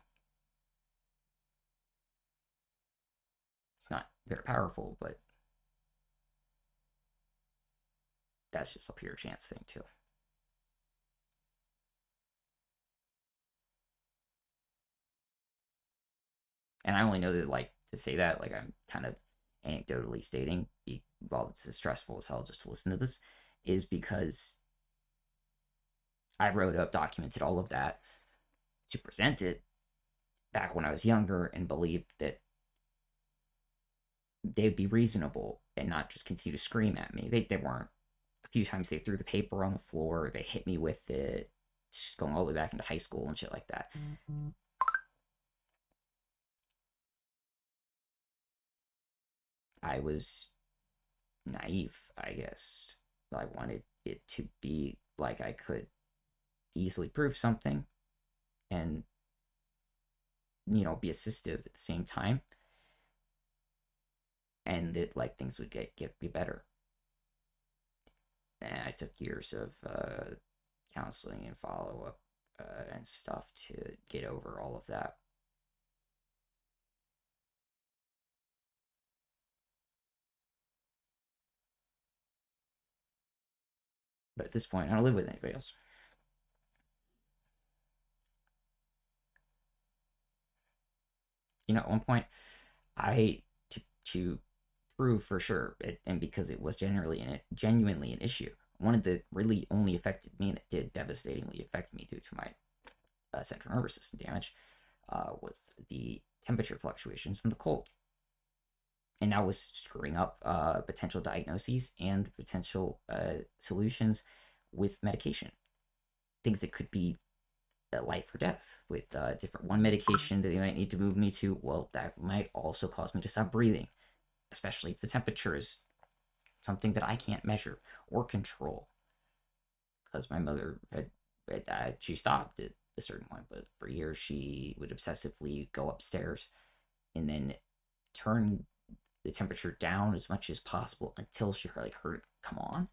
It's not very powerful, but that's just a pure chance thing too. And I only know that like to say that, like I'm kind of anecdotally stating, while it's as stressful as hell just to listen to this, is because I wrote up, documented all of that to present it back when I was younger and believed that they'd be reasonable and not just continue to scream at me. They weren't. A few times they threw the paper on the floor, they hit me with it, just going all the way back into high school and shit like that. Mm-hmm. I was naive, I guess. I wanted it to be like I could easily prove something and, be assistive at the same time. and that like things would be better. And I took years of counseling and follow up and stuff to get over all of that. But at this point, I don't live with anybody else. At one point, I to prove for sure, and because it was genuinely an issue, one that really only affected me, and it did devastatingly affect me due to my central nervous system damage, was the temperature fluctuations from the cold. And that was screwing up potential diagnoses and potential solutions with medication. Things that could be life or death with one medication that they might need to move me to. Well, that might also cause me to stop breathing, especially if the temperature is something that I can't measure or control. Because my mother she stopped at a certain point, but for years she would obsessively go upstairs and then turn the temperature down as much as possible until she heard it come on.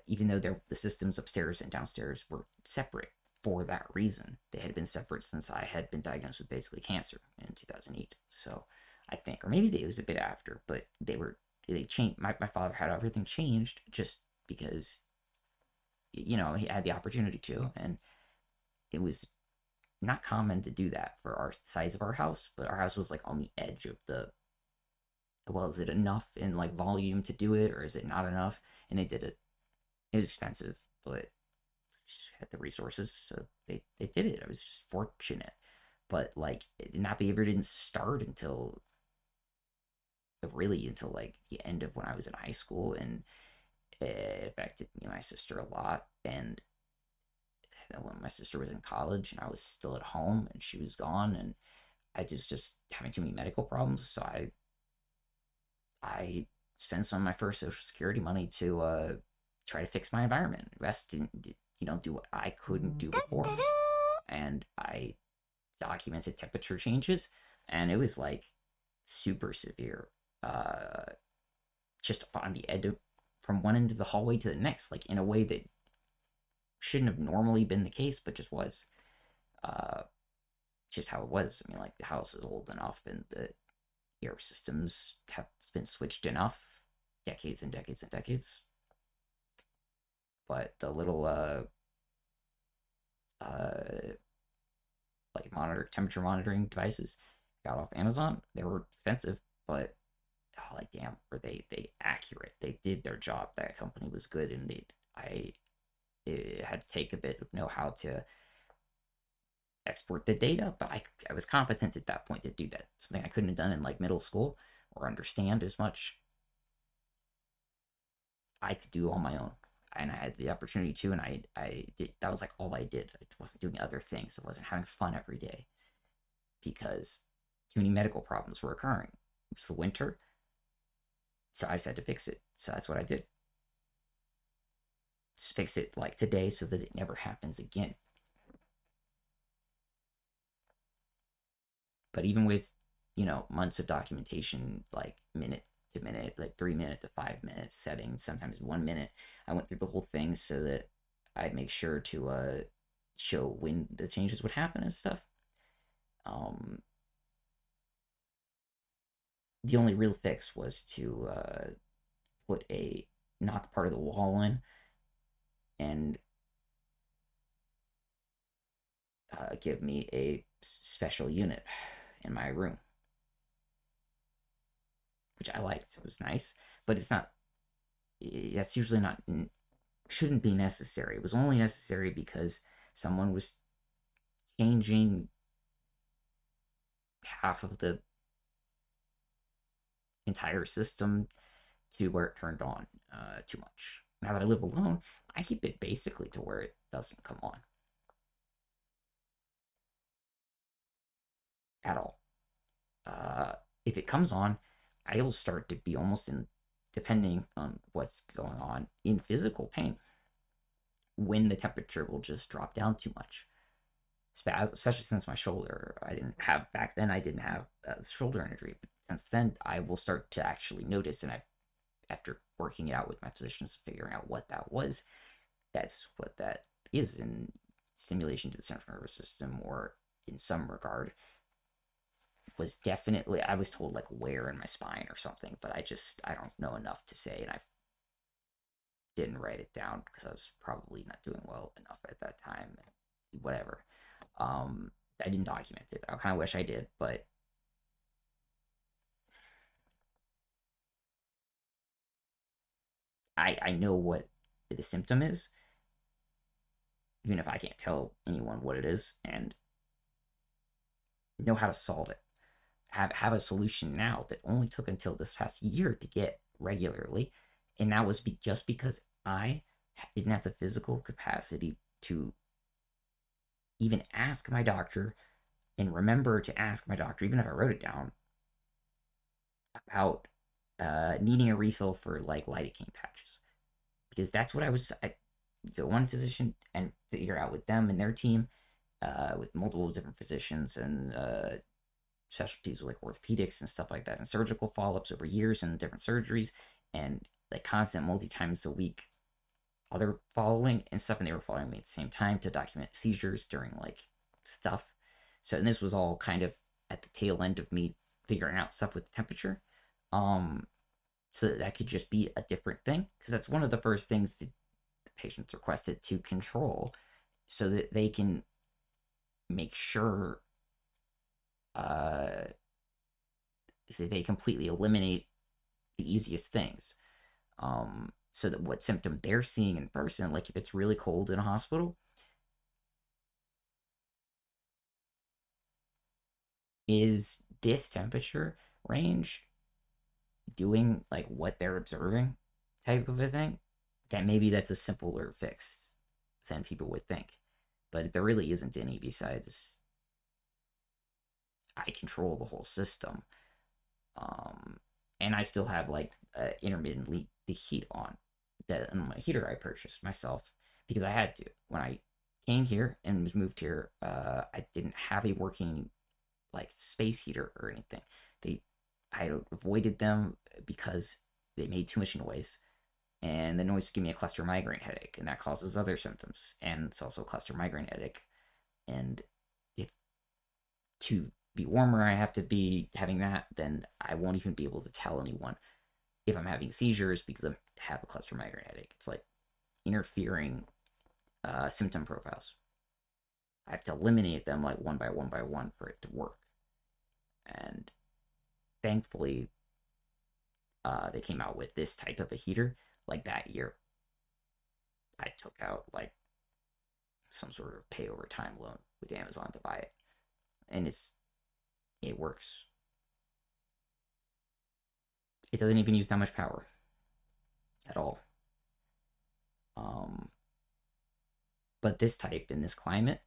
Even though the systems upstairs and downstairs were separate for that reason. They had been separate since I had been diagnosed with basically cancer in 2008. So I think, or maybe it was a bit after, but they changed. My father had everything changed just because, he had the opportunity to, and it was not common to do that for our size of our house, but our house was like on the edge of is it enough in like volume to do it, or is it not enough? And they did it. It was expensive, but had the resources, so they did it. I was just fortunate, but like not the ever didn't start until like the end of when I was in high school, and it affected me and my sister a lot. And when my sister was in college and I was still at home and she was gone, and I just having too many medical problems, so I spent some of my first Social Security money to try to fix my environment, invest in, do what I couldn't do before. And I documented temperature changes, and it was like super severe. Just on the edge from one end of the hallway to the next, like in a way that shouldn't have normally been the case, but just was. Just how it was. I mean, like the house is old enough, and the air systems have been switched enough, decades and decades and decades. But the little like temperature monitoring devices got off Amazon. They were expensive, but damn, were they accurate? They did their job. That company was good, and it had to take a bit of know-how to export the data, but I was competent at that point to do that. Something I couldn't have done in like middle school or understand as much. I could do on my own, and I had the opportunity to, and I did. That was like all I did. I wasn't doing other things. I wasn't having fun every day because too many medical problems were occurring. It was the winter, so I just had to fix it. So that's what I did. Just fix it like today so that it never happens again. But even with, months of documentation, like minute to minute, like 3 minutes to 5 minutes, settings, sometimes 1 minute, I went through the whole thing so that I'd make sure to show when the changes would happen and stuff. The only real fix was to knock part of the wall in and give me a special unit in my room, which I liked. It was nice, but that's usually not, shouldn't be necessary. It was only necessary because someone was changing half of the entire system to where it turned on too much. Now that I live alone, I keep it basically to where it doesn't come on at all. If it comes on, I'll start to be almost depending on what's going on, in physical pain when the temperature will just drop down too much, especially since my shoulder, back then I didn't have shoulder injury, but since then I will start to actually notice, and after working it out with my physicians, figuring out what that was, that's what that is in stimulation to the central nervous system, or in some regard, was definitely, I was told like where in my spine or something, but I don't know enough to say, and I didn't write it down because I was probably not doing well enough at that time, whatever. I didn't document it. I kind of wish I did, but I know what the symptom is, even if I can't tell anyone what it is, and know how to solve it. Have a solution now that only took until this past year to get regularly, and that was just because I didn't have the physical capacity to even ask my doctor, and remember to ask my doctor, even if I wrote it down, about needing a refill for like lidocaine patches, because that's what I was. The one physician, and figure out with them and their team, with multiple different physicians and specialties like orthopedics and stuff like that, and surgical follow-ups over years and different surgeries, and like constant multi-times a week other following and stuff, and they were following me at the same time to document seizures during like stuff. So, and this was all kind of at the tail end of me figuring out stuff with the temperature. So that could just be a different thing, because that's one of the first things that the patients requested to control, so that they can make sure so they completely eliminate the easiest things. So that what symptom they're seeing in person, like if it's really cold in a hospital, is this temperature range doing like what they're observing type of a thing, then maybe that's a simpler fix than people would think. But there really isn't any, besides I control the whole system. And I still have like intermittently the heat on, that on my heater I purchased myself because I had to. When I came here and was moved here, I didn't have a working like space heater or anything. I avoided them because they made too much noise, and the noise gave me a cluster migraine headache, and that causes other symptoms, and it's also a cluster migraine headache. And if to be warmer I have to be having that, then I won't even be able to tell anyone if I'm having seizures because I have a cluster migraine headache. It's like interfering symptom profiles. I have to eliminate them like one by one for it to work. And thankfully, they came out with this type of a heater like that year. I took out like some sort of pay over time loan with Amazon to buy it, and it works. It doesn't even use that much power at all. But this type in this climate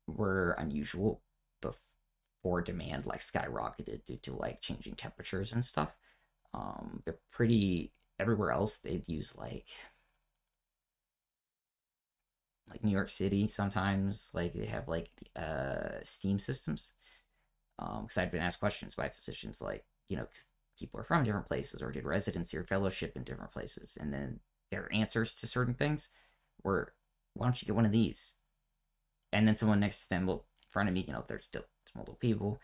were unusual before demand like skyrocketed due to like changing temperatures and stuff. They're pretty everywhere else. They'd use like New York City sometimes, like they have like steam systems. Because I've been asked questions by physicians like, people are from different places or did residency or fellowship in different places, and then their answers to certain things were, why don't you get one of these? And then someone next to them, in front of me, there's still multiple people.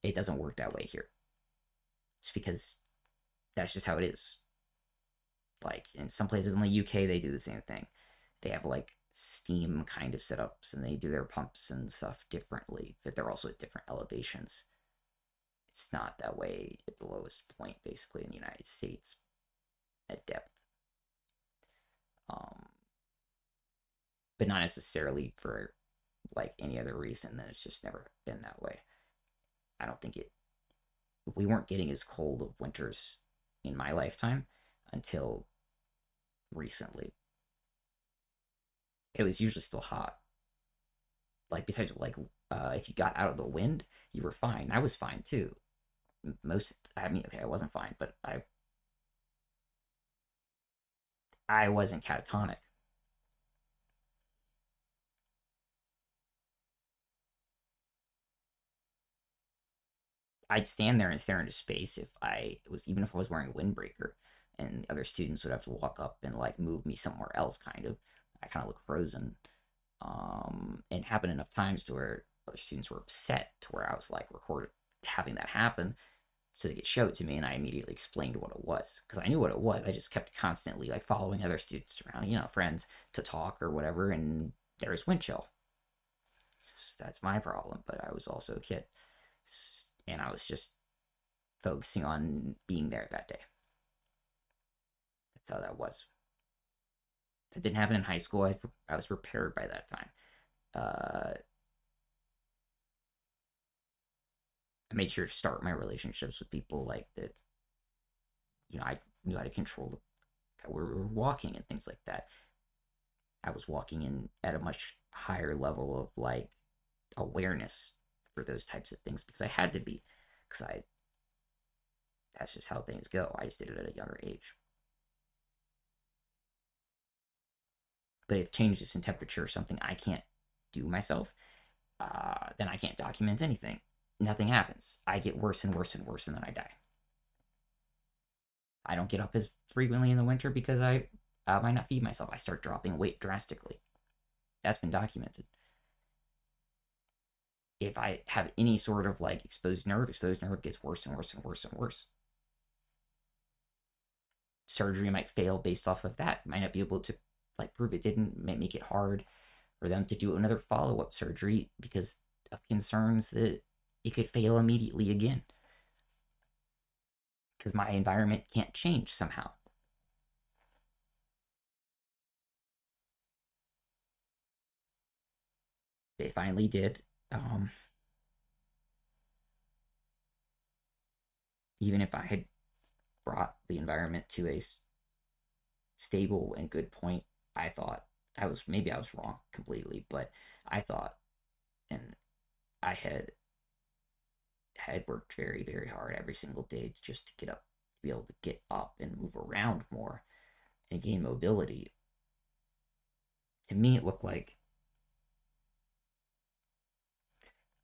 It doesn't work that way here. It's because that's just how it is. Like in some places in the UK, they do the same thing. They have like steam kind of setups, and they do their pumps and stuff differently, but they're also at different elevations. It's not that way at the lowest point, basically, in the United States at depth. But not necessarily for like any other reason than it's just never been that way. I don't think we weren't getting as cold of winters in my lifetime until recently. It was usually still hot. Like besides, like if you got out of the wind, you were fine. I was fine too. I wasn't fine, but I wasn't catatonic. I'd stand there and stare into space even if I was wearing a windbreaker, and other students would have to walk up and like move me somewhere else. I kind of look frozen. And happened enough times to where other students were upset to where I was like recorded having that happen. So they could show it to me, and I immediately explained what it was because I knew what it was. I just kept constantly like following other students around, friends to talk or whatever, and there's wind chill. That's my problem. But I was also a kid, and I was just focusing on being there that day. That's how that was. It didn't happen in high school. I was prepared by that time. I made sure to start my relationships with people like that. I knew how to control how we were walking and things like that. I was walking in at a much higher level of like awareness for those types of things because I had to be, because that's just how things go. I just did it at a younger age. But if changes in temperature is something I can't do myself, then I can't document anything. Nothing happens. I get worse and worse and worse, and then I die. I don't get up as frequently in the winter because I might not feed myself. I start dropping weight drastically. That's been documented. If I have any sort of like exposed nerve gets worse and worse and worse and worse. Surgery might fail based off of that. Might not be able to like prove it didn't. Might make it hard for them to do another follow-up surgery because of concerns that it could fail immediately again. Because my environment can't change somehow. They finally did. Even if I had brought the environment to a stable and good point, I thought maybe I was wrong completely, but I thought, and I had worked very, very hard every single day just to get up, to be able to get up and move around more and gain mobility. To me, it looked like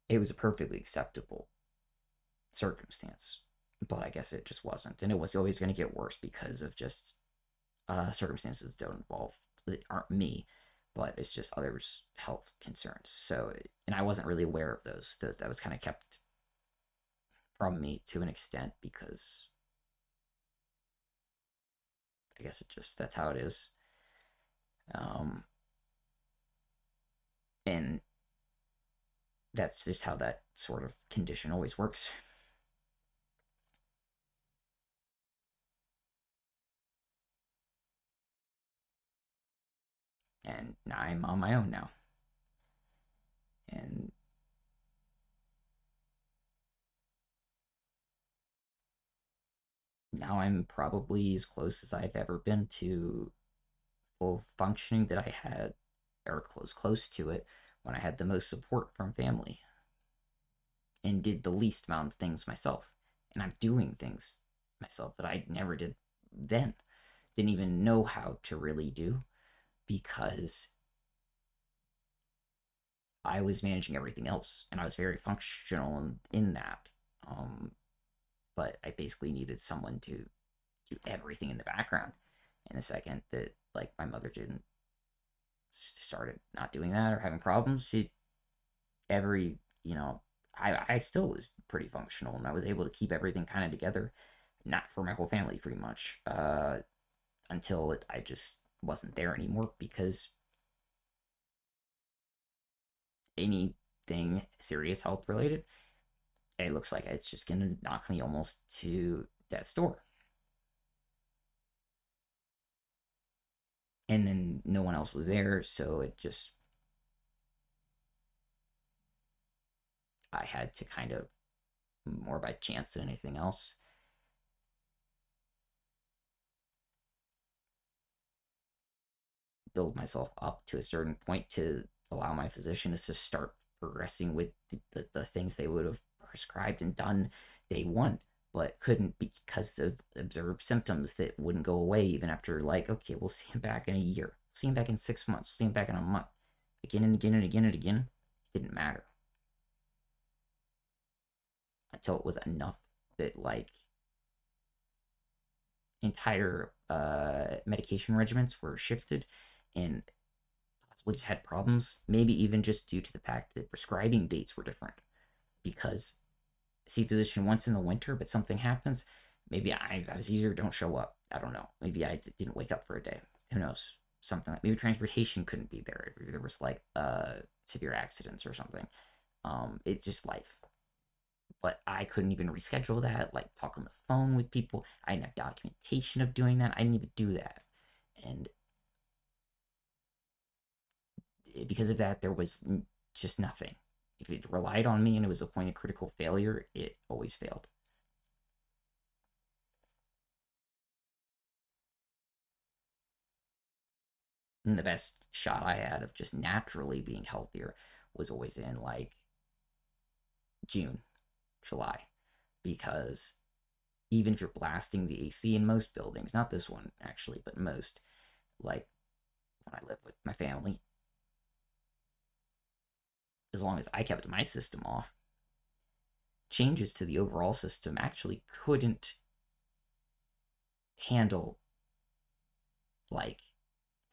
it was a perfectly acceptable circumstance, but I guess it just wasn't, and it was always going to get worse because of just circumstances that aren't me, but it's just others' health concerns. So, and I wasn't really aware of those. That was kind of kept from me to an extent because I guess that's how it is. And that's just how that sort of condition always works. And I'm on my own now. And now I'm probably as close as I've ever been to full functioning that I had, or close to it, when I had the most support from family and did the least amount of things myself. And I'm doing things myself that I never did then. Didn't even know how to really do because I was managing everything else and I was very functional in that. But I basically needed someone to do everything in the background. And the second that like my mother didn't started not doing that or having problems, I still was pretty functional and I was able to keep everything kind of together, not for my whole family pretty much, until I just wasn't there anymore because anything serious health related, it looks like it's just gonna knock me almost to death's door. And then no one else was there, so I had to kind of, more by chance than anything else, build myself up to a certain point to allow my physicians to start progressing with the things they would have prescribed and done day one, but couldn't because of observed symptoms that wouldn't go away even after, like, okay, we'll see him back in a year, see him back in 6 months, see him back in a month, again and again and again and again. It didn't matter until it was enough that like entire medication regimens were shifted and possibly just had problems. Maybe even just due to the fact that prescribing dates were different. Because see a physician once in the winter, but something happens. Maybe I was easier, don't show up. I don't know. Maybe I didn't wake up for a day. Who knows? Something like maybe transportation couldn't be there. Maybe there was like severe accidents or something. It's just life. But I couldn't even reschedule that, like talk on the phone with people. I didn't have documentation of doing that. I didn't even do that. And because of that, there was just nothing. If it relied on me and it was a point of critical failure, it always failed. And the best shot I had of just naturally being healthier was always in like June, July, because even if you're blasting the AC in most buildings, not this one actually, but most, like when I lived with my family, as long as I kept my system off, changes to the overall system actually couldn't handle like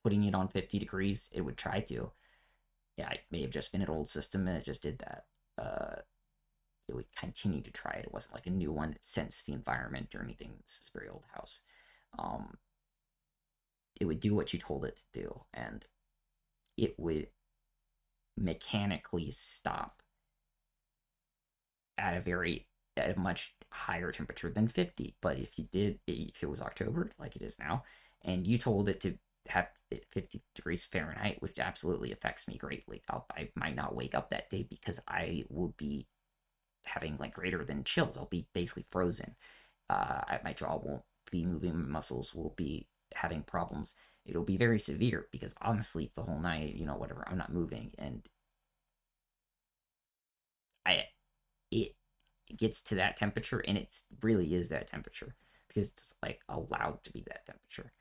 putting it on 50 degrees. It would try to. Yeah, it may have just been an old system and it just did that. It would continue to try it. It wasn't like a new one that sensed the environment or anything. This is a very old house. It would do what you told it to do, and it would mechanically stop at a much higher temperature than 50. But if it was October like it is now, and you told it to have it 50 degrees Fahrenheit, which absolutely affects me greatly, I might not wake up that day because I will be having like greater than chills. I'll be basically frozen. My jaw won't be moving. My muscles will be having problems. It'll be very severe because honestly, the whole night, whatever, I'm not moving, and it gets to that temperature, and it really is that temperature because it's like allowed to be that temperature,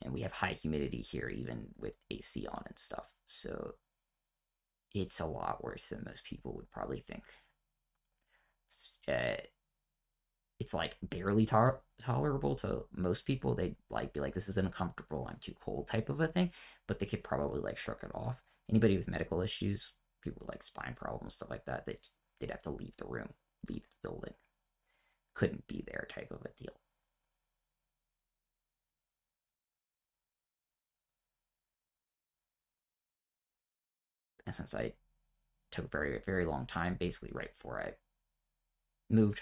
and we have high humidity here even with AC on and stuff, so it's a lot worse than most people would probably think. It's like barely tolerable to most people. They'd like be like, this is uncomfortable, I'm too cold type of a thing, but they could probably like shrug it off. Anybody with medical issues, people with like spine problems, stuff like that, they'd have to leave the room, leave the building. Couldn't be there type of a deal. And since I took a very, very long time, basically right before I moved,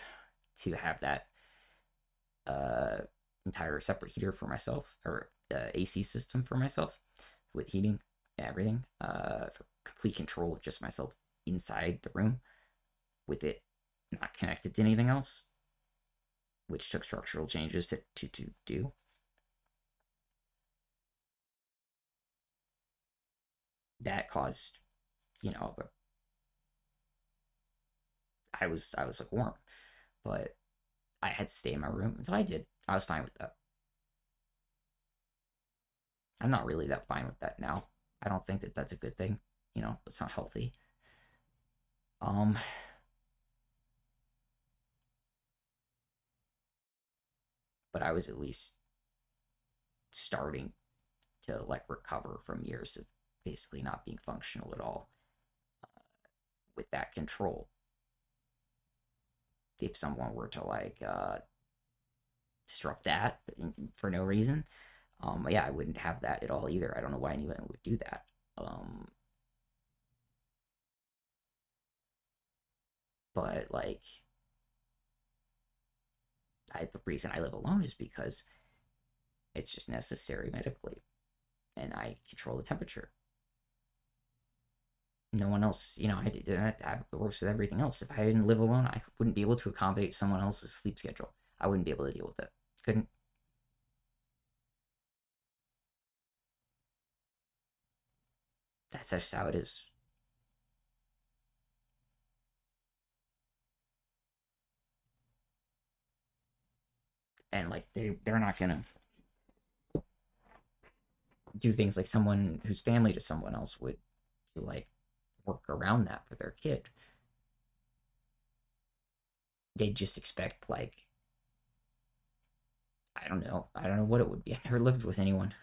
to have that entire separate heater for myself, or AC system for myself with heating and everything, for complete control of just myself inside the room with it not connected to anything else, which took structural changes to do. That caused, I was like warm, but I had to stay in my room until I did. I was fine with that. I'm not really that fine with that now. I don't think that that's a good thing. It's not healthy. Um, but I was at least starting to like recover from years of basically not being functional at all, with that control. If someone were to like disrupt that for no reason, yeah, I wouldn't have that at all either. I don't know why anyone would do that. But like, the reason I live alone is because it's just necessary medically, and I control the temperature. No one else, I works with everything else. If I didn't live alone, I wouldn't be able to accommodate someone else's sleep schedule. I wouldn't be able to deal with it. Couldn't. That's just how it is. And like they're not gonna do things like someone who's family to someone else would, to like work around that for their kid. they just expect, like, I don't know what it would be. I've never lived with anyone.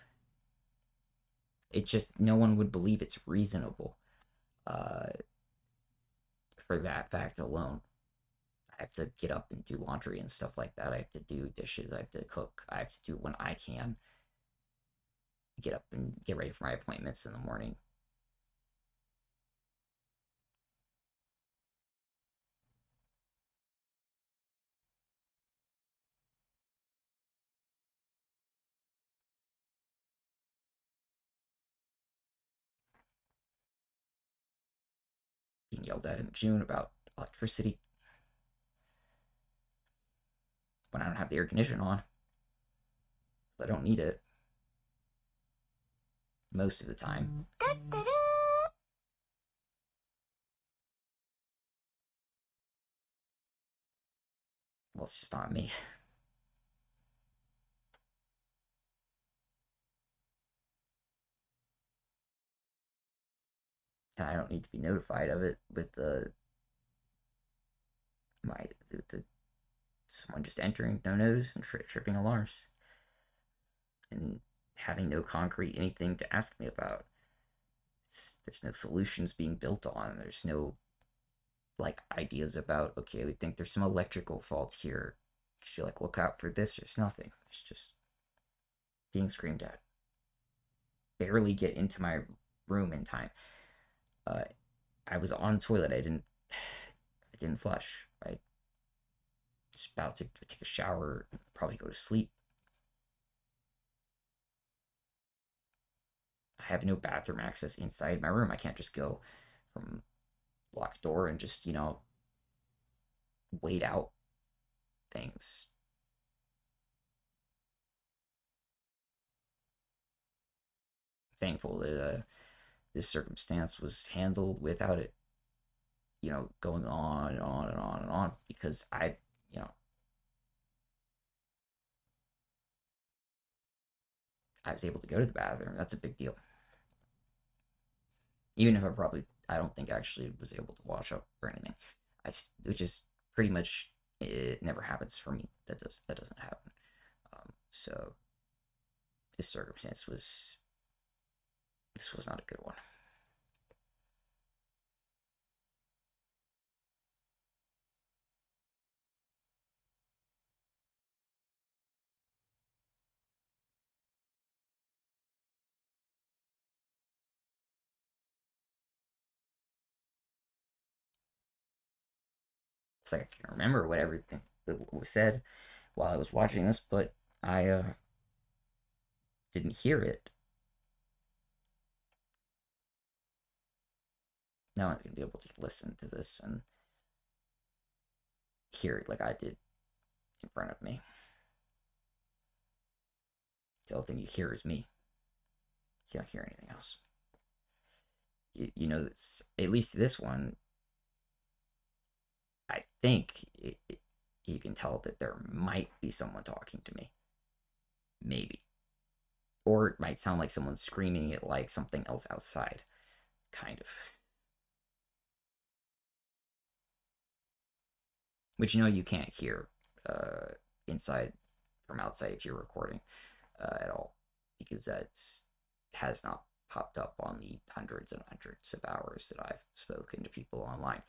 It's just no one would believe it's reasonable, uh, for that fact alone. I have to get up and do laundry and stuff like that. I have to do dishes. I have to cook. I have to do it when I can. Get up and get ready for my appointments in the morning. Being yelled at in June about electricity when I don't have the air conditioner on. I don't need it most of the time. Well, it's just not me. And I don't need to be notified of it with someone just entering no notice and tripping alarms and having no concrete anything to ask me about. There's no solutions being built on. There's no, like, ideas about, okay, we think there's some electrical faults here. Should, like, look out for this. There's nothing. It's just being screamed at. Barely get into my room in time. I was on the toilet. I didn't flush. I was about to take a shower, probably go to sleep. I have no bathroom access inside my room. I can't just go from locked door and just, wait out things. Thankful that this circumstance was handled without it, going on and on and on and on, because I was able to go to the bathroom. That's a big deal. Even if I don't think I actually was able to wash up or anything. Which is pretty much, it never happens for me. That doesn't happen. So this circumstance was not a good one. It's like I can remember what everything that was said while I was watching this, but I didn't hear it. Now I'm gonna be able to listen to this and hear it like I did in front of me. The only thing you hear is me. You don't hear anything else. At least this one, I think you can tell that there might be someone talking to me. Maybe. Or it might sound like someone screaming it like something else outside. Kind of. Which, you can't hear inside from outside if you're recording at all. Because that has not popped up on the hundreds and hundreds of hours that I've spoken to people online.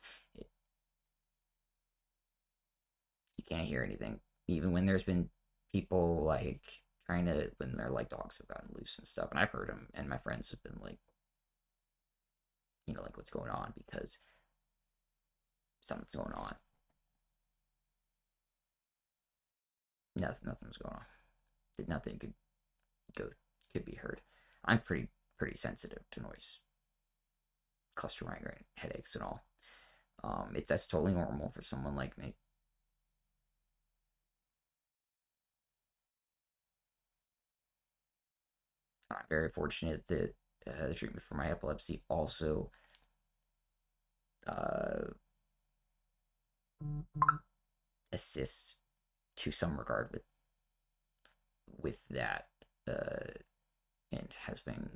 You can't hear anything. Even when there's been people, like, trying to, when their, like, dogs have gotten loose and stuff, and I've heard them, and my friends have been like, like, what's going on, because something's going on. Nothing's going on. Nothing could be heard. I'm pretty sensitive to noise, cluster migraine, headaches, and all. That's totally normal for someone like me. I'm very fortunate that the treatment for my epilepsy also assists to some regard with that, and has been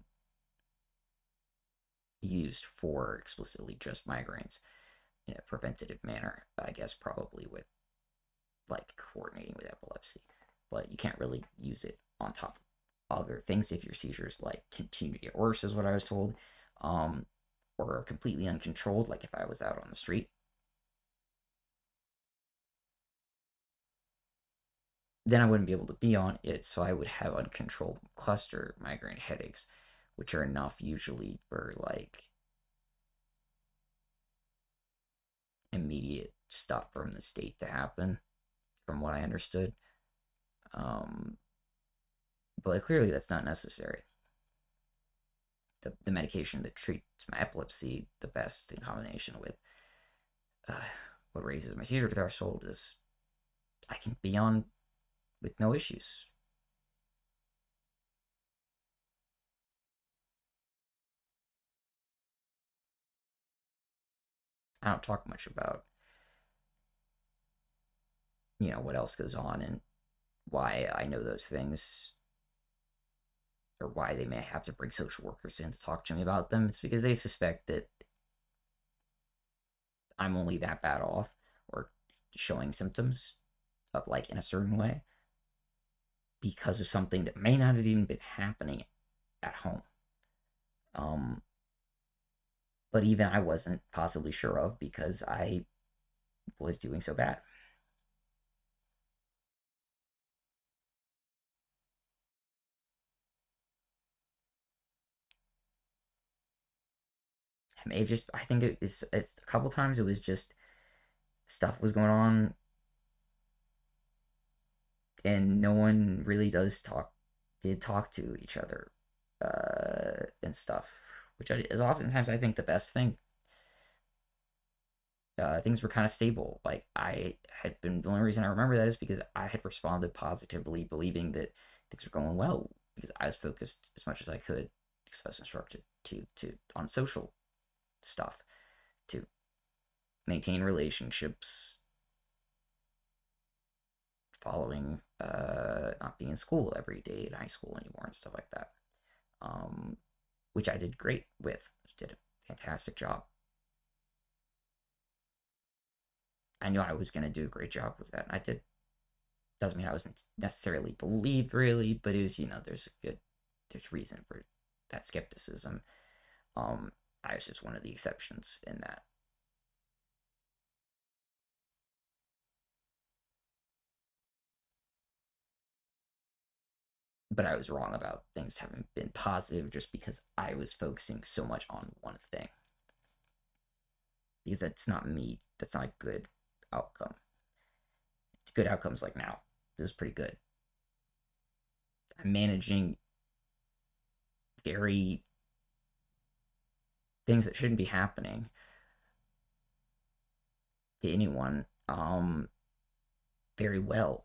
used for explicitly just migraines in a preventative manner. I guess probably with like coordinating with epilepsy, but you can't really use it on top of other things if your seizures like continue to get worse, is what I was told, or are completely uncontrolled, like if I was out on the street. Then I wouldn't be able to be on it, so I would have uncontrolled cluster migraine headaches, which are enough usually for like immediate stuff from the state to happen, from what I understood. But clearly that's not necessary. The medication that treats my epilepsy the best in combination with what raises my seizure threshold is I can be on with no issues. I don't talk much about, what else goes on and why I know those things, or why they may have to bring social workers in to talk to me about them. It's because they suspect that I'm only that bad off, or showing symptoms of like in a certain way, because of something that may not have even been happening at home. But even I wasn't possibly sure of because I was doing so bad. I think it's a couple times it was just stuff was going on and no one really did talk to each other, and stuff, which is oftentimes I think the best thing. Things were kind of stable. Like the only reason I remember that is because I had responded positively, believing that things were going well, because I was focused as much as I could, because I was instructed to on social stuff, to maintain relationships, following not being in school every day in high school anymore and stuff like that, which I did great with. Did a fantastic job. I knew I was going to do a great job with that, and I did. Doesn't mean I wasn't necessarily believed, really, but it was, there's reason for that skepticism. I was just one of the exceptions in that. But I was wrong about things having been positive just because I was focusing so much on one thing. Because that's not me. That's not a good outcome. It's good outcomes like now. This is pretty good. I'm managing very things that shouldn't be happening to anyone, very well.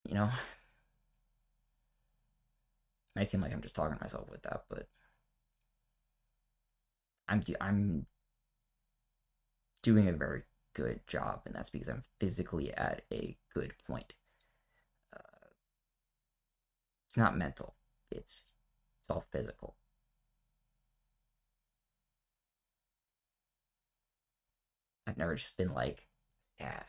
You know, might seem like I'm just talking to myself with that, but I'm doing a very good job, and that's because I'm physically at a good point. It's not mental; it's all physical. I've never just been like sad.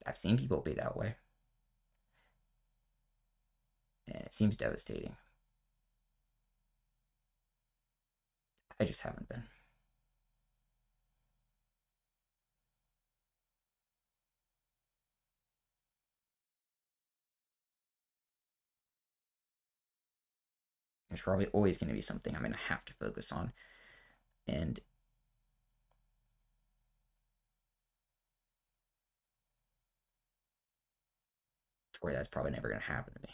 I've seen people be that way, and it seems devastating. I just haven't been. There's probably always going to be something I'm going to have to focus on, and where that's probably never going to happen to me.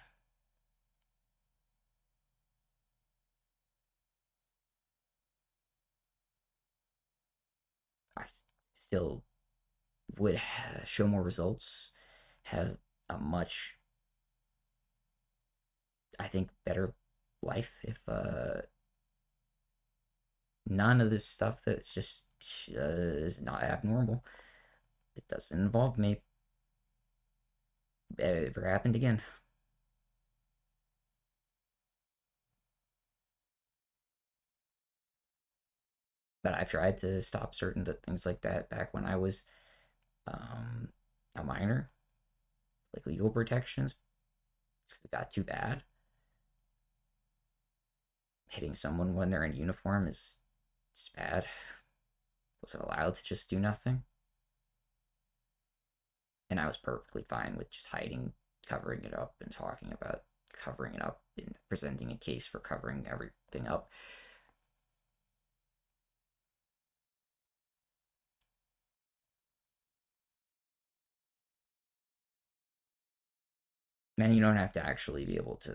I still would show more results, have a much, I think, better life if none of this stuff that's just is not abnormal. It doesn't involve me. it ever happened again. But I tried to stop certain things like that back when I was a minor, like legal protections. It got too bad. Hitting someone when they're in uniform is bad. Wasn't allowed to just do nothing. And I was perfectly fine with just hiding, covering it up, and talking about covering it up and presenting a case for covering everything up. Man, you don't have to actually be able to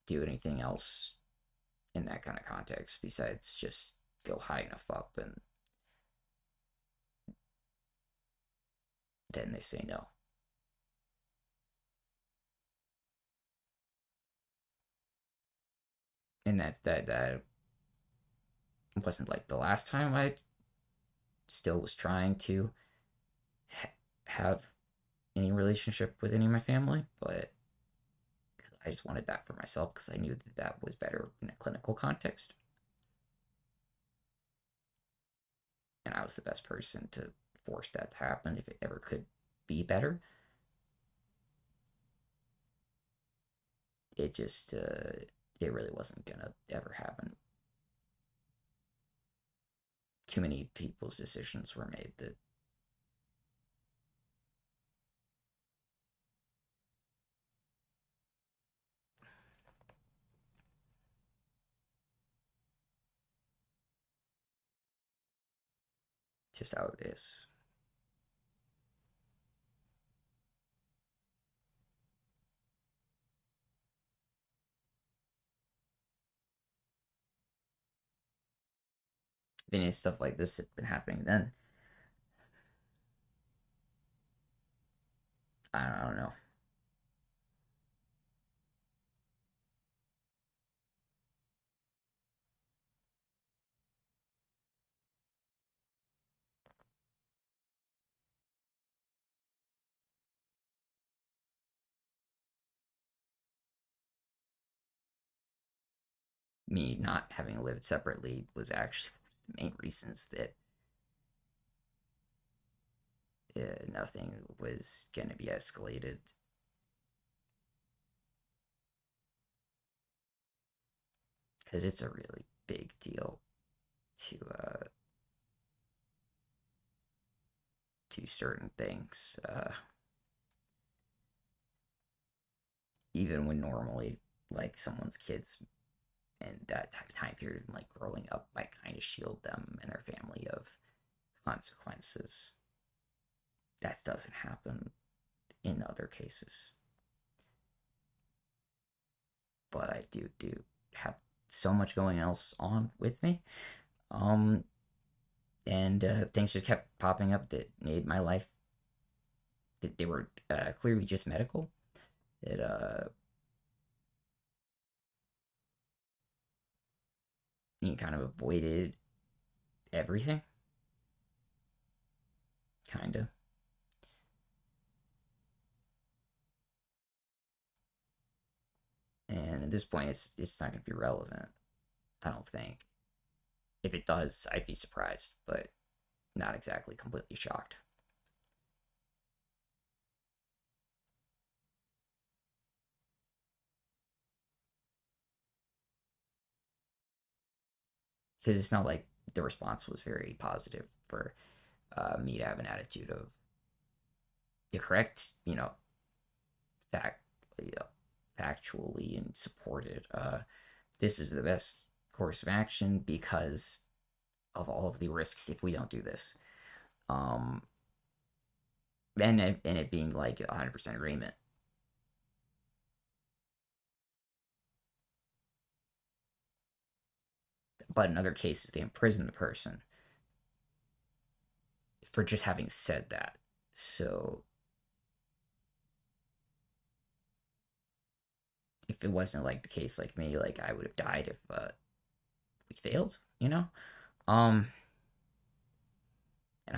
do anything else in that kind of context besides just go high enough up, and then they say no. And that wasn't like the last time. I still was trying to have any relationship with any of my family, but I just wanted that for myself because I knew that was better in a clinical context. And I was the best person to force that to happen if it ever could be better. It just, it really wasn't gonna ever happen. Too many people's decisions were made that just how it is. I mean, stuff like this had been happening then. I don't know. Me not having lived separately was actually the main reasons that nothing was going to be escalated. Because it's a really big deal to certain things. Even when normally, like, someone's kids and that time period, like growing up, might kind of shield them and their family of consequences. That doesn't happen in other cases. But I do have so much going else on with me. And things just kept popping up that made my life, that they were clearly just medical. That you kind of avoided everything, kind of. And at this point, it's not going to be relevant. I don't think. If it does, I'd be surprised, but not exactly completely shocked. Because it's not like the response was very positive for me to have an attitude of, you're correct, fact, factually and supported. This is the best course of action because of all of the risks if we don't do this. And it being like 100% agreement. But in other cases, they imprison the person for just having said that. So if it wasn't like the case like me, like I would have died if we failed, And I'm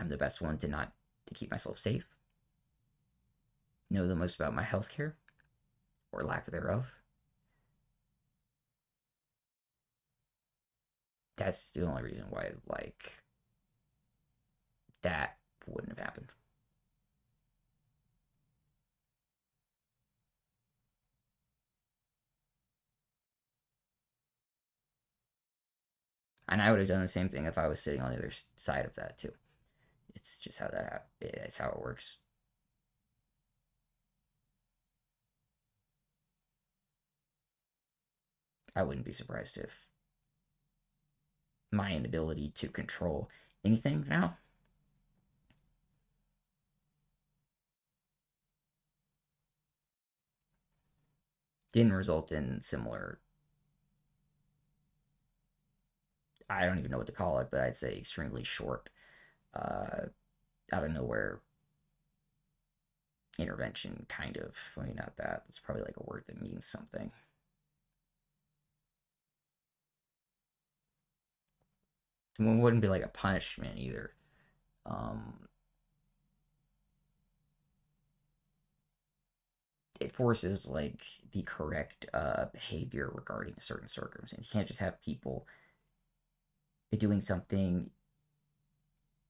the best one to not to keep myself safe, know the most about my healthcare, or lack thereof. That's the only reason why, like, that wouldn't have happened. And I would have done the same thing if I was sitting on the other side of that too. It's just how it's how it works. I wouldn't be surprised if my inability to control anything now didn't result in similar, I don't even know what to call it, but I'd say extremely short, out of nowhere intervention, kind of. I mean, not that. It's probably like a word that means something. It wouldn't be like a punishment either. It forces like the correct behavior regarding a certain circumstance. You can't just have people doing something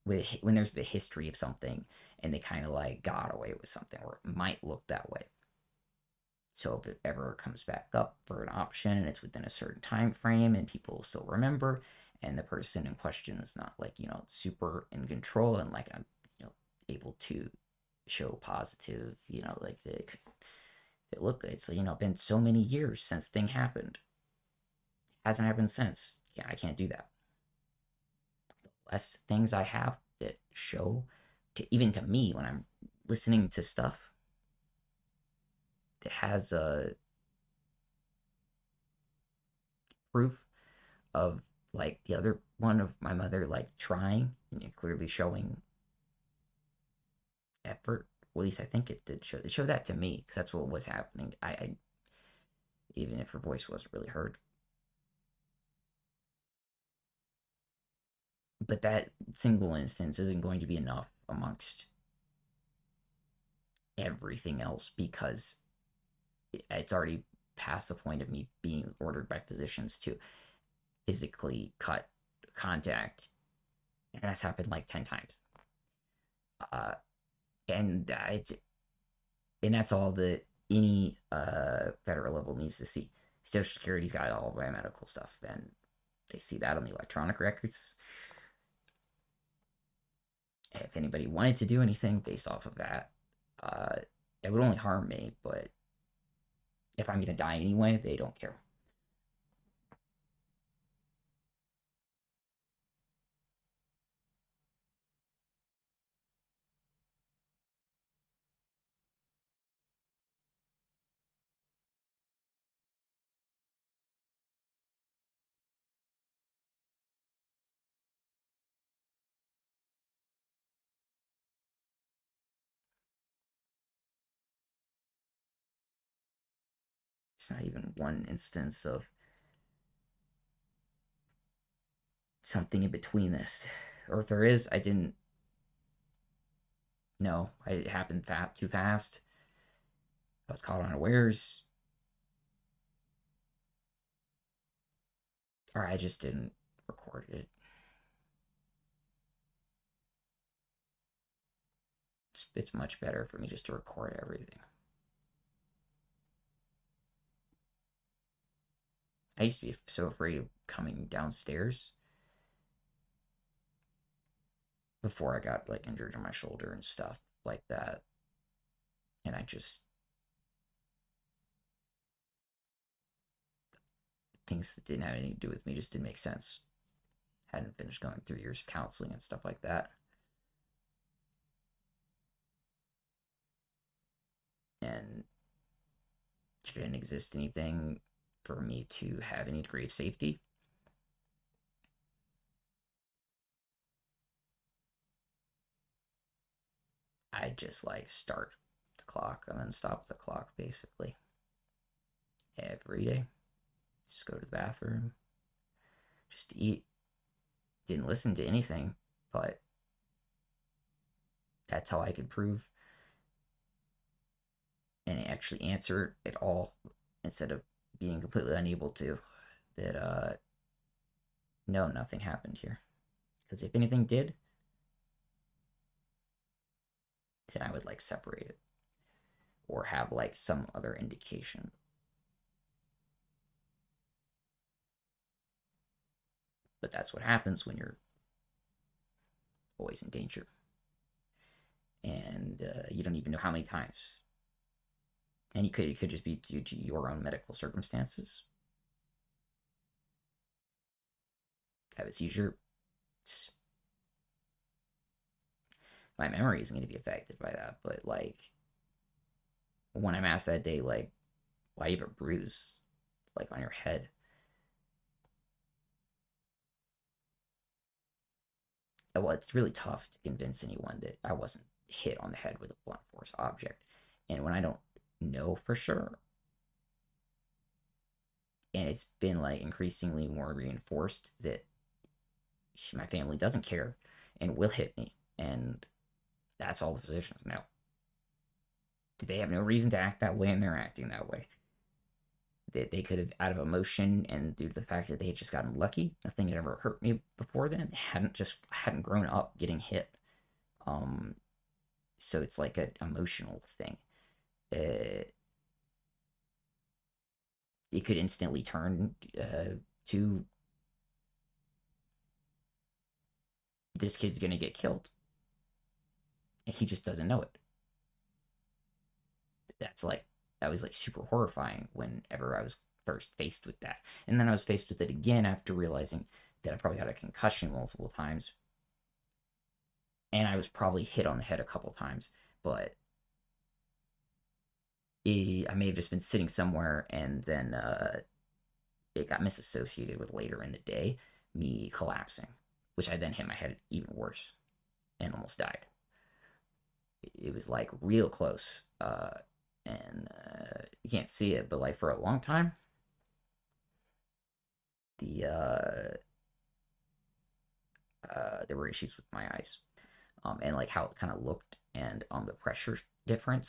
when there's the history of something and they kind of like got away with something, or it might look that way. So if it ever comes back up for an option and it's within a certain time frame and people still remember, and the person in question is not like, super in control and like I'm, able to show positive, like they look good. So, been so many years since thing happened. Hasn't happened since. Yeah, I can't do that. The less things I have that show even to me when I'm listening to stuff that has a proof of like the other one of my mother like trying and clearly showing effort. Well, at least I think it did show. It showed that to me because that's what was happening. I even if her voice wasn't really heard, but that single instance isn't going to be enough amongst everything else because it's already past the point of me being ordered by physicians to physically cut contact, and that's happened like 10 times. And that's all that any federal level needs to see. Social Security's got all of my medical stuff, and they see that on the electronic records. If anybody wanted to do anything based off of that, it would only harm me, but if I'm going to die anyway, they don't care. It's not even one instance of something in between this. Or if there is, I didn't know. It happened too fast. I was caught unawares. Or I just didn't record it. It's much better for me just to record everything. I used to be so afraid of coming downstairs before I got like injured on my shoulder and stuff like that. And I just things that didn't have anything to do with me just didn't make sense. Hadn't finished going through years of counseling and stuff like that. And there didn't exist anything for me to have any degree of safety. I just like start the clock and then stop the clock basically every day. Just go to the bathroom, just eat. Didn't listen to anything but that's how I could prove and actually answer it all instead of being completely unable to, that no, nothing happened here. Because if anything did, then I would like separate it or have like some other indication. But that's what happens when you're always in danger. And you don't even know how many times. And it could just be due to your own medical circumstances. Have a seizure. My memory isn't going to be affected by that, but like when I'm asked that day, like, why you have a bruise like on your head? Well, it's really tough to convince anyone that I wasn't hit on the head with a blunt force object. And when I don't know for sure, and it's been like increasingly more reinforced that my family doesn't care and will hit me, and that's all the physicians know. They have no reason to act that way, and they're acting that way. They could have, out of emotion and due to the fact that they had just gotten lucky, nothing had ever hurt me before then. Hadn't grown up getting hit. So it's like an emotional thing. It could instantly turn to this kid's gonna get killed, and he just doesn't know it. That was like super horrifying whenever I was first faced with that, and then I was faced with it again after realizing that I probably had a concussion multiple times, and I was probably hit on the head a couple times, but I may have just been sitting somewhere, and then it got misassociated with later in the day me collapsing, which I then hit my head even worse and almost died. It was like real close, and you can't see it, but like for a long time, there were issues with my eyes, and like how it kind of looked, and the pressure difference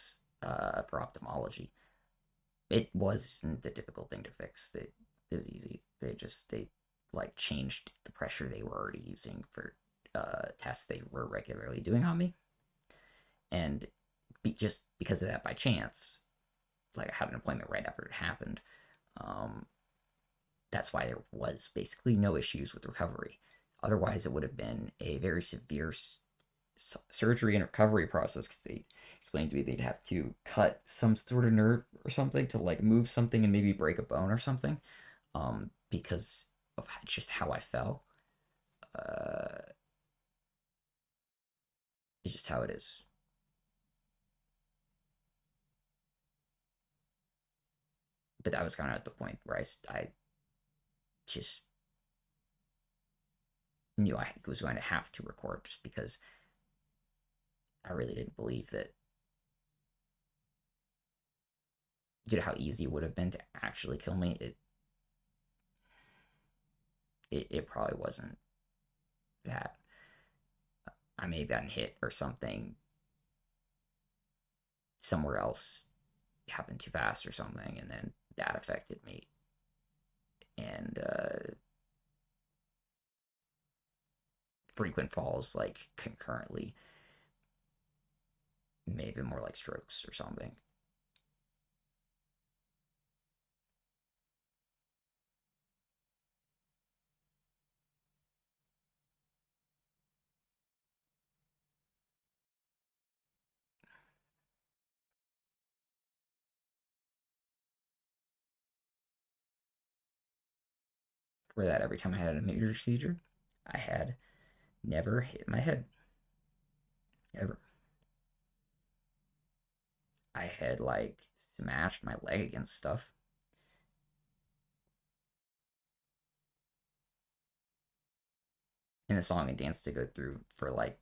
for ophthalmology. It wasn't a difficult thing to fix. It was easy. They like changed the pressure they were already using for tests they were regularly doing on me, and just because of that, by chance, like I had an appointment right after it happened. That's why there was basically no issues with recovery. Otherwise, it would have been a very severe surgery and recovery process, because they explained to me they'd have to cut some sort of nerve or something to like move something and maybe break a bone or something, because of just how I fell. It's just how it is. But that was kind of at the point where I just knew I was going to have to record, just because I really didn't believe that, due to how easy it would have been to actually kill me, it probably wasn't that. I may have gotten hit or something somewhere else, happened too fast or something, and then that affected me. And frequent falls, like concurrently, may have been more like strokes or something. For that, every time I had a major seizure, I had never hit my head. Ever. I had like smashed my leg against stuff. In the song and dance to go through for like,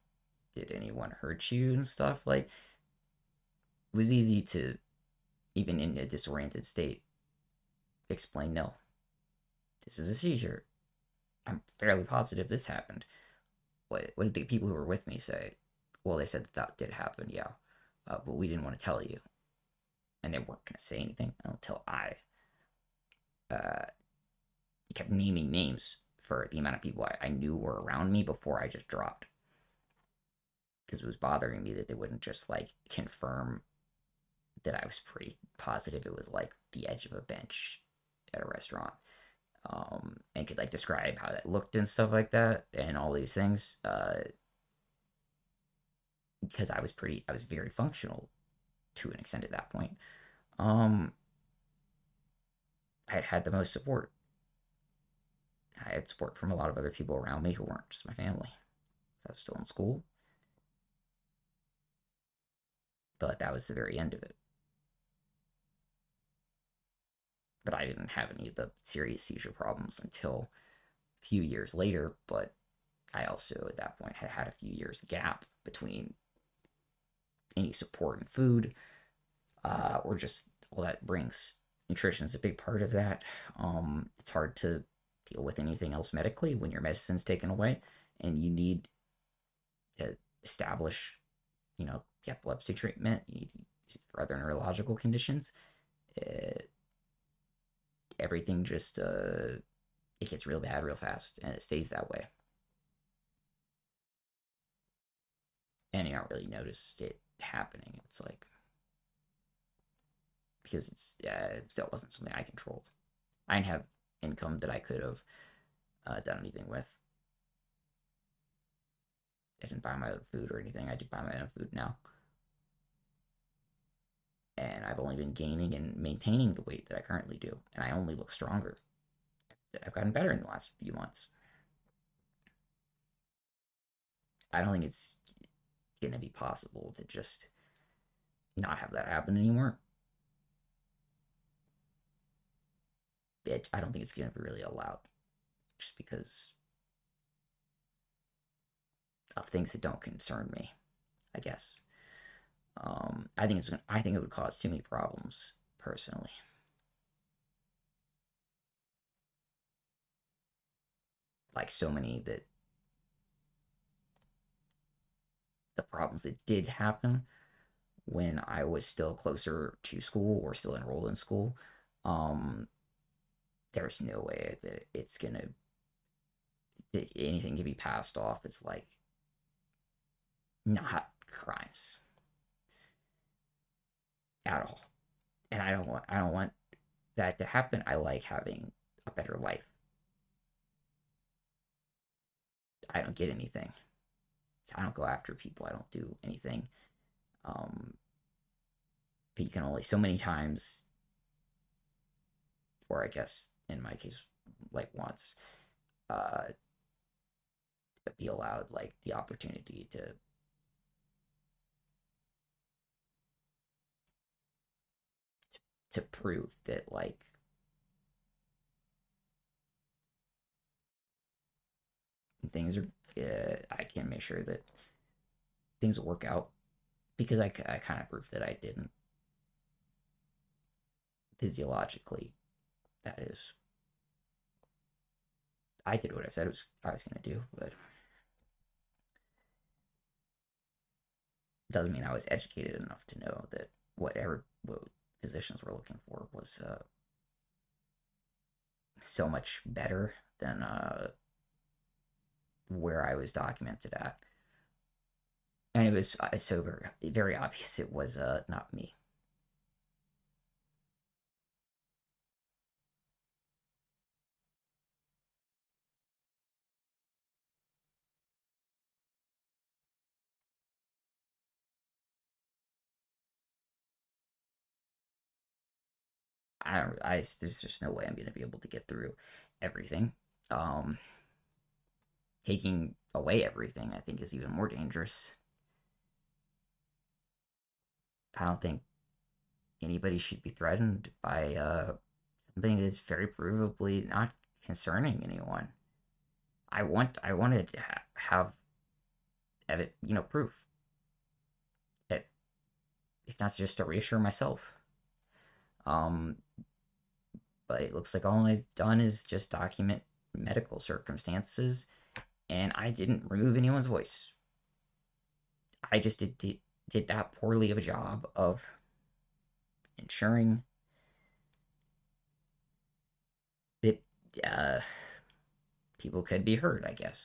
did anyone hurt you and stuff, like, it was easy to, even in a disoriented state, explain, no, this is a seizure. I'm fairly positive this happened. What did the people who were with me say? Well, they said that did happen, yeah. But we didn't want to tell you. And they weren't going to say anything until I kept naming names for the amount of people I knew were around me before I just dropped. Because it was bothering me that they wouldn't just, like, confirm that I was pretty positive it was, like, the edge of a bench at a restaurant. And could, like, describe how that looked and stuff like that, and all these things. Because I was very functional to an extent at that point. I had the most support. I had support from a lot of other people around me who weren't just my family. I was still in school. But that was the very end of it. But I didn't have any of the serious seizure problems until a few years later. But I also, at that point, had a few years gap between any support and food, or just all that brings. Nutrition is a big part of that. It's hard to deal with anything else medically when your medicine's taken away, and you need to establish, epilepsy treatment for other neurological conditions. Everything just it gets real bad real fast, and it stays that way. And you don't really notice it happening. It's like, because it still wasn't something I controlled. I didn't have income that I could have done anything with. I didn't buy my own food or anything. I do buy my own food now. And I've only been gaining and maintaining the weight that I currently do. And I only look stronger. I've gotten better in the last few months. I don't think it's going to be possible to just not have that happen anymore. I don't think it's going to be really allowed. Just because of things that don't concern me, I guess. I think it would cause too many problems, personally. Like so many that the problems that did happen when I was still closer to school or still enrolled in school, there's no way that anything can be passed off as like not crimes at all. And I don't want that to happen. I like having a better life. I don't get anything. I don't go after people. I don't do anything. But you can only so many times, or I guess in my case, like once, be allowed like the opportunity to prove that like things are. I can make sure that things will work out, because I kind of proved that I didn't, physiologically. That is, I did what I said I was going to do, but it doesn't mean I was educated enough to know that what physicians were looking for was so much better than where I was documented at. And it was so very, very obvious it was not me. There's just no way I'm going to be able to get through everything. Taking away everything, I think, is even more dangerous. I don't think anybody should be threatened by something that's very provably not concerning anyone. I wanted to have proof that, if not just to reassure myself. But it looks like all I've done is just document medical circumstances, and I didn't remove anyone's voice. I just did that poorly of a job of ensuring that people could be heard, I guess,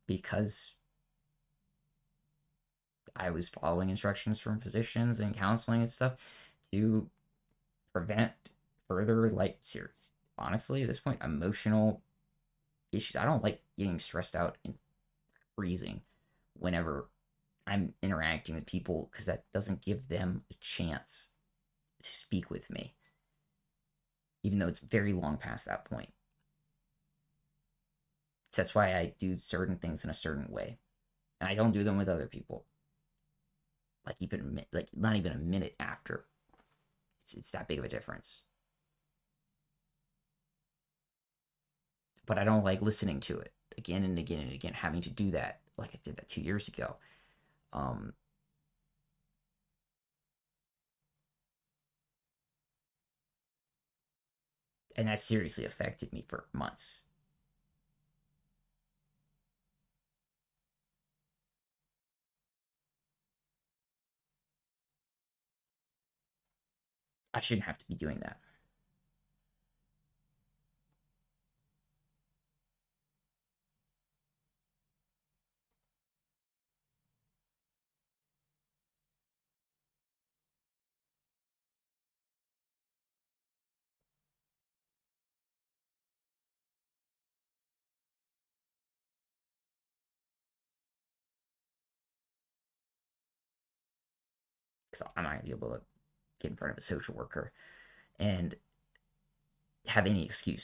because I was following instructions from physicians and counseling and stuff to prevent further, like, serious, honestly, at this point, emotional issues. I don't like getting stressed out and freezing whenever I'm interacting with people because that doesn't give them a chance to speak with me, even though it's very long past that point. That's why I do certain things in a certain way, and I don't do them with other people. Like not even a minute after. It's that big of a difference. But I don't like listening to it again and again and again, having to do that like I did that 2 years ago. And that seriously affected me for months. I shouldn't have to be doing that. Because I'm not going to be able to get in front of a social worker and have any excuse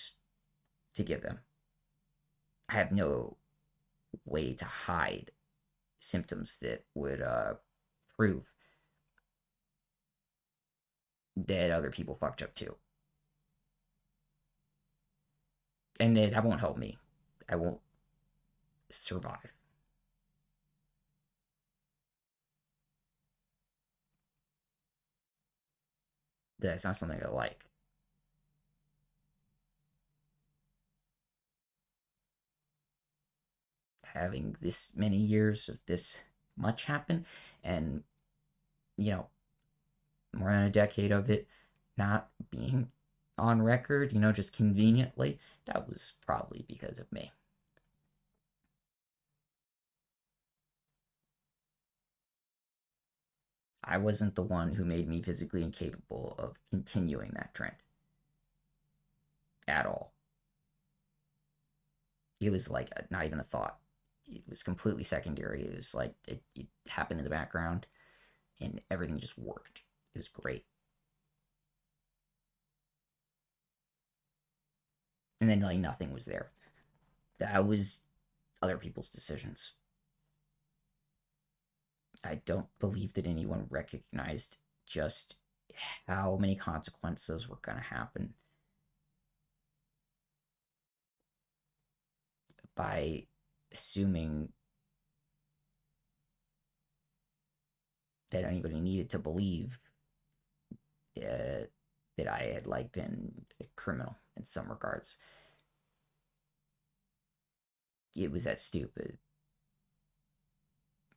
to give them. I have no way to hide symptoms that would prove that other people fucked up too. And that won't help me. I won't survive. That's not something I like. Having this many years of this much happen, and more than a decade of it not being on record, just conveniently, that was probably because of me. I wasn't the one who made me physically incapable of continuing that trend at all. It was like not even a thought. It was completely secondary. It was like it happened in the background, and everything just worked. It was great. And then like nothing was there. That was other people's decisions. I don't believe that anyone recognized just how many consequences were going to happen by assuming that anybody needed to believe that I had like been a criminal in some regards. It was that stupid.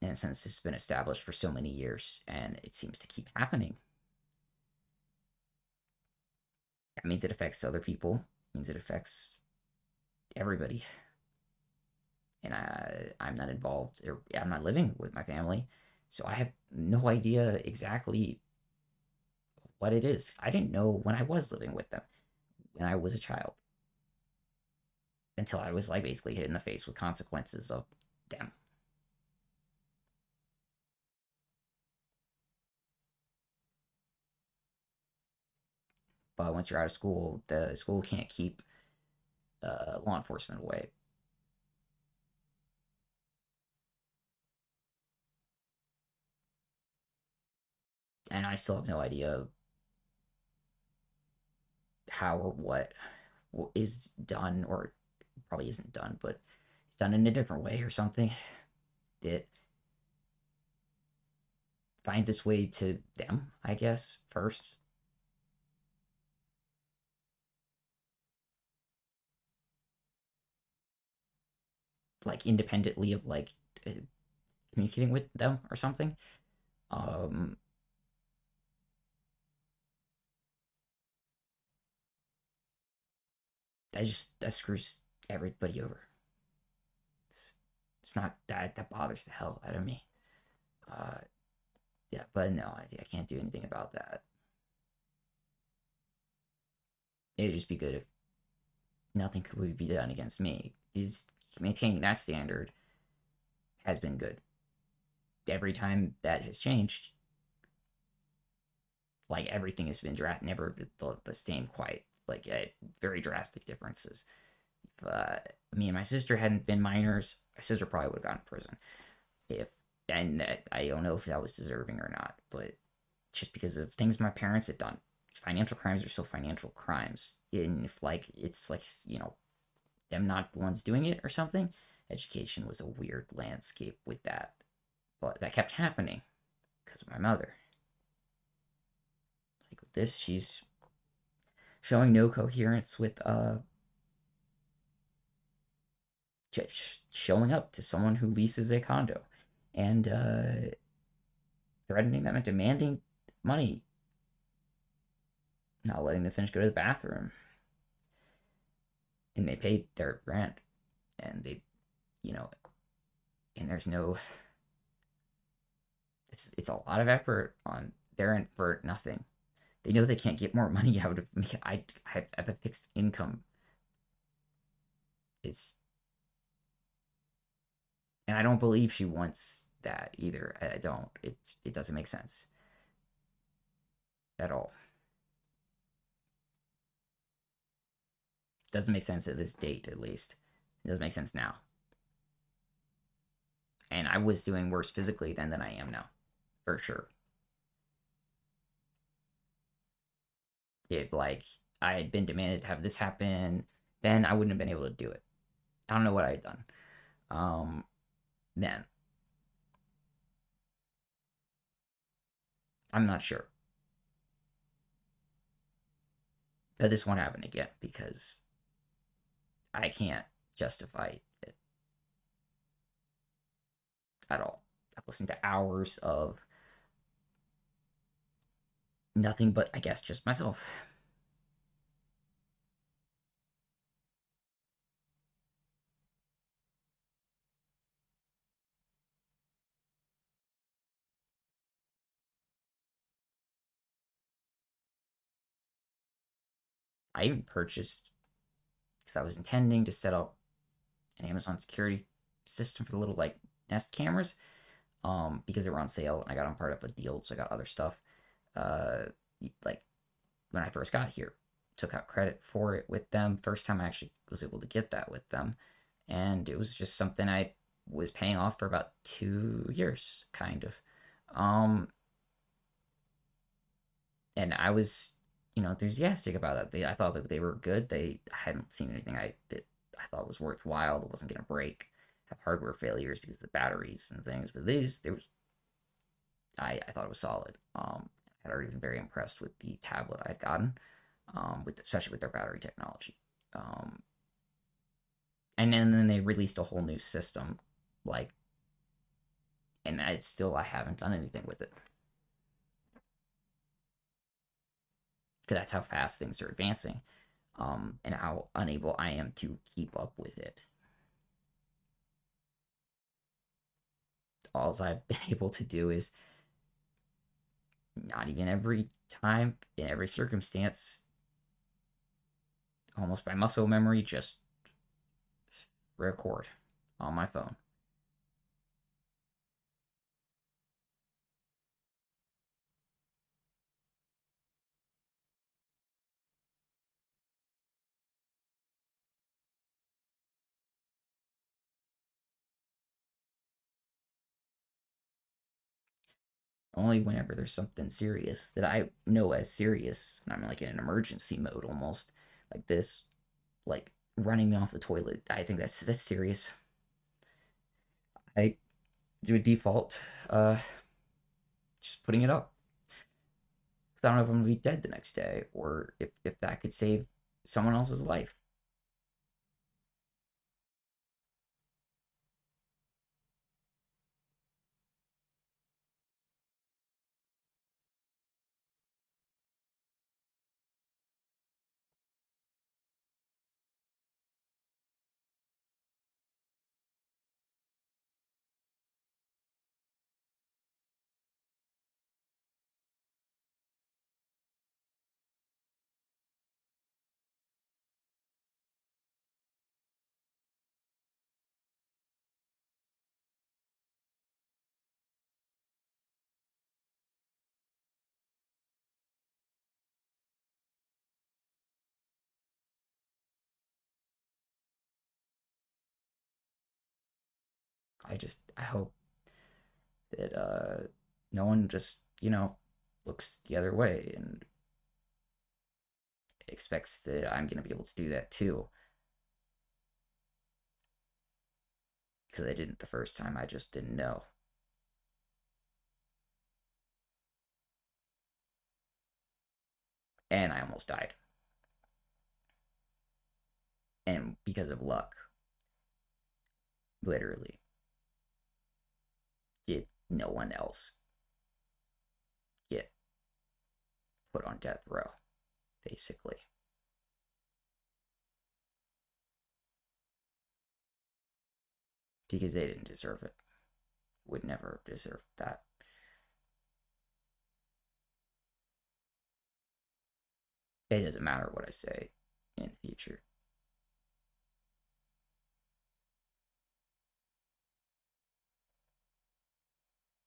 And since it's been established for so many years, and it seems to keep happening, that means it affects other people. It means it affects everybody. And I'm not involved, or I'm not living with my family, so I have no idea exactly what it is. I didn't know when I was living with them, when I was a child, until I was like basically hit in the face with consequences of them. But once you're out of school, the school can't keep law enforcement away. And I still have no idea how or what is done, or probably isn't done, but it's done in a different way or something that finds its way to them, I guess, first. Like independently of like communicating with them or something. That screws everybody over. It's not that bothers the hell out of me. Yeah, but no, I can't do anything about that. It'd just be good if nothing could be done against me. Is maintaining that standard has been good. Every time that has changed, like everything has been never the same quite. Like very drastic differences. If me and my sister hadn't been minors, my sister probably would have gone to prison. And I don't know if that was deserving or not, but just because of things my parents had done, financial crimes are still financial crimes. And if it's them not the ones doing it or something, education was a weird landscape with that. But that kept happening because of my mother. Like with this, she's showing no coherence with showing up to someone who leases a condo and threatening them and demanding money, not letting the finish go to the bathroom. And they paid their rent, and and there's no, it's a lot of effort on their end for nothing. They know they can't get more money out of me. I have a fixed income. And I don't believe she wants that either. I don't. It doesn't make sense at all. It doesn't make sense at this date, at least. It doesn't make sense now. And I was doing worse physically then than I am now, for sure. If I had been demanded to have this happen, then I wouldn't have been able to do it. I don't know what I had done. Then I'm not sure. But this won't happen again because I can't justify it at all. I've listened to hours of nothing but, I guess, just myself. I even purchased, because I was intending to set up an Amazon security system for the little Nest cameras, because they were on sale and I got them part of a deal, so I got other stuff. Like when I first got here, took out credit for it with them. First time I actually was able to get that with them, and it was just something I was paying off for about 2 years, kind of. And I was, enthusiastic about it. I thought that they were good. I hadn't seen anything that I thought was worthwhile. That wasn't going to break, have hardware failures because of the batteries and things. But I thought it was solid. I'd already been very impressed with the tablet I'd gotten, especially with their battery technology. And then they released a whole new system, and I haven't done anything with it. Because that's how fast things are advancing, and how unable I am to keep up with it. All I've been able to do is, not even every time, in every circumstance, almost by muscle memory, just record on my phone. Only whenever there's something serious that I know as serious, and I'm in an emergency mode almost, like this, running me off the toilet. I think that's serious. I do a default, just putting it up. I don't know if I'm gonna be dead the next day, or if that could save someone else's life. I hope that no one just, looks the other way and expects that I'm going to be able to do that too. Because I didn't the first time, I just didn't know. And I almost died. And because of luck, literally, did no one else get put on death row, basically. Because they didn't deserve it. Would never deserve that. It doesn't matter what I say in the future.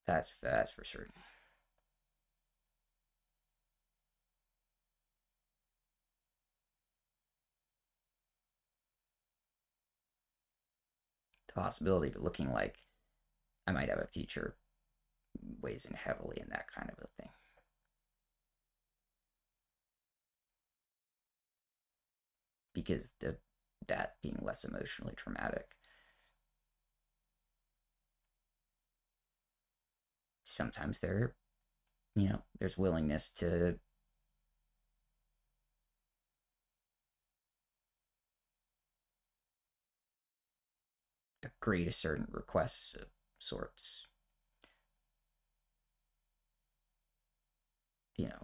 That's for certain. The possibility of it looking like I might have a future weighs in heavily in that kind of a thing. Because that being less emotionally traumatic. Sometimes there's willingness to agree to certain requests of sorts.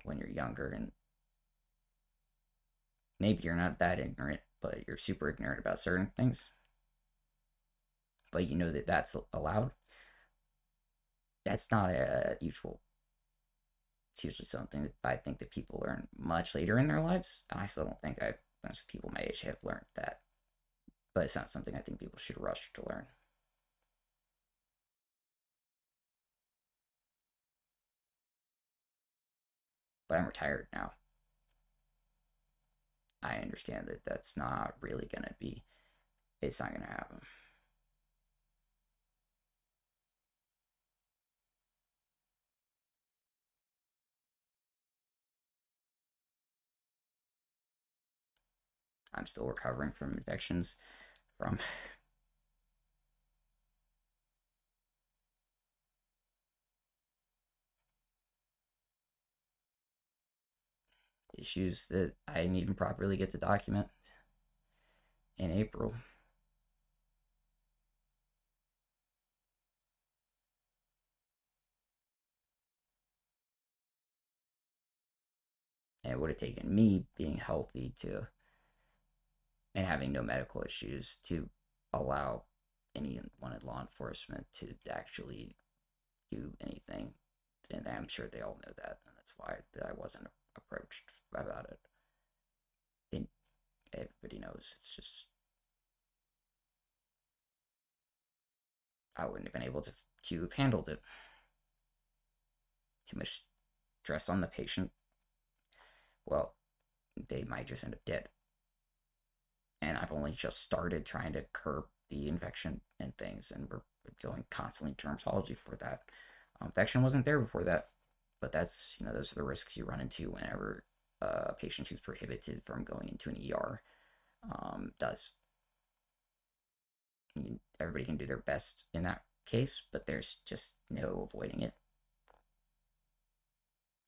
When you're younger, and maybe you're not that ignorant, but you're super ignorant about certain things. But you know that that's allowed. That's not usual. It's usually something that I think that people learn much later in their lives. I still don't think most people my age have learned that. But it's not something I think people should rush to learn. But I'm retired now. I understand that that's not really going to be, it's not going to happen. I'm still recovering from infections from issues that I didn't even properly get to document in April. And it would have taken me being healthy and having no medical issues to allow anyone in law enforcement to actually do anything. And I'm sure they all know that, and that's why I wasn't approached about it. And everybody knows it's just I wouldn't have been able to have handled it. Too much stress on the patient. Well, they might just end up dead. And I've only just started trying to curb the infection and things, and we're going constantly to dermatology for that. Infection wasn't there before that, but that's those are the risks you run into whenever a patient who's prohibited from going into an ER does. Everybody can do their best in that case, but there's just no avoiding it.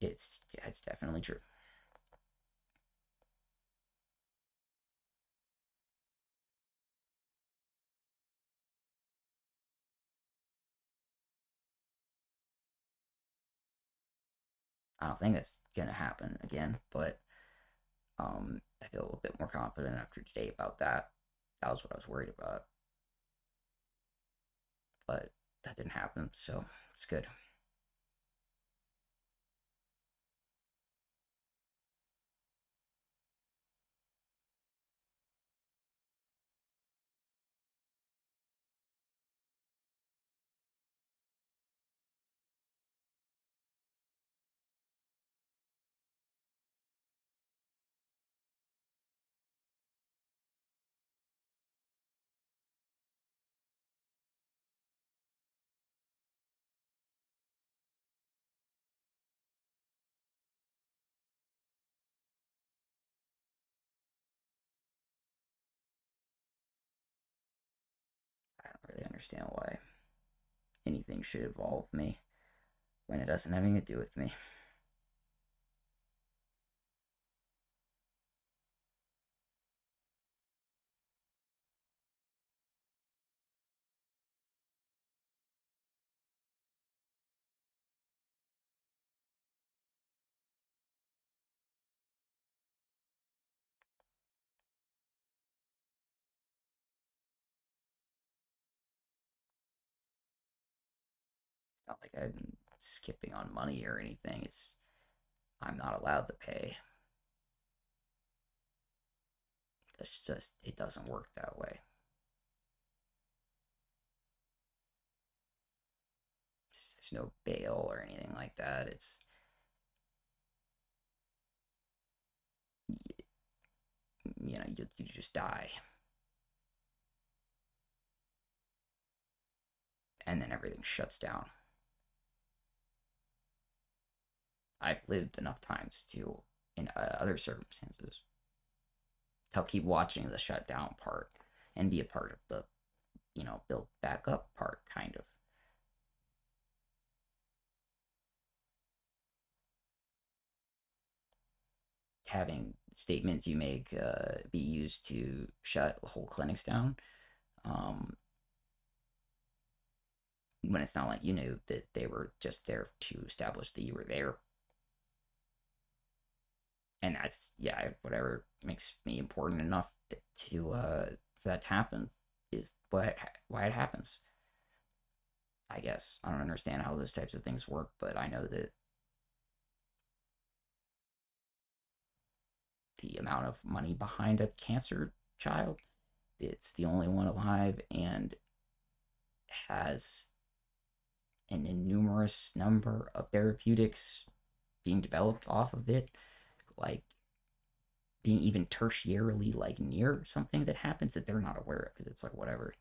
It's definitely true. I don't think that's gonna happen again, but I feel a little bit more confident after today about that. That was what I was worried about, but that didn't happen, so it's good. understand why anything should involve me when it doesn't have anything to do with me. It's not like I'm skipping on money or anything. I'm not allowed to pay. It's just, it doesn't work that way. There's no bail or anything like that. It's, you just die. And then everything shuts down. I've lived enough times to, in other circumstances, to keep watching the shutdown part and be a part of the, build back up part, kind of. Having statements you make be used to shut whole clinics down, when it's not like you knew that they were just there to establish that you were there. And that's, yeah, whatever makes me important enough to for that to happen is why it happens. I guess I don't understand how those types of things work, but I know that the amount of money behind a cancer child, it's the only one alive and has an innumerous number of therapeutics being developed off of it, like being even tertiarily like near something that happens that they're not aware of, because it's like whatever.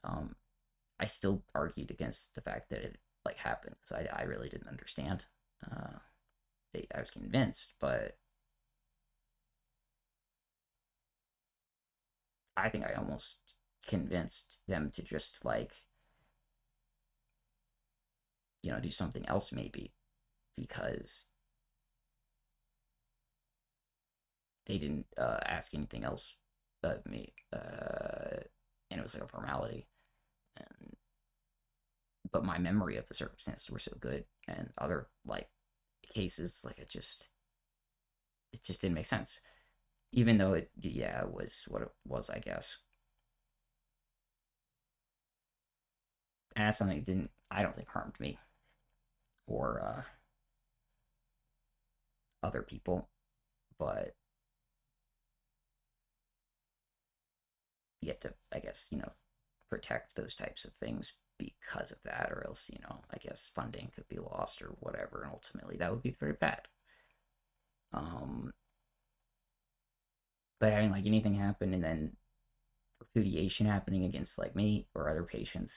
I still argued against the fact that it like happened, so I really didn't understand. I was convinced, but I think I almost convinced them to just like do something else maybe, because they didn't ask anything else of me, and it was like a formality. And but my memory of the circumstances were so good, and other like cases, like it just didn't make sense, even though it was what it was, I guess. And that's something that I don't think harmed me or other people, but you have to, I guess, protect those types of things because of that, or else, I guess funding could be lost or whatever, and ultimately that would be very bad. But having like anything happen and then repudiation happening against like me or other patients,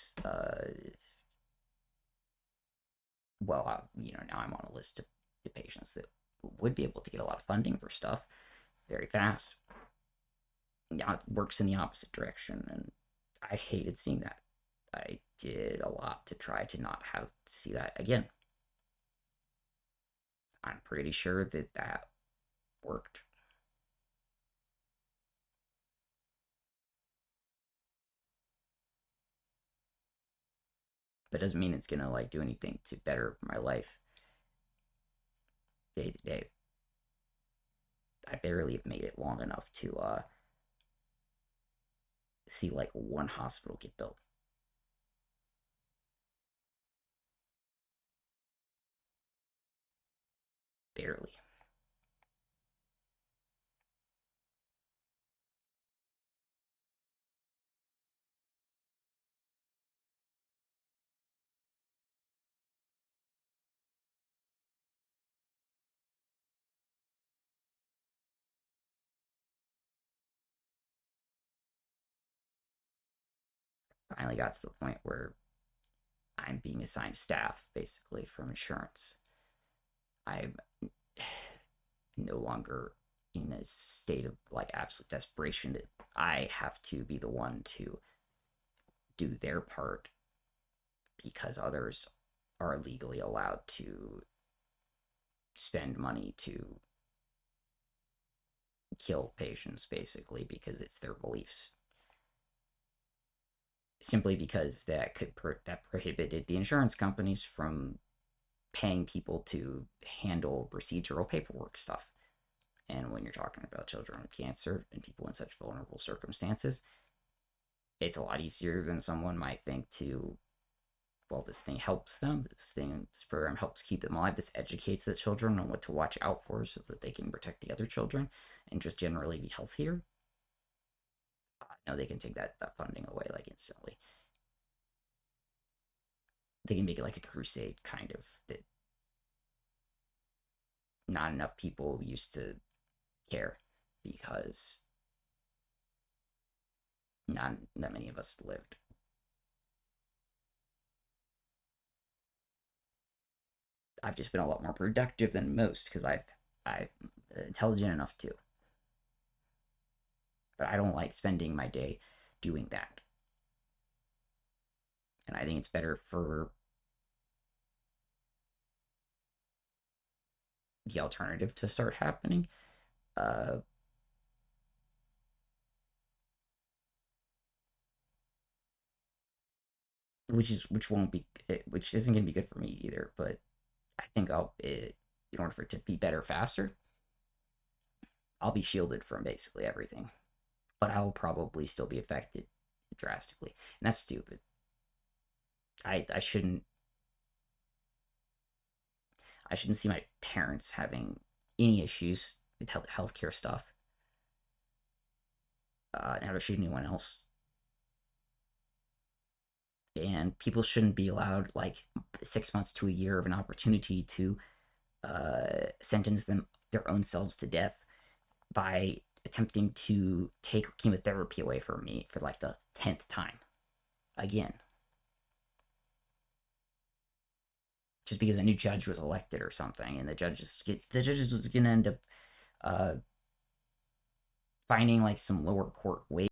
now I'm on a list of the patients that would be able to get a lot of funding for stuff very fast. Now it works in the opposite direction, and I hated seeing that. I did a lot to try to not have to see that again. I'm pretty sure that worked. But it doesn't mean it's gonna like do anything to better my life day to day. I barely have made it long enough to see like one hospital get built. Barely. Finally got to the point where I'm being assigned staff basically from insurance. I'm no longer in a state of like absolute desperation that I have to be the one to do their part because others are legally allowed to spend money to kill patients, basically, because it's their beliefs. Simply because that prohibited the insurance companies from paying people to handle procedural paperwork stuff. And when you're talking about children with cancer and people in such vulnerable circumstances, it's a lot easier than someone might think to, well, this thing helps them, this program helps keep them alive, this educates the children on what to watch out for so that they can protect the other children and just generally be healthier. No, they can take that funding away like instantly. They can make it like a crusade, kind of, that not enough people used to care because not that many of us lived. I've just been a lot more productive than most because I'm intelligent enough to. But I don't like spending my day doing that. And I think it's better for the alternative to start happening. Which isn't going to be good for me either. But I think in order for it to be better faster, I'll be shielded from basically everything. But I'll probably still be affected drastically, and that's stupid. I shouldn't see my parents having any issues with healthcare stuff. Never should anyone else. And people shouldn't be allowed 6 months to a year of an opportunity to sentence their own selves to death by attempting to take chemotherapy away from me for the 10th time. Again. Just because a new judge was elected or something, and the judges was going to end up finding some lower court way